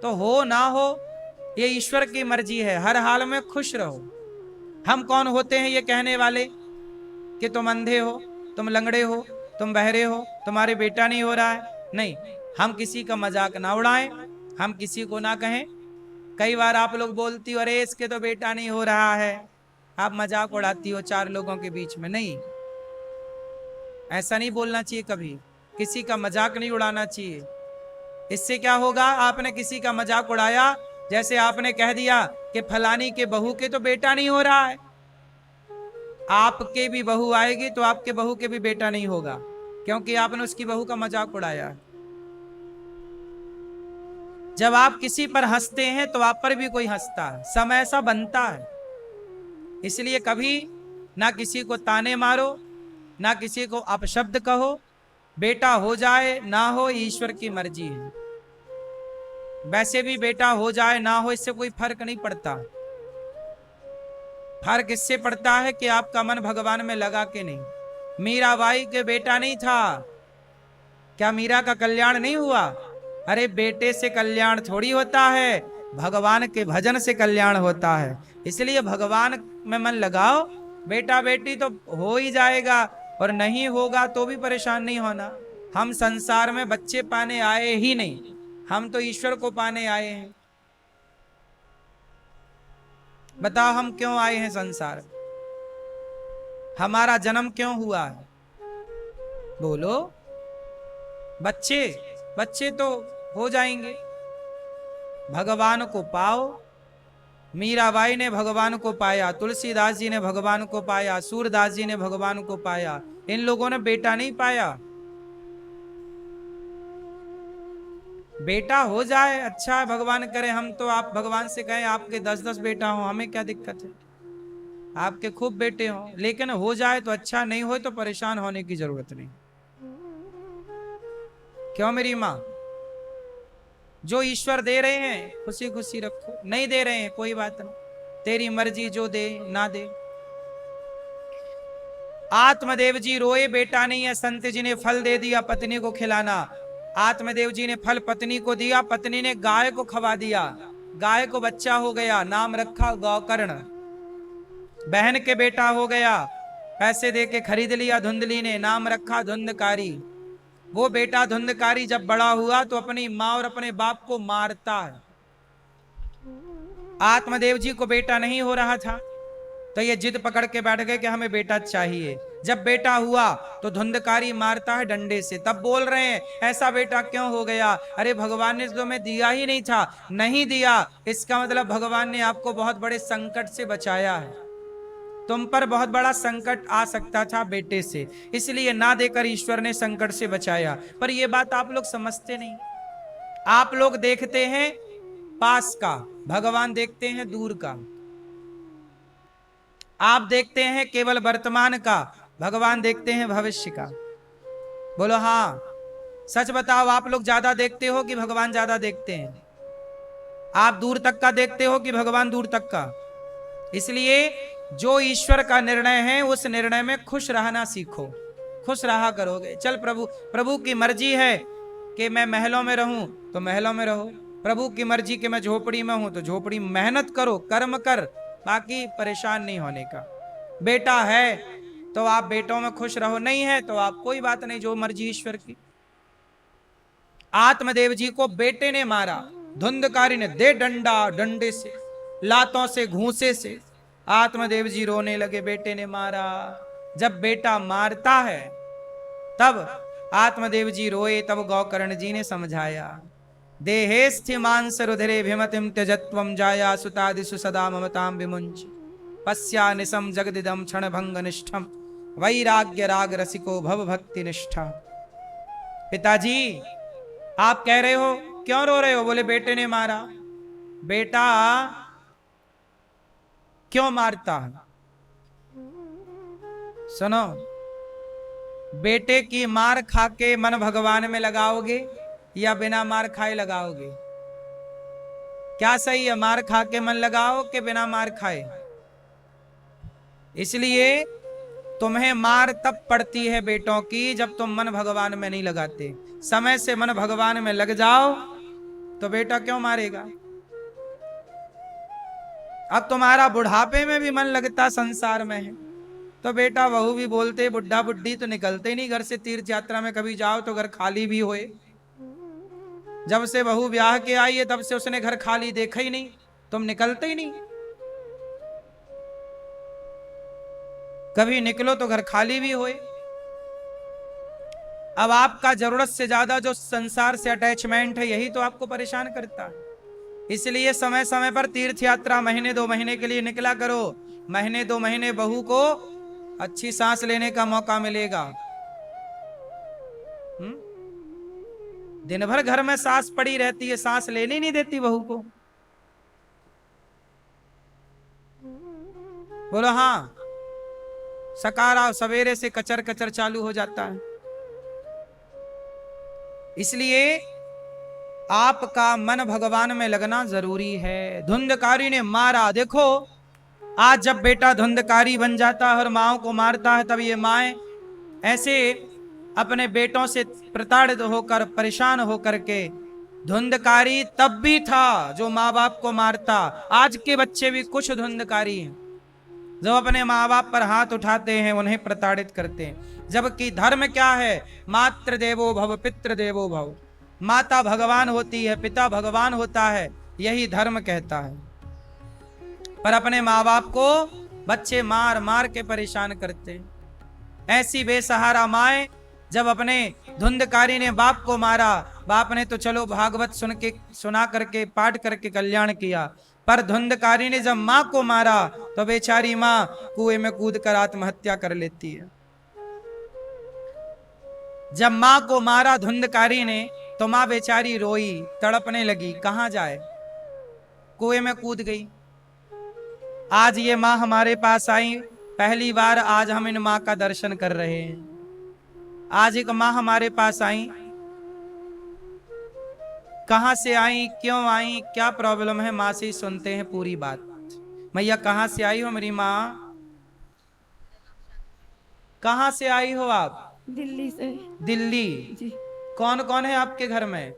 तो हो ना हो ये ईश्वर की मर्जी है। हर हाल में खुश रहो। हम कौन होते हैं ये कहने वाले कि तुम अंधे हो, तुम लंगड़े हो, तुम बहरे हो, तुम्हारे बेटा नहीं हो रहा है? नहीं, हम किसी का मजाक ना उड़ाएं, हम किसी को ना कहें। कई बार आप लोग बोलती हो अरे इसके तो बेटा नहीं हो रहा है, आप मजाक उड़ाती हो चार लोगों के बीच में। नहीं, ऐसा नहीं बोलना चाहिए, कभी किसी का मजाक नहीं उड़ाना चाहिए। इससे क्या होगा, आपने किसी का मजाक उड़ाया, जैसे आपने कह दिया कि फलानी के बहू के तो बेटा नहीं हो रहा है, आपके भी बहू आएगी तो आपके बहू के भी बेटा नहीं होगा, क्योंकि आपने उसकी बहू का मजाक उड़ाया। जब आप किसी पर हंसते हैं तो आप पर भी कोई हंसता है, समय ऐसा बनता है। इसलिए कभी ना किसी को ताने मारो, ना किसी को अपशब्द कहो। बेटा हो जाए ना हो ईश्वर की मर्जी है। वैसे भी बेटा हो जाए ना हो इससे कोई फर्क नहीं पड़ता। फर्क इससे पड़ता है कि आपका मन भगवान में लगा के नहीं। मीराबाई के बेटा नहीं था, क्या मीरा का कल्याण नहीं हुआ? अरे बेटे से कल्याण थोड़ी होता है, भगवान के भजन से कल्याण होता है। इसलिए भगवान में मन लगाओ, बेटा बेटी तो हो ही जाएगा, और नहीं होगा तो भी परेशान नहीं होना। हम संसार में बच्चे पाने आए ही नहीं, हम तो ईश्वर को पाने आए हैं। बताओ हम क्यों आए हैं संसार, हमारा जन्म क्यों हुआ है? बोलो। बच्चे बच्चे तो हो जाएंगे, भगवान को पाओ। मीराबाई ने भगवान को पाया, तुलसीदास जी ने भगवान को पाया, सूरदास जी ने भगवान को पाया। इन लोगों ने बेटा नहीं पाया। बेटा हो जाए अच्छा है, भगवान करे। हम तो आप भगवान से कहें आपके 10-10 बेटा हो, हमें क्या दिक्कत है, आपके खूब बेटे हो, लेकिन हो जाए तो अच्छा, नहीं हो तो परेशान होने की जरूरत नहीं। क्यों मेरी माँ? जो ईश्वर दे रहे हैं खुशी खुशी रखो, नहीं दे रहे हैं कोई बात नहीं, तेरी मर्जी, जो दे ना दे। आत्मदेव जी रोए, बेटा नहीं है। संत जी ने फल दे दिया पत्नी को खिलाना। आत्मदेव जी ने फल पत्नी को दिया, पत्नी ने गाय को खवा दिया, गाय को बच्चा हो गया, नाम रखा गौकर्ण। बहन के बेटा हो गया, पैसे दे के खरीद लिया धुंधली ने, नाम रखा धुंधकारी। वो बेटा धुंधकारी जब बड़ा हुआ तो अपनी माँ और अपने बाप को मारता है। आत्मदेव जी को बेटा नहीं हो रहा था तो ये जिद पकड़ के बैठ गए कि हमें बेटा चाहिए। जब बेटा हुआ तो धुंधकारी मारता है डंडे से। तब बोल रहे हैं ऐसा बेटा क्यों हो गया? अरे भगवान ने तो मैं दिया ही नहीं था। नहीं दिया इसका मतलब भगवान ने आपको बहुत बड़े संकट से बचाया है। तुम पर बहुत बड़ा संकट आ सकता था बेटे से, इसलिए ना देकर ईश्वर ने संकट से बचाया। पर यह बात आप लोग समझते नहीं। आप लोग देखते हैं पास का, भगवान देखते हैं दूर का। आप देखते हैं केवल वर्तमान का, भगवान देखते हैं भविष्य का। बोलो हाँ, सच बताओ, आप लोग ज्यादा देखते हो कि भगवान ज्यादा देखते हैं? आप दूर तक का देखते हो कि भगवान दूर तक का? इसलिए जो ईश्वर का निर्णय है उस निर्णय में खुश रहना सीखो, खुश रहा करोगे। चल प्रभु की मर्जी है कि मैं महलों में रहूं तो महलों में रहो, प्रभु की मर्जी के मैं झोपड़ी में हूं तो झोपड़ी मेहनत करो, कर्म कर, बाकी परेशान नहीं होने का। बेटा है तो आप बेटों में खुश रहो, नहीं है तो आप कोई बात नहीं, जो मर्जी ईश्वर की। आत्मदेव जी को बेटे ने मारा, धुंधकारी ने दे डंडा, डंडे से, लातों से, घूंसे से। आत्मदेव जी रोने लगे, बेटे ने मारा। जब बेटा मारता है तब आत्मदेव जी रोए, तब गौकर्ण जी ने समझाया, देहेस्थि मांस रुधिरे भिमतिम त्यजत्वम जाया सुतादिषु सदा ममताम विमुंच पश्या निशम जगदिदम क्षण भंग निष्ठम वैराग्य राग रसिको भव भक्ति निष्ठा। पिताजी आप कह रहे हो, क्यों रो रहे हो? बोले बेटे ने मारा। बेटा क्यों मारता है? सुनो, बेटे की मार खा के मन भगवान में लगाओगे या बिना मार खाए लगाओगे? क्या सही है, मार खा के मन लगाओ कि बिना मार खाए? इसलिए तुम्हें मार तब पड़ती है बेटों की जब तुम मन भगवान में नहीं लगाते। समय से मन भगवान में लग जाओ तो बेटा क्यों मारेगा? अब तुम्हारा बुढ़ापे में भी मन लगता संसार में है तो बेटा बहू भी बोलते, बुढ़ा बुढ़ी तो निकलते ही नहीं घर से। तीर्थ यात्रा में कभी जाओ तो घर खाली भी होए। जब से बहू ब्याह के आई है तब से उसने घर खाली देखा ही नहीं, तुम निकलते ही नहीं। कभी निकलो तो घर खाली भी होए। अब आपका जरूरत से ज्यादा जो संसार से अटैचमेंट है यही तो आपको परेशान करता है। इसलिए समय समय पर तीर्थ यात्रा महीने 2 महीने के लिए निकला करो। महीने 2 महीने बहू को अच्छी सांस लेने का मौका मिलेगा। दिन भर घर में सांस पड़ी रहती है, सांस लेने नहीं देती बहू को। बोलो हाँ, सकारा सवेरे से कचर कचर चालू हो जाता है। इसलिए आपका मन भगवान में लगना जरूरी है। धुंधकारी ने मारा, देखो आज जब बेटा धुंधकारी बन जाता है और माओ को मारता है तब ये माएं ऐसे अपने बेटों से प्रताड़ित होकर, परेशान होकर के, धुंधकारी तब भी था जो माँ बाप को मारता। आज के बच्चे भी कुछ धुंधकारी हैं जो अपने माँ बाप पर हाथ उठाते हैं, उन्हें प्रताड़ित करते हैं। जबकि धर्म क्या है? मातृ देवो भव पितृ देवो भव। माता भगवान होती है, पिता भगवान होता है, यही धर्म कहता है। पर अपने माँ बाप को बच्चे मार मार के परेशान करते हैं। ऐसी बेसहारा माए जब अपने धुंधकारी ने बाप को मारा, बाप ने तो चलो भागवत सुना करके पाठ करके कल्याण किया, पर धुंधकारी ने जब माँ को मारा तो बेचारी माँ कुएं में कूद कर आत्महत्या कर लेती है। जब माँ को मारा धुंधकारी ने तो माँ बेचारी रोई, तड़पने लगी, कहां जाए, कुएं में कूद गई। आज ये माँ हमारे पास आई, पहली बार आज हम इन माँ का दर्शन कर रहे हैं। आज एक माँ हमारे पास आई, कहां से आई, क्यों आई, क्या प्रॉब्लम है, माँ से ही सुनते हैं पूरी बात। मैया कहां से आई हो मेरी माँ? कहां से आई हो आप? दिल्ली से। दिल्ली जी। कौन कौन है आपके घर में?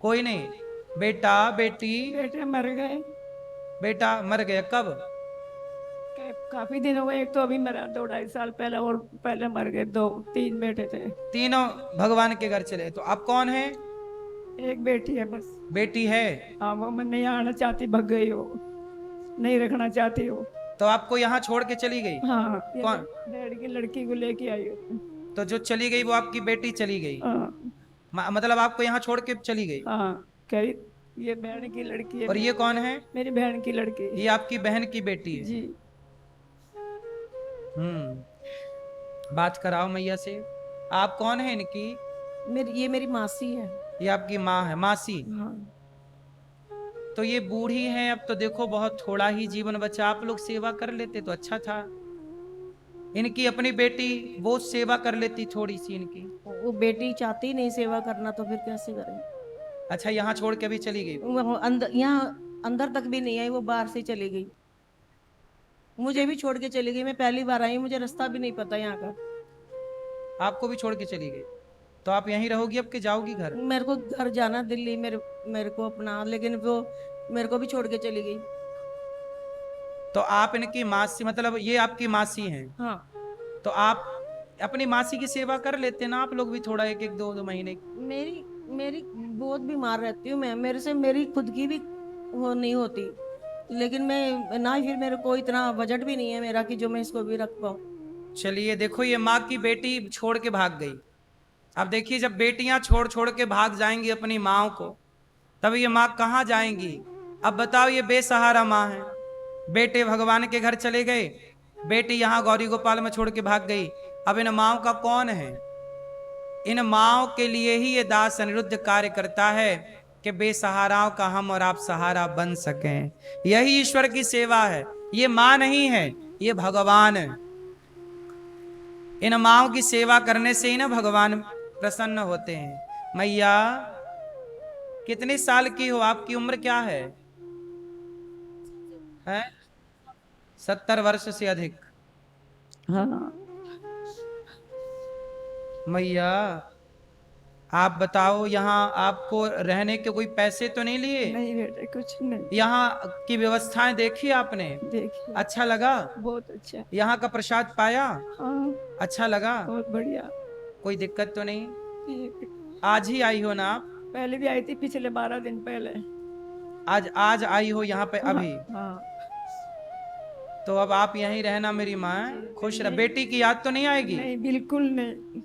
कोई नहीं। बेटा बेटी? बेटे मर गए। बेटा मर गया, कब? काफी दिन हो गए, एक तो अभी मरा 2-2.5 साल पहले, और पहले मर गए 2-3 बेटे थे। तीनों भगवान के घर चले। तो आप कौन है? एक बेटी है बस। बेटी है? हाँ, वो मैं नहीं आना चाहती, भग गई हो, नहीं रखना चाहती हो। तो आपको यहाँ छोड़ के चली गई? हाँ। कौन? डैड की लड़की को लेके आई हो। तो जो चली गई वो आपकी बेटी चली गई? हाँ। मतलब आपको यहाँ छोड़ के चली गई? हाँ, कह रही ये बहन की लड़की है। और ये कौन है? मेरी बहन की लड़की। ये आपकी बहन की बेटी है? जी। बात कराओ मैया से। आप कौन है इनकी? ये मेरी मासी है। ये आपकी माँ है? मासी? हाँ। तो ये बूढ़ी हैं, अब तो देखो बहुत थोड़ा ही जीवन बचा, आप लोग सेवा कर लेते तो अच्छा था। इनकी अपनी बेटी वो सेवा कर लेती थोड़ी सी इनकी। वो बेटी चाहती नहीं सेवा करना, तो फिर कैसे करें? अच्छा, यहाँ छोड़ के भी चली गई? यहाँ अंदर तक भी नहीं आई, वो बाहर से चली गई। मुझे भी छोड़ के चली गई, मैं पहली बार आई, मुझे रास्ता भी नहीं पता यहाँ का। आपको भी छोड़ के चली गई? तो आप यहीं रहोगी अब कि जाओगी घर? मेरे को घर जाना दिल्ली, मेरे मेरे को अपना, लेकिन वो मेरे को भी छोड़ के चली गई। तो आप इनकी मासी, मतलब ये आपकी मासी हैं, हाँ। तो आप अपनी मासी की सेवा कर लेते ना आप लोग भी थोड़ा, एक एक दो दो महीने की। मेरी मेरी बहुत बीमार रहती हूँ मैं, मेरे से मेरी खुद की भी वो नहीं होती, लेकिन मैं ना, फिर मेरे को इतना बजट भी नहीं है मेरा कि जो मैं इसको भी रख पाऊँ। चलिए देखो, ये माँ की बेटी छोड़ के भाग गई। अब देखिए, जब बेटियां छोड़ छोड़ के भाग जाएंगी अपनी माँ को, तब ये माँ कहाँ जाएंगी? अब बताओ, ये बेसहारा माँ है। बेटे भगवान के घर चले गए, बेटी यहाँ गौरी गोपाल में छोड़ के भाग गई। अब इन माओ का कौन है? इन माओ के लिए ही ये दास अनिरुद्ध कार्य करता है कि बेसहाराओं का हम और आप सहारा बन सकें। यही ईश्वर की सेवा है। ये माँ नहीं है, ये भगवान है। इन माओ की सेवा करने से ही ना भगवान प्रसन्न होते हैं। मैया, कितने साल की हो? आपकी उम्र क्या है? 70 वर्ष से अधिक? हाँ। मैया, आप बताओ, यहाँ आपको रहने के कोई पैसे तो नहीं लिए? नहीं बेटे, कुछ नहीं। यहाँ की व्यवस्थाएं देखी आपने? देखिए, अच्छा लगा? बहुत अच्छा। यहाँ का प्रसाद पाया? हाँ, अच्छा लगा? बहुत बढ़िया। कोई दिक्कत तो नहीं? ठीक। आज ही आई हो ना आप? पहले भी आई थी, पिछले 12 दिन पहले। आज आज आई हो यहाँ पे हाँ। अभी? हाँ। तो अब आप यहीं रहना मेरी माँ, खुश रह। बेटी की याद तो नहीं आएगी? नहीं, बिल्कुल नहीं।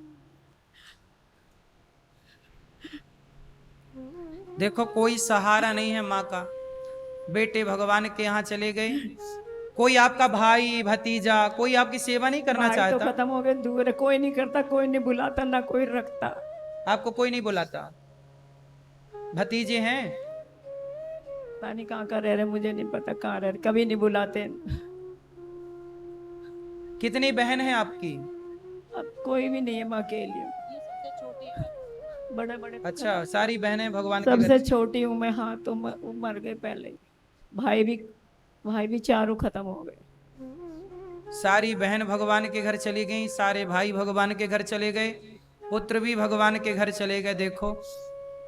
देखो, कोई सहारा नहीं है माँ का। बेटे भगवान के यहाँ चले गए, कोई आपका भाई भतीजा कोई आपकी सेवा नहीं करना भाई तो चाहता? खत्म हो गए, दूर है, कोई नहीं करता, कोई नहीं बुलाता, ना कोई रखता। आपको कोई नहीं बुलाता? भतीजे हैं? पता नहीं कहाँ रह रहे, मुझे नहीं पता कहाँ रह रहे, कभी नहीं बुलाते। कितनी बहन है आपकी? अब कोई भी नहीं है, मैं अकेली हूँ। बड़े बड़े अच्छा, सारी बहनें भगवान के सबसे घर। छोटी हूँ मैं। हाँ, तो वो मर गए पहले ही। भाई भी चारों खत्म हो गए। सारी बहन भगवान के घर चली गई, सारे भाई भगवान के घर चले गए, पुत्र भी भगवान के घर चले गए। देखो,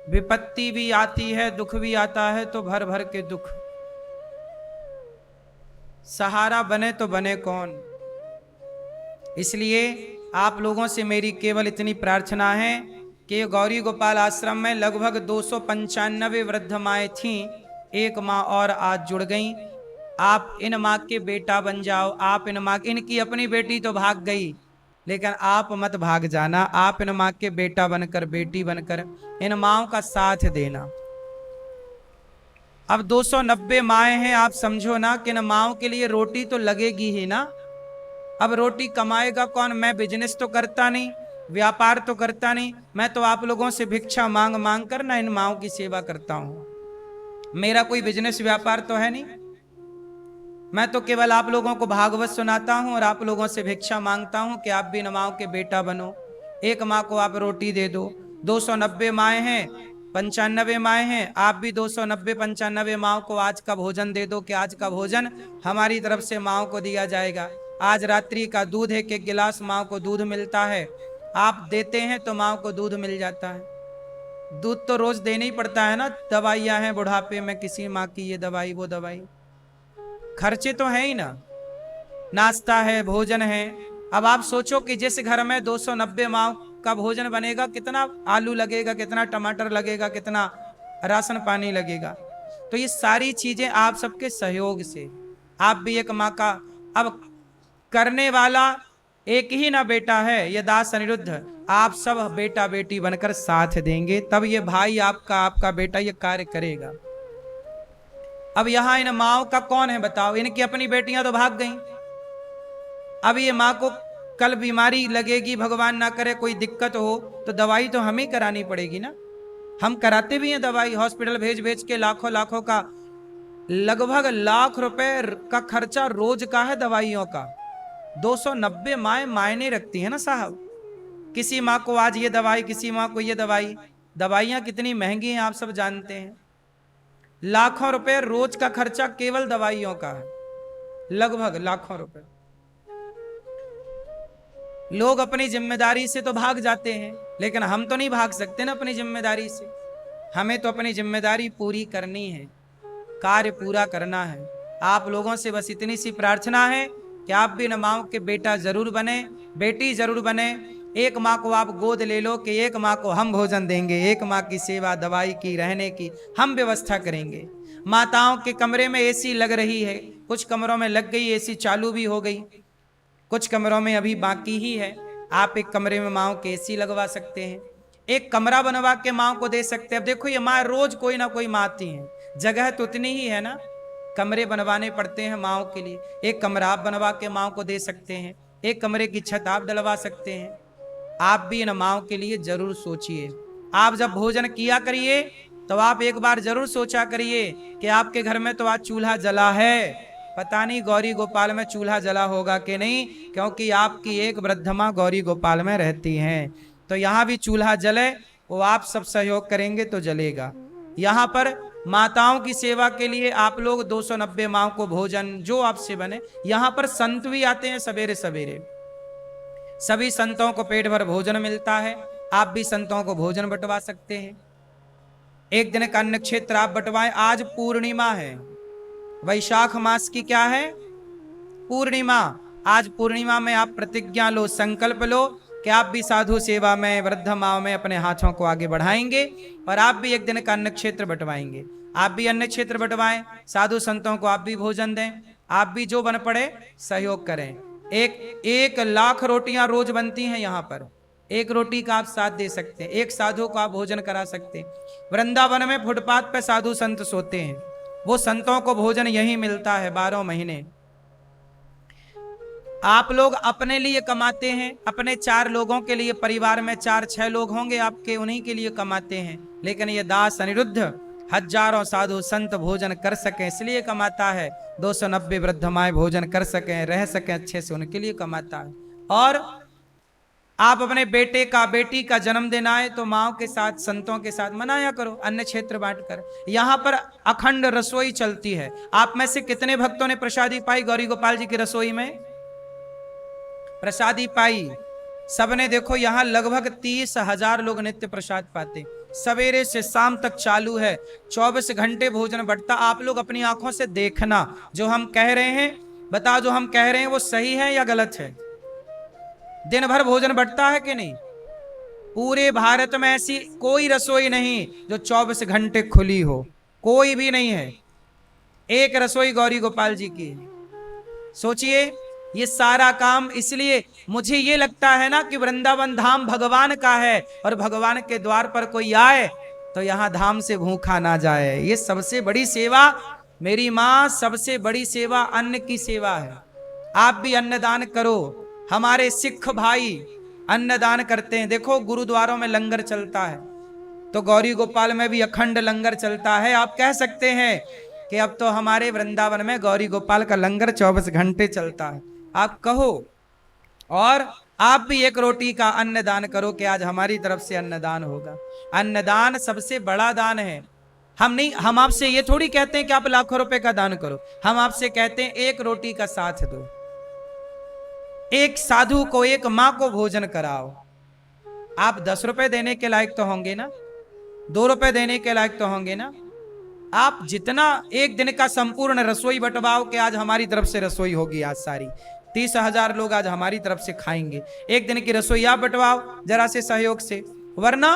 विपत्ति भी आती है, दुख भी आता है, तो भर भर के दुख। सहारा बने तो बने कौन? इसलिए आप लोगों से मेरी केवल इतनी प्रार्थना है कि गौरी गोपाल आश्रम में लगभग 295 वृद्ध माएँ थीं, एक माँ और आज जुड़ गई। आप इन माँ के बेटा बन जाओ। आप इन माँ, इनकी अपनी बेटी तो भाग गई, लेकिन आप मत भाग जाना। आप इन माँ के बेटा बनकर, बेटी बनकर इन माँओं का साथ देना। अब 290 माएँ हैं, आप समझो ना कि इन माँओं के लिए रोटी तो लगेगी ही ना। अब रोटी कमाएगा कौन? मैं बिजनेस तो करता नहीं, व्यापार तो करता नहीं, मैं तो आप लोगों से भिक्षा मांग मांग कर ना इन माँओं की सेवा करता हूं। मेरा कोई बिजनेस व्यापार तो है नहीं। मैं तो केवल आप लोगों को भागवत सुनाता हूं और आप लोगों से भिक्षा मांगता हूं कि आप भी इन माँओं के बेटा बनो। एक माँ को आप रोटी दे दो। 290 माएँ हैं, 95 माएँ हैं, आप भी 290-95 माँओं को आज का भोजन दे दो कि आज का भोजन हमारी तरफ से माँओं को दिया जाएगा। आज रात्रि का दूध एक गिलास माँ को दूध मिलता है। आप देते हैं तो माँ को दूध मिल जाता है। दूध तो रोज देना ही पड़ता है ना। दवाइयाँ हैं बुढ़ापे में, किसी माँ की ये दवाई वो दवाई, खर्चे तो है ही ना। नाश्ता है, भोजन है। अब आप सोचो कि जिस घर में 290 माँ का भोजन बनेगा, कितना आलू लगेगा, कितना टमाटर लगेगा, कितना राशन पानी लगेगा। तो ये सारी चीजें आप सबके सहयोग से, आप भी एक माँ का, अब करने वाला एक ही ना बेटा है, ये दास अनिरुद्ध। आप सब बेटा बेटी बनकर साथ देंगे, तब ये भाई आपका, आपका बेटा ये कार्य करेगा। अब यहां इन माओ का कौन है बताओ? इनकी अपनी बेटियां तो भाग गईं। अब ये माँ को कल बीमारी लगेगी, भगवान ना करे कोई दिक्कत हो, तो दवाई तो हमें करानी पड़ेगी ना। हम कराते भी हैं दवाई, हॉस्पिटल भेज भेज के लाखों लाखों का, लगभग लाख रुपए का खर्चा रोज का है दवाइयों का। 290 माएँ मायने रखती है ना साहब। किसी माँ को आज ये दवाई, किसी माँ को ये दवाई। दवाइयाँ कितनी महंगी हैं आप सब जानते हैं। लाखों रुपए रोज का खर्चा केवल दवाइयों का है, लगभग लाखों रुपए। लोग अपनी जिम्मेदारी से तो भाग जाते हैं, लेकिन हम तो नहीं भाग सकते ना अपनी जिम्मेदारी से। हमें तो अपनी जिम्मेदारी पूरी करनी है, कार्य पूरा करना है। आप लोगों से बस इतनी सी प्रार्थना है कि आप भी इन माओ के बेटा जरूर बने, बेटी जरूर बने। एक माँ को आप गोद ले लो कि एक माँ को हम भोजन देंगे, एक माँ की सेवा, दवाई की, रहने की हम व्यवस्था करेंगे। माताओं के कमरे में एसी लग रही है, कुछ कमरों में लग गई, एसी चालू भी हो गई, कुछ कमरों में अभी बाकी ही है। आप एक कमरे में माओ के एसी लगवा सकते हैं, एक कमरा बनवा के माँ को दे सकते हैं। अब देखो ये माँ रोज कोई ना कोई माँ आती है, जगह तो उतनी ही है ना, कमरे बनवाने पड़ते हैं माओ के लिए। एक कमरा आप बनवा के माँ को दे सकते हैं, एक कमरे की छत आप डलवा सकते हैं। आप भी इन माओ के लिए जरूर सोचिए। आप जब भोजन किया करिए तो आप एक बार जरूर सोचा करिए कि आपके घर में तो आज चूल्हा जला है, पता नहीं गौरी गोपाल में चूल्हा जला होगा कि नहीं, क्योंकि आपकी एक वृद्ध माँ गौरी गोपाल में रहती हैं। तो यहाँ भी चूल्हा जले, वो आप सब सहयोग करेंगे तो जलेगा। यहाँ पर माताओं की सेवा के लिए आप लोग 290 माओ को भोजन जो आपसे बने। यहाँ पर संत भी आते हैं सवेरे सवेरे, सभी संतों को पेट भर भोजन मिलता है। आप भी संतों को भोजन बंटवा सकते हैं। एक दिन का अन्न क्षेत्र आप बंटवाएं। आज पूर्णिमा है, वैशाख मास की क्या है, पूर्णिमा। आज पूर्णिमा में आप प्रतिज्ञा लो, संकल्प लो कि आप भी साधु सेवा में, वृद्ध माओ में अपने हाथों को आगे बढ़ाएंगे और आप भी एक दिन का अन्न क्षेत्र बंटवाएंगे। आप भी अन्न क्षेत्र बंटवाएं, साधु संतों को आप भी भोजन दें, आप भी जो बन पड़े सहयोग करें। 1 लाख रोटियां रोज बनती हैं यहाँ पर, एक रोटी का आप साथ दे सकते हैं, एक साधु को आप भोजन करा सकते हैं। वृंदावन में फुटपाथ पे साधु संत सोते हैं, वो संतों को भोजन यही मिलता है 12 महीने। आप लोग अपने लिए कमाते हैं, अपने 4 लोगों के लिए, परिवार में 4-6 लोग होंगे आपके, उन्हीं के लिए कमाते हैं। लेकिन ये दास अनिरुद्ध हजारों साधु संत भोजन कर सकें इसलिए कमाता है, 290 वृद्ध माएं भोजन कर सकें, रह सकें अच्छे से, उनके लिए कमाता है। और आप अपने बेटे का, बेटी का जन्मदिन आए तो माओ के साथ, संतों के साथ मनाया करो, अन्न क्षेत्र बांटकर। यहाँ पर अखंड रसोई चलती है। आप में से कितने भक्तों ने प्रसादी पाई गौरी गोपाल जी की रसोई में? प्रसादी पाई सबने। देखो यहाँ लगभग 30,000 लोग नित्य प्रसाद पाते, सवेरे से शाम तक चालू है, 24 घंटे भोजन बढ़ता। आप लोग अपनी आंखों से देखना, जो हम कह रहे हैं, बताओ जो हम कह रहे हैं वो सही है या गलत है? दिन भर भोजन बढ़ता है कि नहीं? पूरे भारत में ऐसी कोई रसोई नहीं जो 24 घंटे खुली हो, कोई भी नहीं है। एक रसोई गौरी गोपाल जी की। सोचिए, ये सारा काम, इसलिए मुझे ये लगता है ना कि वृंदावन धाम भगवान का है, और भगवान के द्वार पर कोई आए तो यहाँ धाम से भूखा ना जाए। ये सबसे बड़ी सेवा मेरी माँ, सबसे बड़ी सेवा अन्न की सेवा है। आप भी अन्नदान करो। हमारे सिख भाई अन्नदान करते हैं। देखो गुरुद्वारों में लंगर चलता है, तो गौरी गोपाल में भी अखंड लंगर चलता है। आप कह सकते हैं कि अब तो हमारे वृंदावन में गौरी गोपाल का लंगर 24 घंटे चलता है। आप कहो, और आप भी एक रोटी का अन्नदान करो कि आज हमारी तरफ से अन्नदान होगा। अन्नदान सबसे बड़ा दान है। हम आपसे ये थोड़ी कहते हैं कि आप लाखों रुपए का दान करो, हम आपसे कहते हैं एक रोटी का साथ दो, एक साधु को, एक माँ को भोजन कराओ। आप 10 रुपए देने के लायक तो होंगे ना, 2 रुपए देने के लायक तो होंगे ना। आप जितना एक दिन का संपूर्ण रसोई बंटवाओ कि आज हमारी तरफ से रसोई होगी, आज सारी 30,000 लोग आज हमारी तरफ से खाएंगे। एक दिन की रसोई आप बंटवाओ जरा से सहयोग से, वरना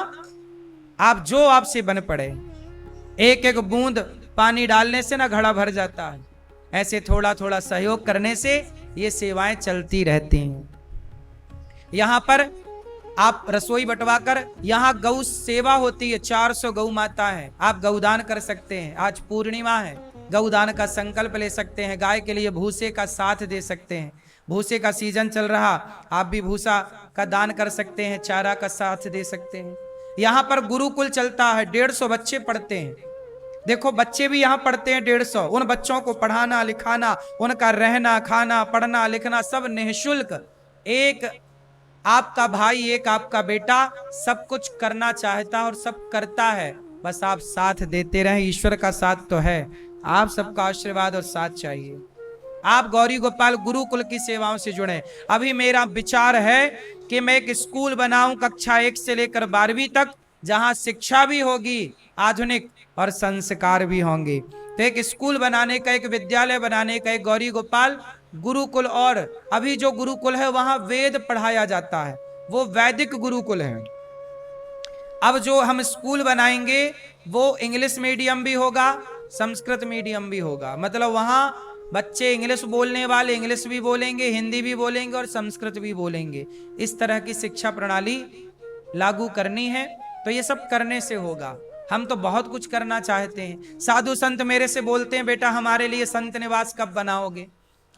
आप जो आपसे बन पड़े। एक एक बूंद पानी डालने से ना घड़ा भर जाता है, ऐसे थोड़ा थोड़ा सहयोग करने से ये सेवाएं चलती रहती हैं। यहां पर आप रसोई बंटवाकर, यहाँ गौ सेवा होती है, 400 गौ माता है, आप गौदान कर सकते हैं। आज पूर्णिमा है, गौदान का संकल्प ले सकते हैं। गाय के लिए भूसे का साथ दे सकते हैं, भूसे का सीजन चल रहा, आप भी भूसा का दान कर सकते हैं, चारा का साथ दे सकते हैं। यहाँ पर गुरुकुल चलता है, 150 बच्चे पढ़ते हैं। देखो बच्चे भी यहाँ पढ़ते हैं 150। उन बच्चों को पढ़ाना लिखाना, उनका रहना खाना पढ़ना लिखना सब निःशुल्क। एक आपका भाई, एक आपका बेटा सब कुछ करना चाहता और सब करता है, बस आप साथ देते रहें। ईश्वर का साथ तो है, आप सबका आशीर्वाद और साथ चाहिए। आप गौरी गोपाल गुरुकुल की सेवाओं से जुड़े। अभी मेरा विचार है कि मैं एक स्कूल बनाऊं कक्षा 1 से लेकर 12वीं तक, जहां शिक्षा भी होगी आधुनिक और संस्कार भी होंगे। तो एक स्कूल बनाने का, एक विद्यालय बनाने का, एक गौरी गोपाल गुरुकुल। और अभी जो गुरुकुल है वहां वेद पढ़ाया जाता है, वो वैदिक गुरुकुल है। अब जो हम स्कूल बनाएंगे वो इंग्लिश मीडियम भी होगा, संस्कृत मीडियम भी होगा। मतलब वहां बच्चे इंग्लिश बोलने वाले इंग्लिश भी बोलेंगे, हिंदी भी बोलेंगे और संस्कृत भी बोलेंगे। इस तरह की शिक्षा प्रणाली लागू करनी है। तो ये सब करने से होगा। हम तो बहुत कुछ करना चाहते हैं। साधु संत मेरे से बोलते हैं, बेटा हमारे लिए संत निवास कब बनाओगे?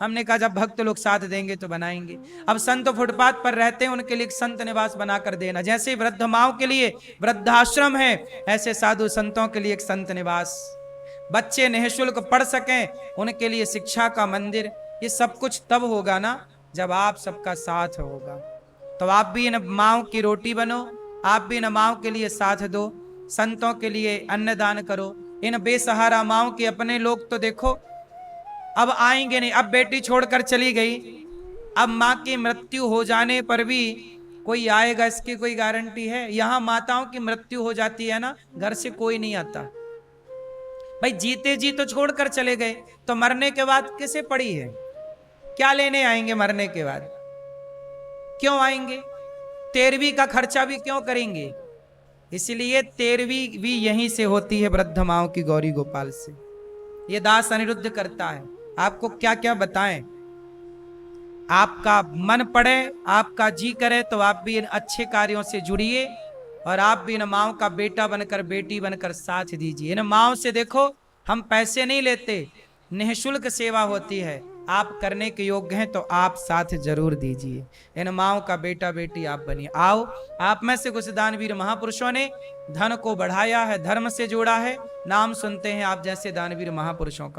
हमने कहा जब भक्त लोग साथ देंगे तो बनाएंगे। अब संत फुटपाथ पर रहते हैं, उनके लिए एक संत निवास बना कर देना। जैसे वृद्ध माओं के लिए वृद्धाश्रम है, ऐसे साधु संतों के लिए एक संत निवास। बच्चे निःशुल्क पढ़ सकें, उनके लिए शिक्षा का मंदिर। ये सब कुछ तब होगा ना जब आप सबका साथ होगा। तो आप भी इन माओं की रोटी बनो, आप भी इन माओं के लिए साथ दो, संतों के लिए अन्नदान करो। इन बेसहारा माओं के अपने लोग तो देखो अब आएंगे नहीं। अब बेटी छोड़कर चली गई, अब माँ की मृत्यु हो जाने पर भी कोई आएगा इसकी कोई गारंटी है? यहां माताओं की मृत्यु हो जाती है ना, घर से कोई नहीं आता। भाई जीते जी तो छोड़कर चले गए, तो मरने के बाद किसे पड़ी है? क्या लेने आएंगे मरने के बाद? क्यों आएंगे? 13वीं का खर्चा भी क्यों करेंगे? इसलिए 13वीं भी यहीं से होती है, वृद्ध माओं की गौरी गोपाल से। ये दास अनिरुद्ध करता है। आपको क्या क्या बताएं? आपका मन पड़े, आपका जी करे तो आप भी इन अच्छे कार्यों से जुड़िए और आप भी इन माओं का बेटा बनकर, बेटी बनकर साथ दीजिए। इन माओं से देखो हम पैसे नहीं लेते, निःशुल्क सेवा होती है। आप करने के योग्य हैं तो आप साथ जरूर दीजिए। इन माओं का बेटा बेटी आप बनिए। आओ, आप में से कुछ दानवीर महापुरुषों ने धन को बढ़ाया है, धर्म से जोड़ा है। नाम सुनते हैं आप जैसे दानवीर महापुरुषों का।